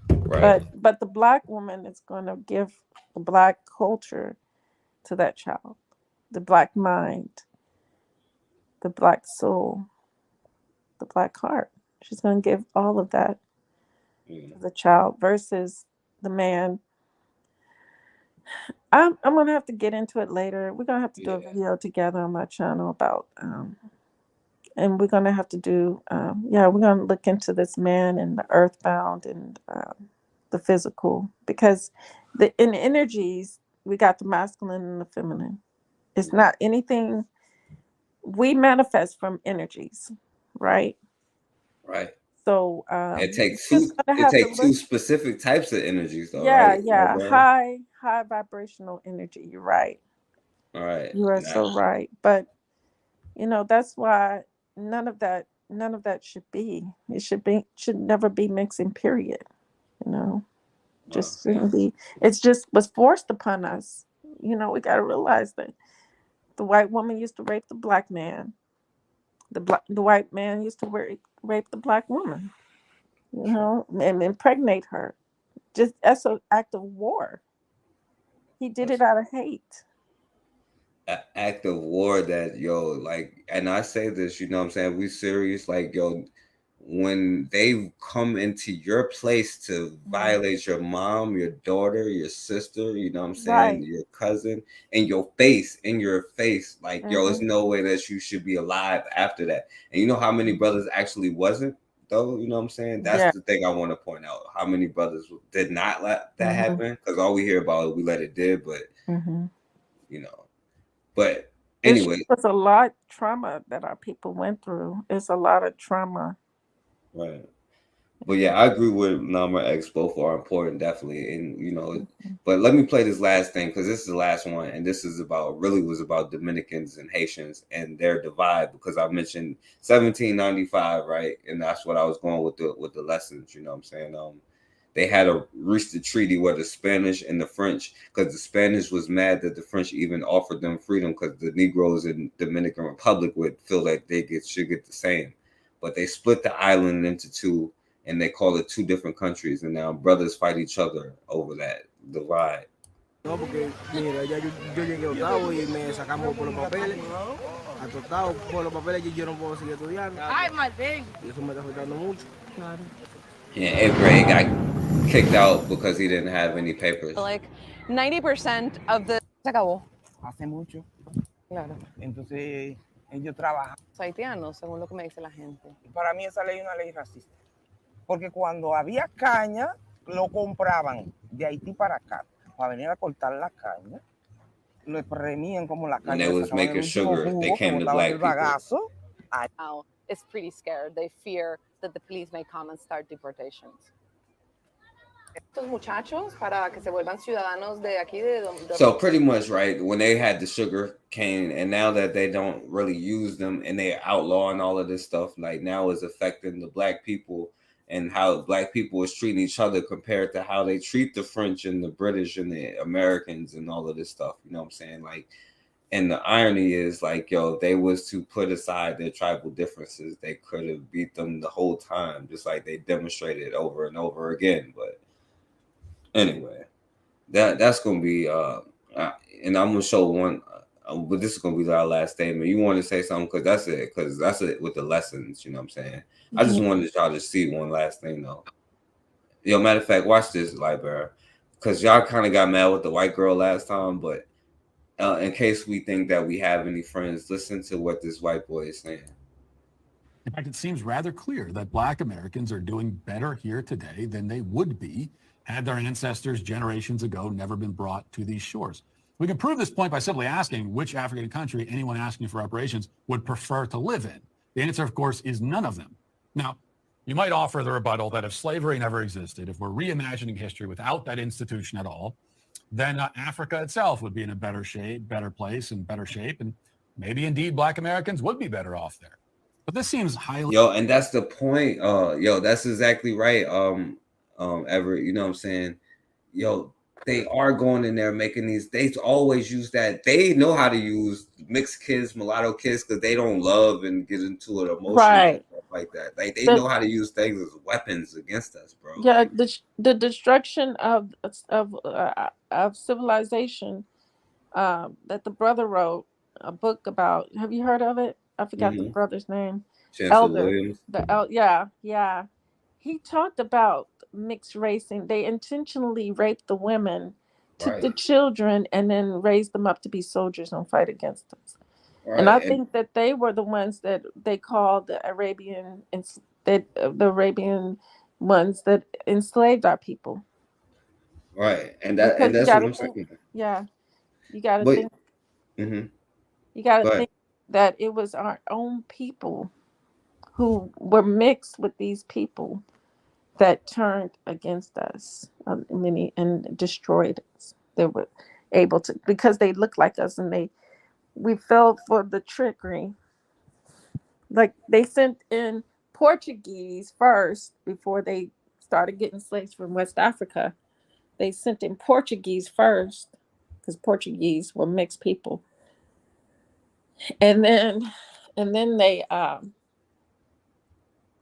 Right. But the black woman is gonna give the black culture to that child. The black mind, the black soul, the black heart. She's going to give all of that to the child versus the man. I'm going to have to get into it later. We're going to have to do a video together on my channel about, and we're going to have to do, we're going to look into this man and the earthbound and the physical, because in the energies, we got the masculine and the feminine. It's not anything. We manifest from energies, right? Right. So it takes two specific types of energies, though. Yeah, right? yeah. High vibrational energy. You're right. All right. You are so right. But that's why none of that should be. It should never be mixing, period. Just shouldn't be. It's just was forced upon us. We got to realize that the white woman used to rape the black man. The white man used to rape the black woman, and impregnate her. Just as an act of war. He did it out of hate. An act of war that, and I say this, you know what I'm saying? We serious, when they come into your place to violate your mom, your daughter, your sister, you know what I'm saying, Right. your cousin, in your face, there's no way that you should be alive after that. And you know how many brothers actually wasn't, though? You know what I'm saying? That's the thing I want to point out. How many brothers did not let that happen? Because all we hear about it, we let it did, but but anyway, it was a lot of trauma that our people went through. It's a lot of trauma. Right. But yeah, I agree with Nama X. Both are important, definitely. And but let me play this last thing, because this is the last one, and this is was about Dominicans and Haitians and their divide, because I mentioned 1795, right? And that's what I was going with the lessons, you know what I'm saying? They had reached a treaty where the Spanish and the French, because the Spanish was mad that the French even offered them freedom, because the Negroes in Dominican Republic would feel like they should get the same. But they split the island into two, and they call it two different countries, and now brothers fight each other over that divide. No, porque mira, ya yo llegué a octavo y me sacamos por los papeles. Hasta octavo por los papeles yo no puedo seguir estudiando. Ay, Martín. Y eso me está afectando mucho. Claro. Yeah, 8th grade got kicked out because he didn't have any papers. Like 90% of the... Se acabó. Hace mucho. Claro. Entonces ellos trabajan. Haitianos, según lo que me dice la gente. Para mí esa ley es una ley racista. Porque cuando había caña, lo compraban de Haití para acá. Para venir a cortar la caña. Lo premian como la caña. And they was making sugar. They came to black people. Now it's pretty scared. They fear that the police may come and start deportations. Estos muchachos para que se vuelvan ciudadanos de aquí de So pretty much, right, when they had the sugar cane, and now that they don't really use them and they're outlawing all of this stuff, like now is affecting the black people and how black people is treating each other compared to how they treat the French and the British and the Americans and all of this stuff. You know what I'm saying? And the irony is, they was to put aside their tribal differences, they could have beat them the whole time, just like they demonstrated over and over again. But anyway, that's gonna be and I'm gonna show one, but this is gonna be our last statement. You want to say something? Because that's it with the lessons. You know what I'm saying? I just wanted y'all to see one last thing though. Matter of fact, watch this, Library, because y'all kind of got mad with the white girl last time, but in case we think that we have any friends, listen to what this white boy is saying. In fact, it seems rather clear that Black Americans are doing better here today than they would be had their ancestors generations ago never been brought to these shores. We can prove this point by simply asking which African country anyone asking for reparations would prefer to live in. The answer, of course, is none of them. Now, you might offer the rebuttal that if slavery never existed, if we're reimagining history without that institution at all, then Africa itself would be in a better shape, better place, and better shape, and maybe indeed Black Americans would be better off there. But this seems highly... And that's the point. That's exactly right. Everett, you know what I'm saying? They are going in there making these. They always use that. They know how to use mixed kids, mulatto kids, because they don't love and get into it emotionally, Right. Stuff like that. Like they know how to use things as weapons against us, bro. Yeah, the destruction of civilization that the brother wrote a book about. Have you heard of it? I forgot the brother's name. Chancellor Elder. Williams. Yeah. He talked about mixed racing. They intentionally raped the women, took the Right. children, and then raised them up to be soldiers and fight against us. And I Right. think that they were the ones that they called the Arabian, the Arabian ones that enslaved our people. Right. And Because you that's got what to I'm think, saying. yeah, you got to But think, mhm. you got Go to ahead. think that it was our own people who were mixed with these people that turned against us, many, and destroyed us. They were able to, because they looked like us, and we fell for the trickery. Like they sent in Portuguese first before they started getting slaves from West Africa. They sent in Portuguese first because Portuguese were mixed people, and then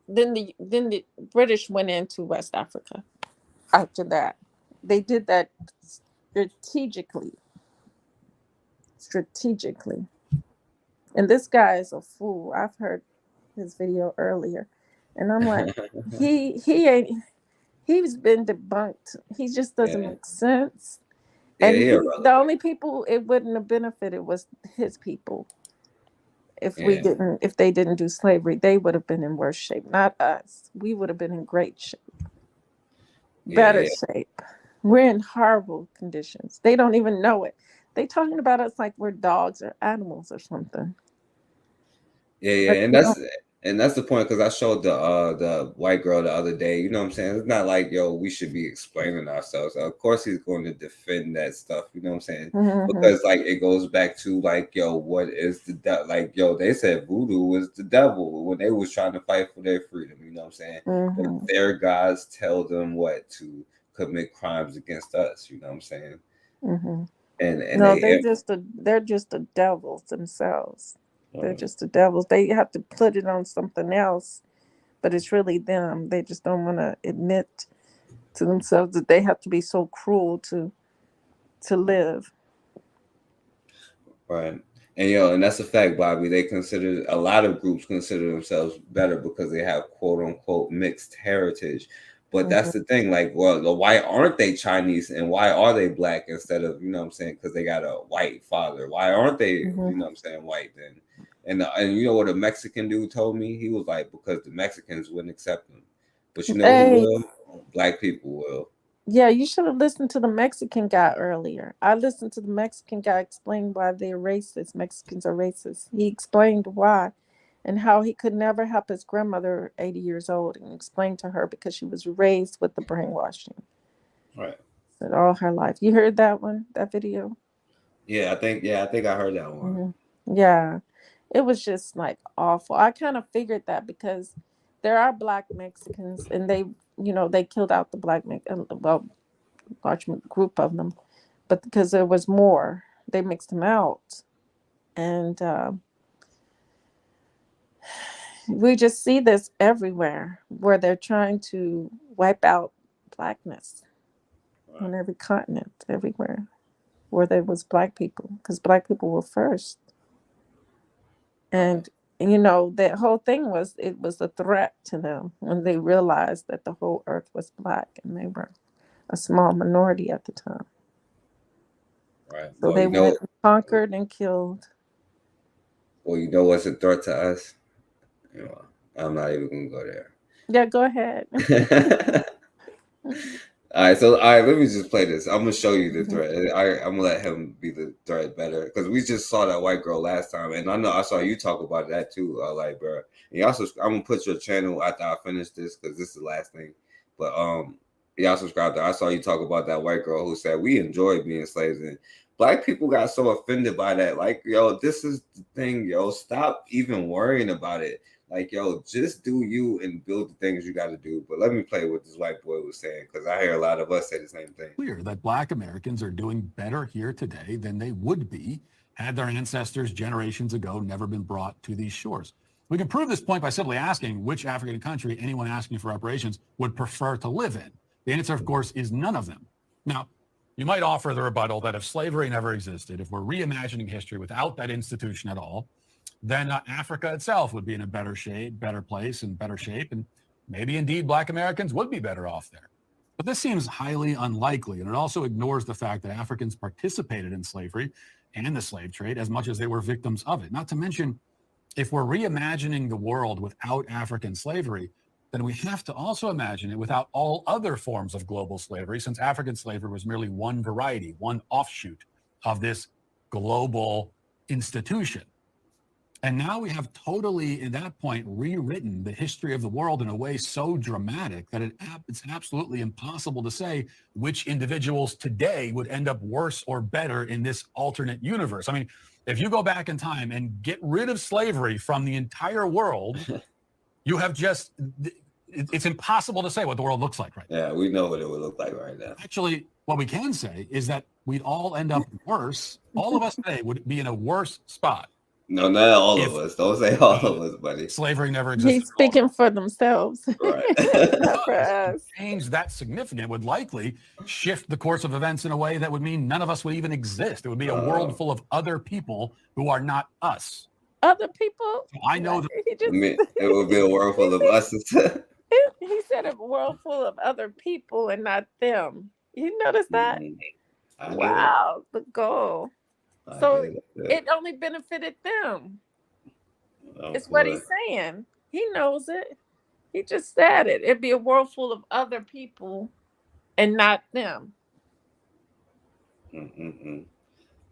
the British went into West Africa. After that, they did that strategically. And this guy is a fool. I've heard his video earlier, and I'm like, he's been debunked. He just doesn't Yeah. make sense. Yeah, And he the irrelevant. only people it wouldn't have benefited was his people. If Yeah. they didn't do slavery, they would have been in worse shape, not us. We would have been in great shape, better Yeah. shape. We're in horrible conditions. They don't even know it. They talking about us like we're dogs or animals or something. Yeah, But and you know, that's the point, because I showed the white girl the other day. You know what I'm saying? It's not like, yo, we should be explaining ourselves. Of course he's going to defend that stuff, you know what I'm saying? Because like it goes back to like, yo, what is the like, yo, they said voodoo was the devil when they was trying to fight for their freedom, you know what I'm saying? But their gods tell them what to commit crimes against us, you know what I'm saying? And no, they they're just the devils themselves. They're just the devils. They have to put it on something else, but it's really them. They just don't want to admit to themselves that they have to be so cruel to live. Right. And and that's a fact, Bobby. A lot of groups consider themselves better because they have quote unquote mixed heritage. But that's the thing, like, well, why aren't they Chinese and why are they black instead of, you know what I'm saying, because they got a white father? Why aren't they, you know what I'm saying, white then? And you know what a Mexican dude told me? He was like, because the Mexicans wouldn't accept them. But you know who will? Black people will. Yeah, you should have listened to the Mexican guy earlier. I listened to the Mexican guy explain why they're racist. Mexicans are racist. He explained why and how he could never help his grandmother, 80 years old, and explained to her because she was raised with the brainwashing. Right. Said all her life. You heard that one, that video? I think I heard that one. Yeah. It was just like awful. I kind of figured that because there are black Mexicans and they killed out the black, large group of them, but because there was more, they mixed them out. And we just see this everywhere where they're trying to wipe out blackness on every continent, everywhere where there was black people, because black people were first. And that whole thing was a threat to them when they realized that the whole earth was black and they were a small minority at the time. Right. So they went and conquered and killed. Well, you know what's a threat to us? I'm not even gonna go there. Yeah, go ahead. All right, let me just play this. I'm gonna show you the threat. I'm gonna let him be the threat better because we just saw that white girl last time, and I know I saw you talk about that too, like, bro. And y'all, I'm gonna put your channel after I finish this because this is the last thing. But y'all subscribe there. I saw you talk about that white girl who said we enjoy being slaves, and black people got so offended by that. Like, yo, this is the thing, yo. Stop even worrying about it. Like, yo, just do you and build the things you got to do. But let me play what this white boy was saying, because I hear a lot of us say the same thing. Clear that black Americans are doing better here today than they would be had their ancestors generations ago never been brought to these shores. We can prove this point by simply asking which African country anyone asking for reparations would prefer to live in. The answer, of course, is none of them. Now, you might offer the rebuttal that if slavery never existed, if we're reimagining history without that institution at all, then Africa itself would be in a better place, and better shape, and maybe indeed Black Americans would be better off there. But this seems highly unlikely, and it also ignores the fact that Africans participated in slavery and the slave trade as much as they were victims of it. Not to mention, if we're reimagining the world without African slavery, then we have to also imagine it without all other forms of global slavery, since African slavery was merely one variety, one offshoot of this global institution. And now we have totally, at that point, rewritten the history of the world in a way so dramatic that it's absolutely impossible to say which individuals today would end up worse or better in this alternate universe. I mean, if you go back in time and get rid of slavery from the entire world, you have just, it's impossible to say what the world looks like right now. Yeah, we know what it would look like right now. Actually, what we can say is that we'd all end up worse. All of us today would be in a worse spot. No, not all of us. Don't say all of us, buddy. Slavery never existed. He's speaking for themselves. Right. Not for us. Change that significant would likely shift the course of events in a way that would mean none of us would even exist. It would be a world full of other people who are not us. Other people? I know that it would be a world full of us. He said a world full of other people and not them. You notice that? Wow, the goal. So it only benefited them. It's what he's saying. He knows it. He just said it. It'd be a world full of other people and not them.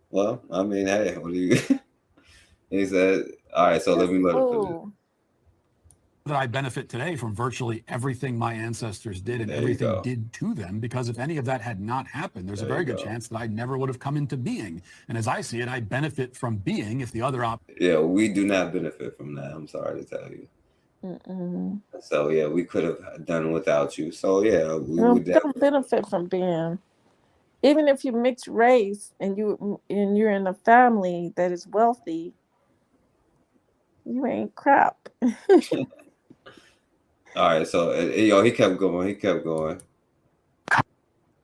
Well, I mean, hey, what do you? He said, "All right, so let me let it finish." That I benefit today from virtually everything my ancestors did and everything did to them, because if any of that had not happened, there's a very good chance that I never would have come into being. And as I see it, I benefit from being if the other Yeah, we do not benefit from that. I'm sorry to tell you. So yeah, we could have done without you. So yeah, we would don't benefit from being. Even if you mix race and you're in a family that is wealthy, you ain't crap. All right, so he kept going.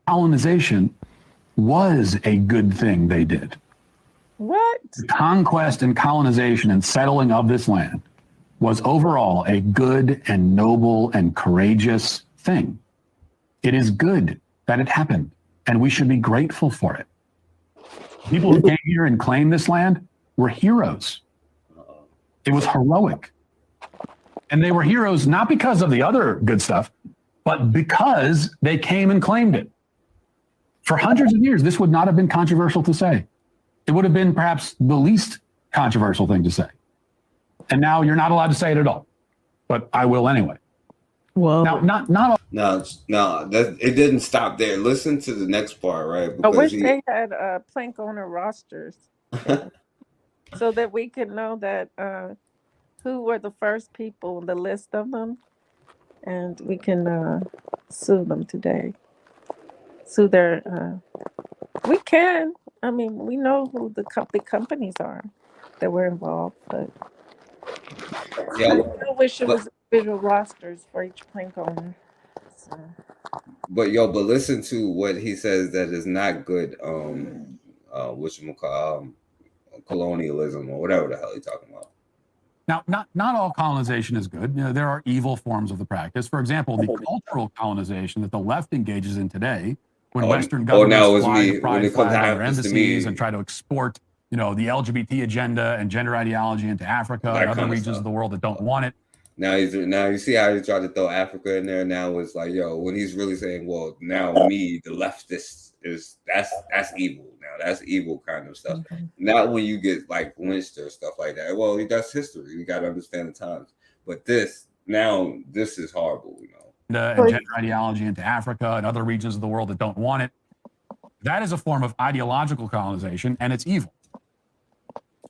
colonization was a good thing they did. What? The conquest and colonization and settling of this land was overall a good and noble and courageous thing. It is good that it happened, and we should be grateful for it. People who came here and claimed this land were heroes. It was heroic. And they were heroes not because of the other good stuff, but because they came and claimed it. For hundreds of years, this would not have been controversial to say. It would have been perhaps the least controversial thing to say. And now you're not allowed to say it at all. But I will anyway. Well, now, not all. No, it didn't stop there. Listen to the next part, right? I wish they had plank owner rosters so that we could know that who were the first people, the list of them, and we can sue them today. Sue their. We can. I mean, we know who the companies are that were involved, but yeah, I wish it was individual rosters for each plank owner. So. But listen to what he says that is not good. Colonialism or whatever the hell he's talking about. Now, not all colonization is good. You know, there are evil forms of the practice. For example, the cultural colonization that the left engages in today, when Western governments fly the pride flag on their embassies and try to export, the LGBT agenda and gender ideology into Africa and other regions of the world that don't want it. Now you see how he tried to throw Africa in there. Now it's like, when he's really saying, well, now me, the leftist that's evil. Now that's evil kind of stuff. Okay. Not when you get like lynched or stuff like that. Well, that's history. You got to understand the times. But this is horrible. And gender ideology into Africa and other regions of the world that don't want it. That is a form of ideological colonization, and it's evil.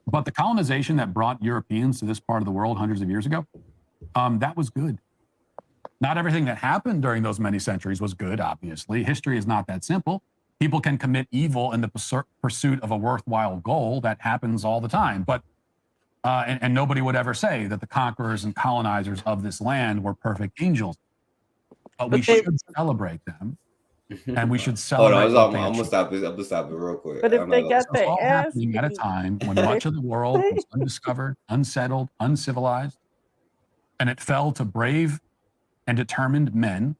But the colonization that brought Europeans to this part of the world hundreds of years ago, that was good. Not everything that happened during those many centuries was good, obviously. History is not that simple. People can commit evil in the pursuit of a worthwhile goal. That happens all the time. But and nobody would ever say that the conquerors and colonizers of this land were perfect angels. But we should celebrate them and we should Hold celebrate on, what they I'm gonna achieved. stop it. I'm gonna stop it real quick. But if I'm they not got This was their all ass happening at a beat, time when much of the world was undiscovered, unsettled, uncivilized, and it fell to brave and determined men,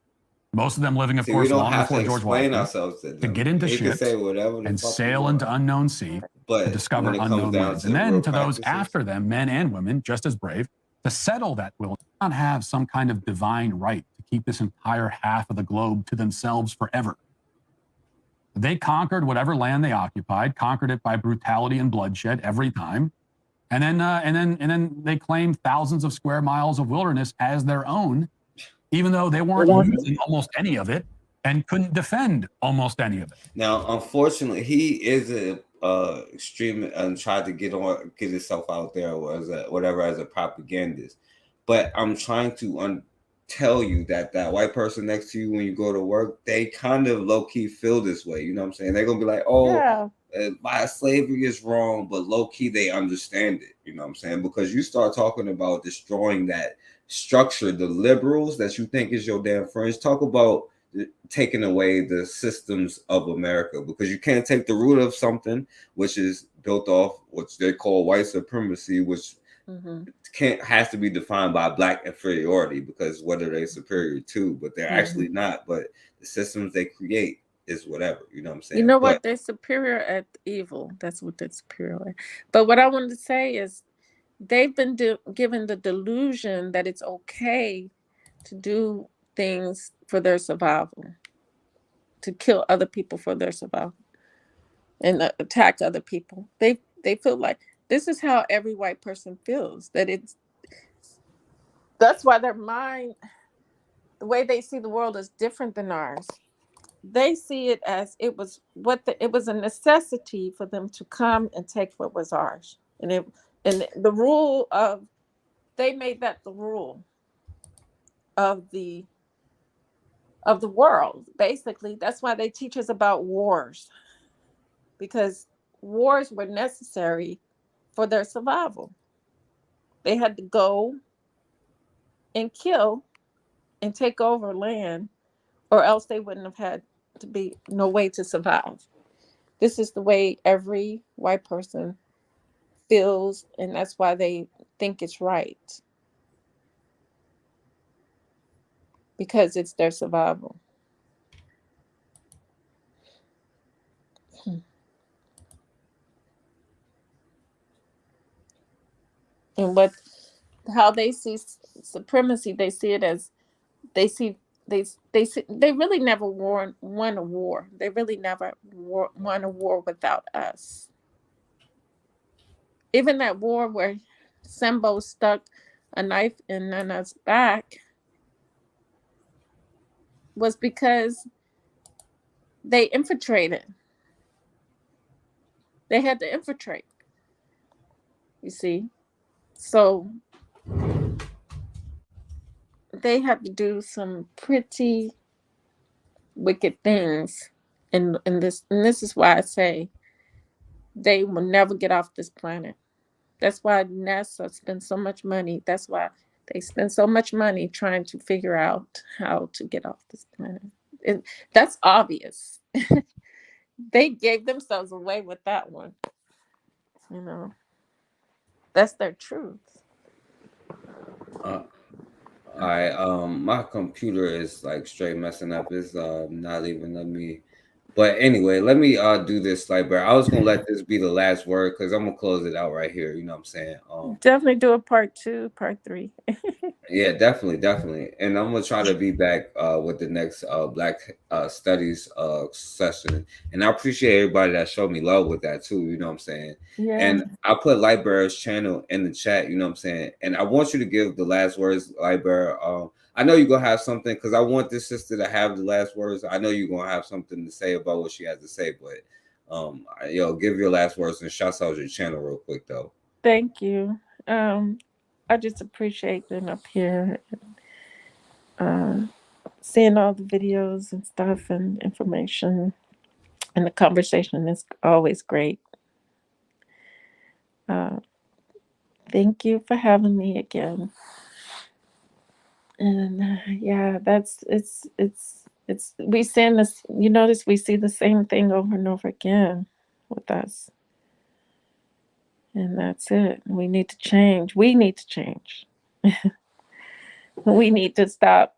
most of them living, of See, we course, don't long have to before George explain Washington, ourselves to to them. get into They can say ships whatever the and fuck they sail into want. unknown sea to But discover when it comes unknown down lands. to And then real to those practices, after them, men and women, just as brave, to settle that will not have some kind of divine right to keep this entire half of the globe to themselves forever. They conquered whatever land they occupied, conquered it by brutality and bloodshed every time, and then they claimed thousands of square miles of wilderness as their own, even though they weren't using almost any of it and couldn't defend almost any of it. now, unfortunately, he is a extreme and tried to get himself out there as a propagandist. But I'm trying to tell you that white person next to you when you go to work, they kind of low key feel this way. You know what I'm saying? They're gonna be like, oh, yeah, slavery is wrong, but low key they understand it. You know what I'm saying? Because you start talking about destroying that structure, the liberals that you think is your damn friends, talk about taking away the systems of America, because you can't take the root of something which is built off what they call white supremacy, which has to be defined by black inferiority, because what are they superior to? But they're actually not. But the systems they create is whatever. You know what I'm saying? You know But what? They're superior at evil. That's what they're superior at. But what I wanted to say is they've been given the delusion that it's okay to do things for their survival, to kill other people for their survival and attack other people. They feel like this is how every white person feels, that that's why their mind, the way they see the world is different than ours. They see it as it was a necessity for them to come and take what was ours. And the rule of, they made that the rule of the world. Basically, that's why they teach us about wars, because wars were necessary for their survival. They had to go and kill and take over land, or else they wouldn't have had to be no way to survive. This is the way every white person feels, and that's why they think it's right, because it's their survival. And how they see supremacy, they see it as they really never won a war. They really never won a war without us. Even that war where Sembo stuck a knife in Nana's back was because they infiltrated. They had to infiltrate, you see. So they had to do some pretty wicked things. And this is why I say they will never get off this planet. That's why NASA spends so much money. That's why they spend so much money trying to figure out how to get off this planet. That's obvious. They gave themselves away with that one. You know, that's their truth. all right, my computer is like straight messing up. It's not even letting me. But anyway, let me do this, Lightbearer. I was gonna let this be the last word because I'm gonna close it out right here. You know what I'm saying? Definitely do a part 2, part 3. Yeah, definitely. And I'm gonna try to be back with the next Black Studies session. And I appreciate everybody that showed me love with that too. You know what I'm saying? Yeah. And I put Lightbearer's channel in the chat. You know what I'm saying? And I want you to give the last words, Lightbearer. I know you're gonna have something because I want this sister to have the last words. I know you're gonna have something to say about what she has to say, but give your last words and shout out your channel real quick though. Thank you. I just appreciate being up here and seeing all the videos and stuff and information, and the conversation is always great. Thank you for having me again. And yeah, it's we saying this, you notice we see the same thing over and over again with us. And that's it. We need to change. We need to change. We need to stop.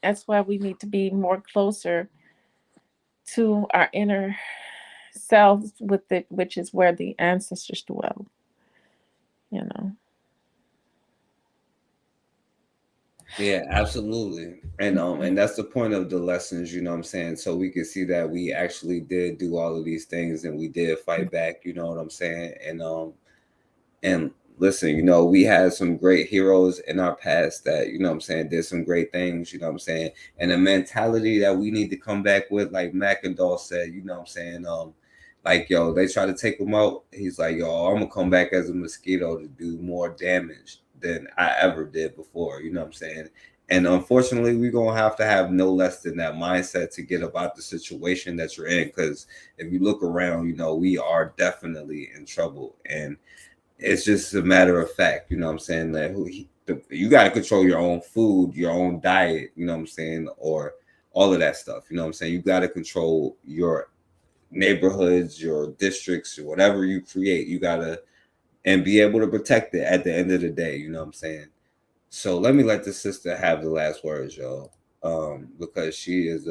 That's why we need to be more closer to our inner selves with it, which is where the ancestors dwell. You know. Yeah, absolutely. And that's the point of the lessons, you know what I'm saying? So we can see that we actually did do all of these things and we did fight back, you know what I'm saying? And listen, you know, we had some great heroes in our past that, you know what I'm saying, did some great things, you know what I'm saying? And the mentality that we need to come back with, like Mackendall said, you know what I'm saying? Like, yo, they try to take him out. He's like, yo, I'm gonna come back as a mosquito to do more damage than I ever did before, you know what I'm saying? And unfortunately, we're gonna have to have no less than that mindset to get about the situation that you're in. Because if you look around, you know, we are definitely in trouble. And it's just a matter of fact, you know what I'm saying? That you got to control your own food, your own diet, you know what I'm saying? Or all of that stuff, you know what I'm saying? You got to control your neighborhoods, your districts, or whatever you create. You got to, and be able to protect it at the end of the day, you know what I'm saying? So let me let the sister have the last words, y'all, because she is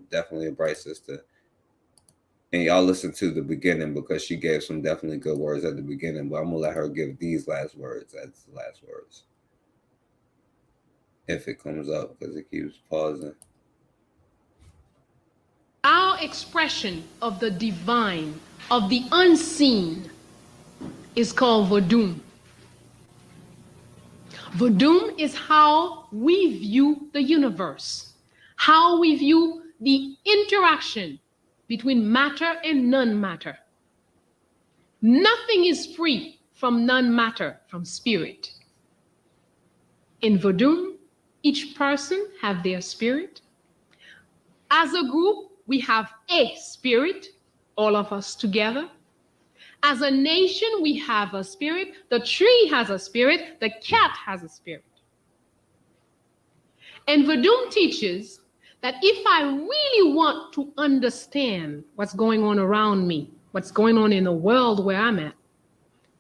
definitely a bright sister. And y'all listen to the beginning because she gave some definitely good words at the beginning, but I'm gonna let her give these last words as the last words. If it comes up, because it keeps pausing. Our expression of the divine, of the unseen, is called Vodun. Vodun is how we view the universe, how we view the interaction between matter and non-matter. Nothing is free from non-matter, from spirit. In Vodun, each person have their spirit. As a group, we have a spirit, all of us together. As a nation, we have a spirit. The tree has a spirit. The cat has a spirit. And Vodun teaches that if I really want to understand what's going on around me, what's going on in the world where I'm at,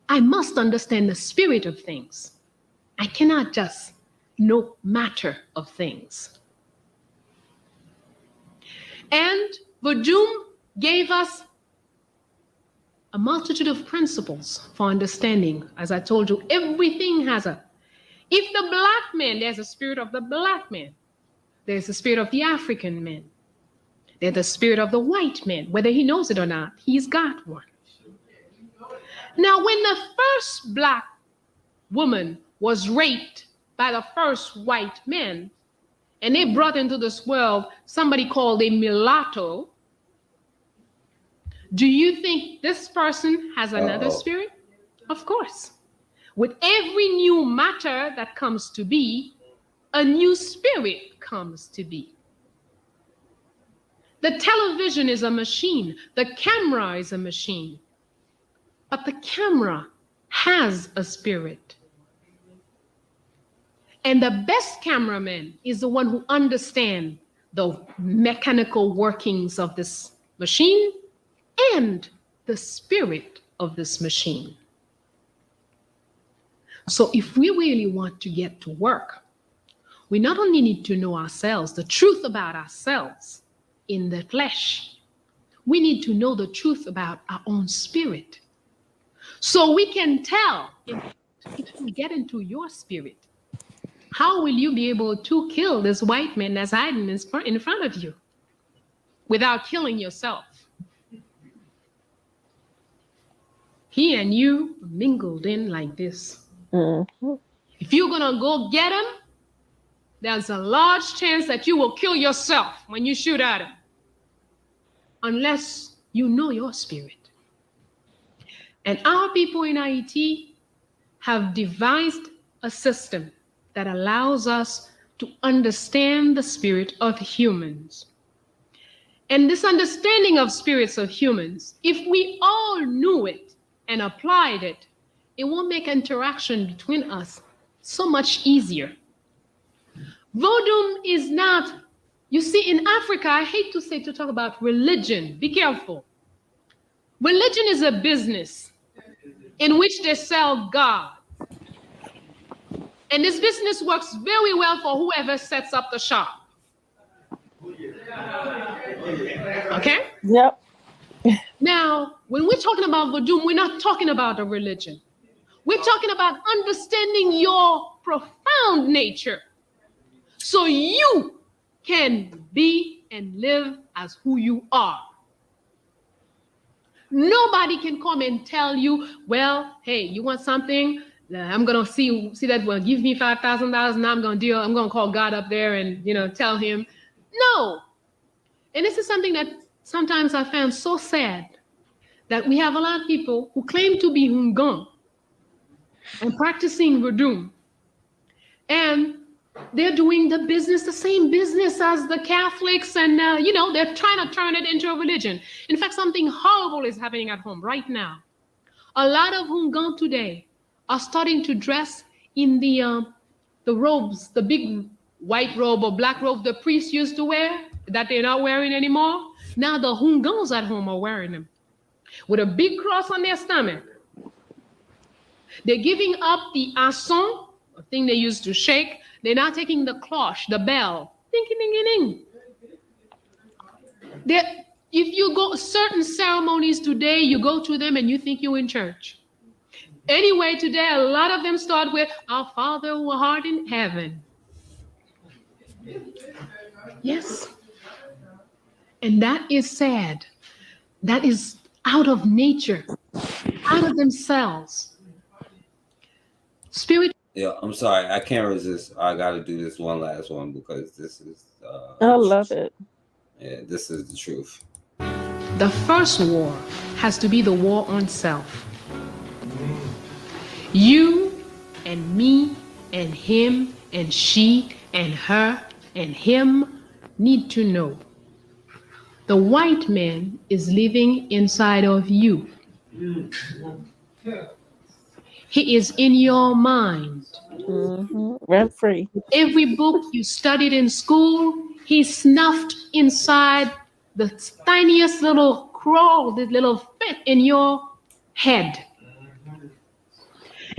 I must understand the spirit of things. I cannot just know matter of things. And Vodun gave us a multitude of principles for understanding. As I told you, everything has if the black man, there's a spirit of the black man. There's the spirit of the African man. There's the spirit of the white man. Whether he knows it or not, he's got one. Now, when the first black woman was raped by the first white man, and they brought into this world somebody called a mulatto, do you think this person has another spirit? Of course. With every new matter that comes to be, a new spirit comes to be. The television is a machine. The camera is a machine. But the camera has a spirit. And the best cameraman is the one who understands the mechanical workings of this machine and the spirit of this machine. So if we really want to get to work, we not only need to know ourselves, the truth about ourselves in the flesh, we need to know the truth about our own spirit. So we can tell if we get into your spirit, how will you be able to kill this white man that's hiding in front of you without killing yourself? He and you mingled in like this. Mm-hmm. If you're gonna go get him, there's a large chance that you will kill yourself when you shoot at him, unless you know your spirit. And our people in Haiti have devised a system that allows us to understand the spirit of humans. And this understanding of spirits of humans, if we all knew it and applied it, it will make interaction between us so much easier. Vodun is not You see, in Africa, I hate to talk about religion. Be careful. Religion is a business in which they sell God. And this business works very well for whoever sets up the shop. Okay? Yep. Now, when we're talking about Vodou, we're not talking about a religion. We're talking about understanding your profound nature so you can be and live as who you are. Nobody can come and tell you, well, hey, you want something? I'm gonna see that. Well, give me $5,000. Now I'm gonna call God up there and tell him. No. And this is something that sometimes I found so sad, that we have a lot of people who claim to be Hungan and practicing Vodou, and they're doing the same business as the Catholics, and they're trying to turn it into a religion. In fact, something horrible is happening at home right now. A lot of Hungan today are starting to dress in the robes, the big white robe or black robe the priests used to wear, that they're not wearing anymore. Now the Hungans at home are wearing them with a big cross on their stomach. They're giving up the asson, a thing they used to shake. They're now taking the cloche, the bell. Ding, ding, ding, ding. If you go certain ceremonies today, you go to them and you think you're in church. Anyway, today, a lot of them start with, our Father who art in heaven. Yes. And that is sad. That is out of nature, out of themselves. Spirit. Yeah, I'm sorry. I can't resist. I got to do this one last one because this is... I love it. Yeah, this is the truth. The first war has to be the war on self. You and me and him and she and her and him need to know the white man is living inside of you. He is in your mind. Rent free. Every book you studied in school, he snuffed inside the tiniest little crawl, this little fit in your head.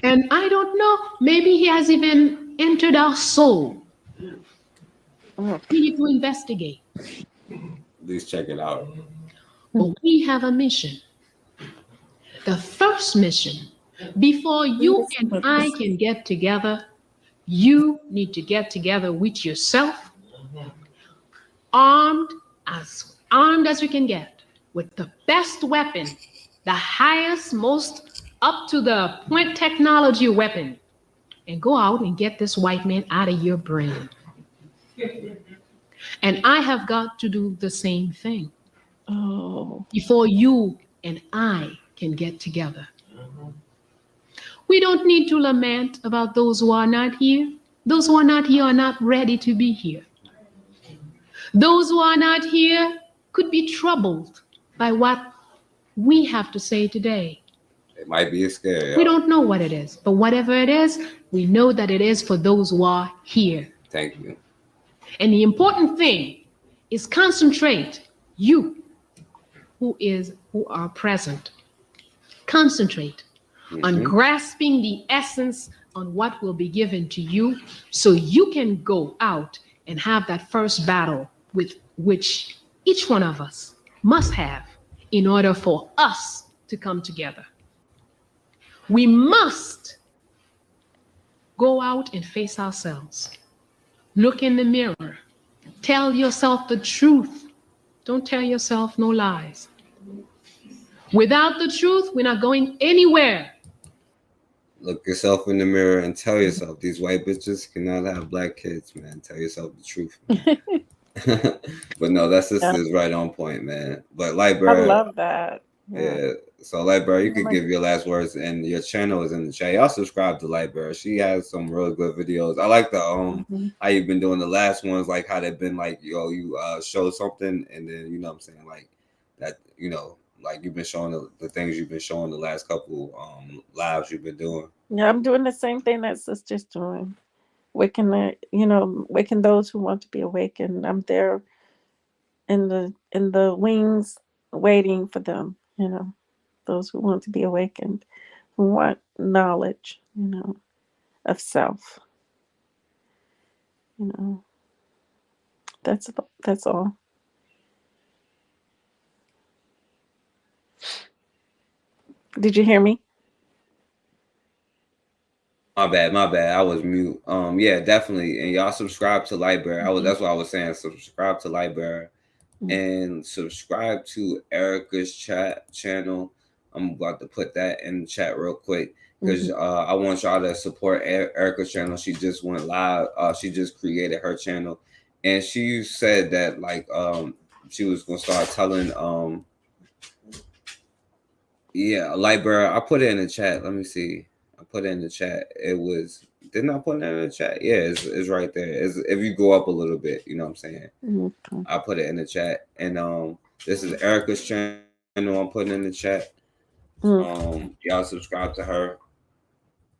And I don't know, maybe he has even entered our soul. We need to investigate. Please check it out. But we have a mission. The first mission, before you and I can get together, you need to get together with yourself, armed as you can get, with the best weapon, the highest, most up to the point technology weapon, and go out and get this white man out of your brain. And I have got to do the same thing before you and I can get together. We don't need to lament about those who are not here. Those who are not here are not ready to be here. Those who are not here could be troubled by what we have to say today. It might be scary. We don't know what it is, but whatever it is, we know that it is for those who are here. Thank you. And the important thing is concentrate, you who are present. Concentrate on grasping the essence on what will be given to you so you can go out and have that first battle with which each one of us must have in order for us to come together. We must go out and face ourselves. Look in the mirror. Tell yourself the truth. Don't tell yourself no lies. Without the truth, we're not going anywhere. Look yourself in the mirror and tell yourself these white bitches cannot have black kids, man. Tell yourself the truth. But no, that's just is right on point, man. But Lightbearer, I love that. Yeah. So Lightbearer, you could give your last words, and your channel is in the chat. Y'all subscribe to Lightbearer. She has some real good videos. I like the how you've been doing the last ones, like how they've been like, yo, you show something, and then you know what I'm saying, like that, you know, like you've been showing the things you've been showing the last couple lives you've been doing. Yeah, I'm doing the same thing that sister's doing. waken those who want to be awakened. I'm there in the wings waiting for them, those who want to be awakened, who want knowledge, of self. That's all. Did you hear me? My bad. I was mute. Yeah, definitely. And y'all subscribe to Lightbearer. That's what I was saying. Subscribe to Lightbearer and subscribe to Erica's channel. I'm about to put that in the chat real quick because I want y'all to support Erica's channel. She just went live. She just created her channel, and she said that she was gonna start telling Lightbearer. I put it in the chat. Let me see. I put it in the chat. Didn't I put it in the chat? Yeah, it's right there. If you go up a little bit, you know what I'm saying? Okay. I put it in the chat. And this is Erica's channel I'm putting in the chat. Y'all subscribe to her.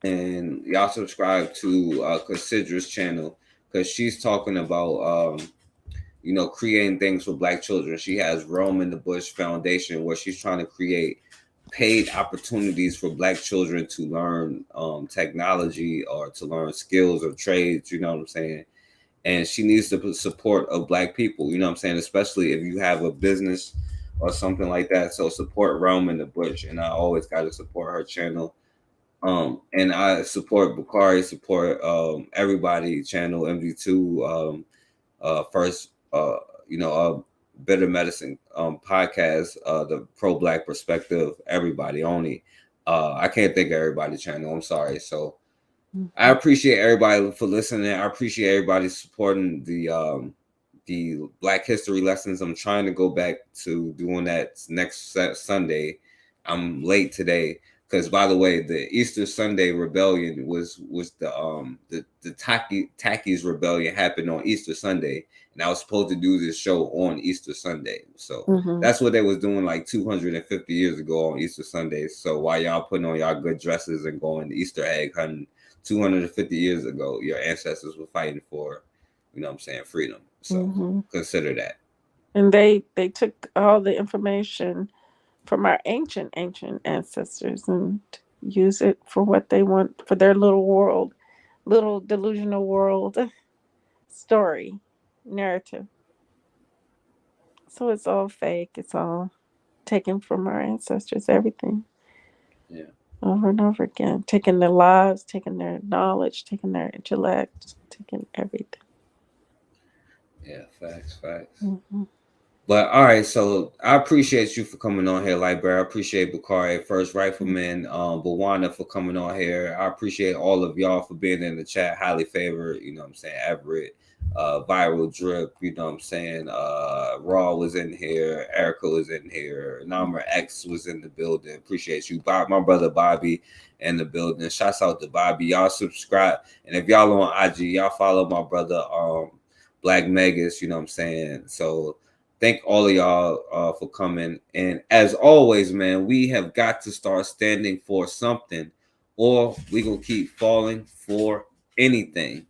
And y'all subscribe to Considra's channel because she's talking about creating things for Black children. She has Rome in the Bush Foundation where she's trying to create paid opportunities for Black children to learn technology or to learn skills or trades, you know what I'm saying? And she needs the support of Black people, you know what I'm saying? Especially if you have a business or something like that. So support Rome in the Bush. And I always got to support her channel. And I support Bakari, support everybody channel, MV2, first, Better Medicine podcast, the pro-Black perspective, everybody only. I can't think of everybody's channel. I'm sorry. So I appreciate everybody for listening. I appreciate everybody supporting the Black History lessons. I'm trying to go back to doing that next Sunday. I'm late today because, by the way, the Easter Sunday rebellion was the Takis rebellion happened on Easter Sunday. And I was supposed to do this show on Easter Sunday. So that's what they was doing like 250 years ago on Easter Sunday. So while y'all putting on y'all good dresses and going to Easter egg hunting 250 years ago, your ancestors were fighting for, freedom. So consider that. And they took all the information from our ancient ancestors and use it for what they want for their little delusional world story. Narrative. So it's all fake. It's all taken from our ancestors, everything. Yeah. Over and over again. Taking their lives, taking their knowledge, taking their intellect, taking everything. Yeah, facts. But all right, so I appreciate you for coming on here, Lightbearer. I appreciate Bakari, First Rifleman, Bawana for coming on here. I appreciate all of y'all for being in the chat. Highly favored, Everett, Viral Drip, Raw was in here, Erica was in here, Namra X was in the building. Appreciate you, my brother Bobby in the building. Shouts out to Bobby. Y'all subscribe, and if y'all on IG, y'all follow my brother Black Megas. So thank all of y'all for coming. And as always, man, we have got to start standing for something, or we gonna keep falling for anything.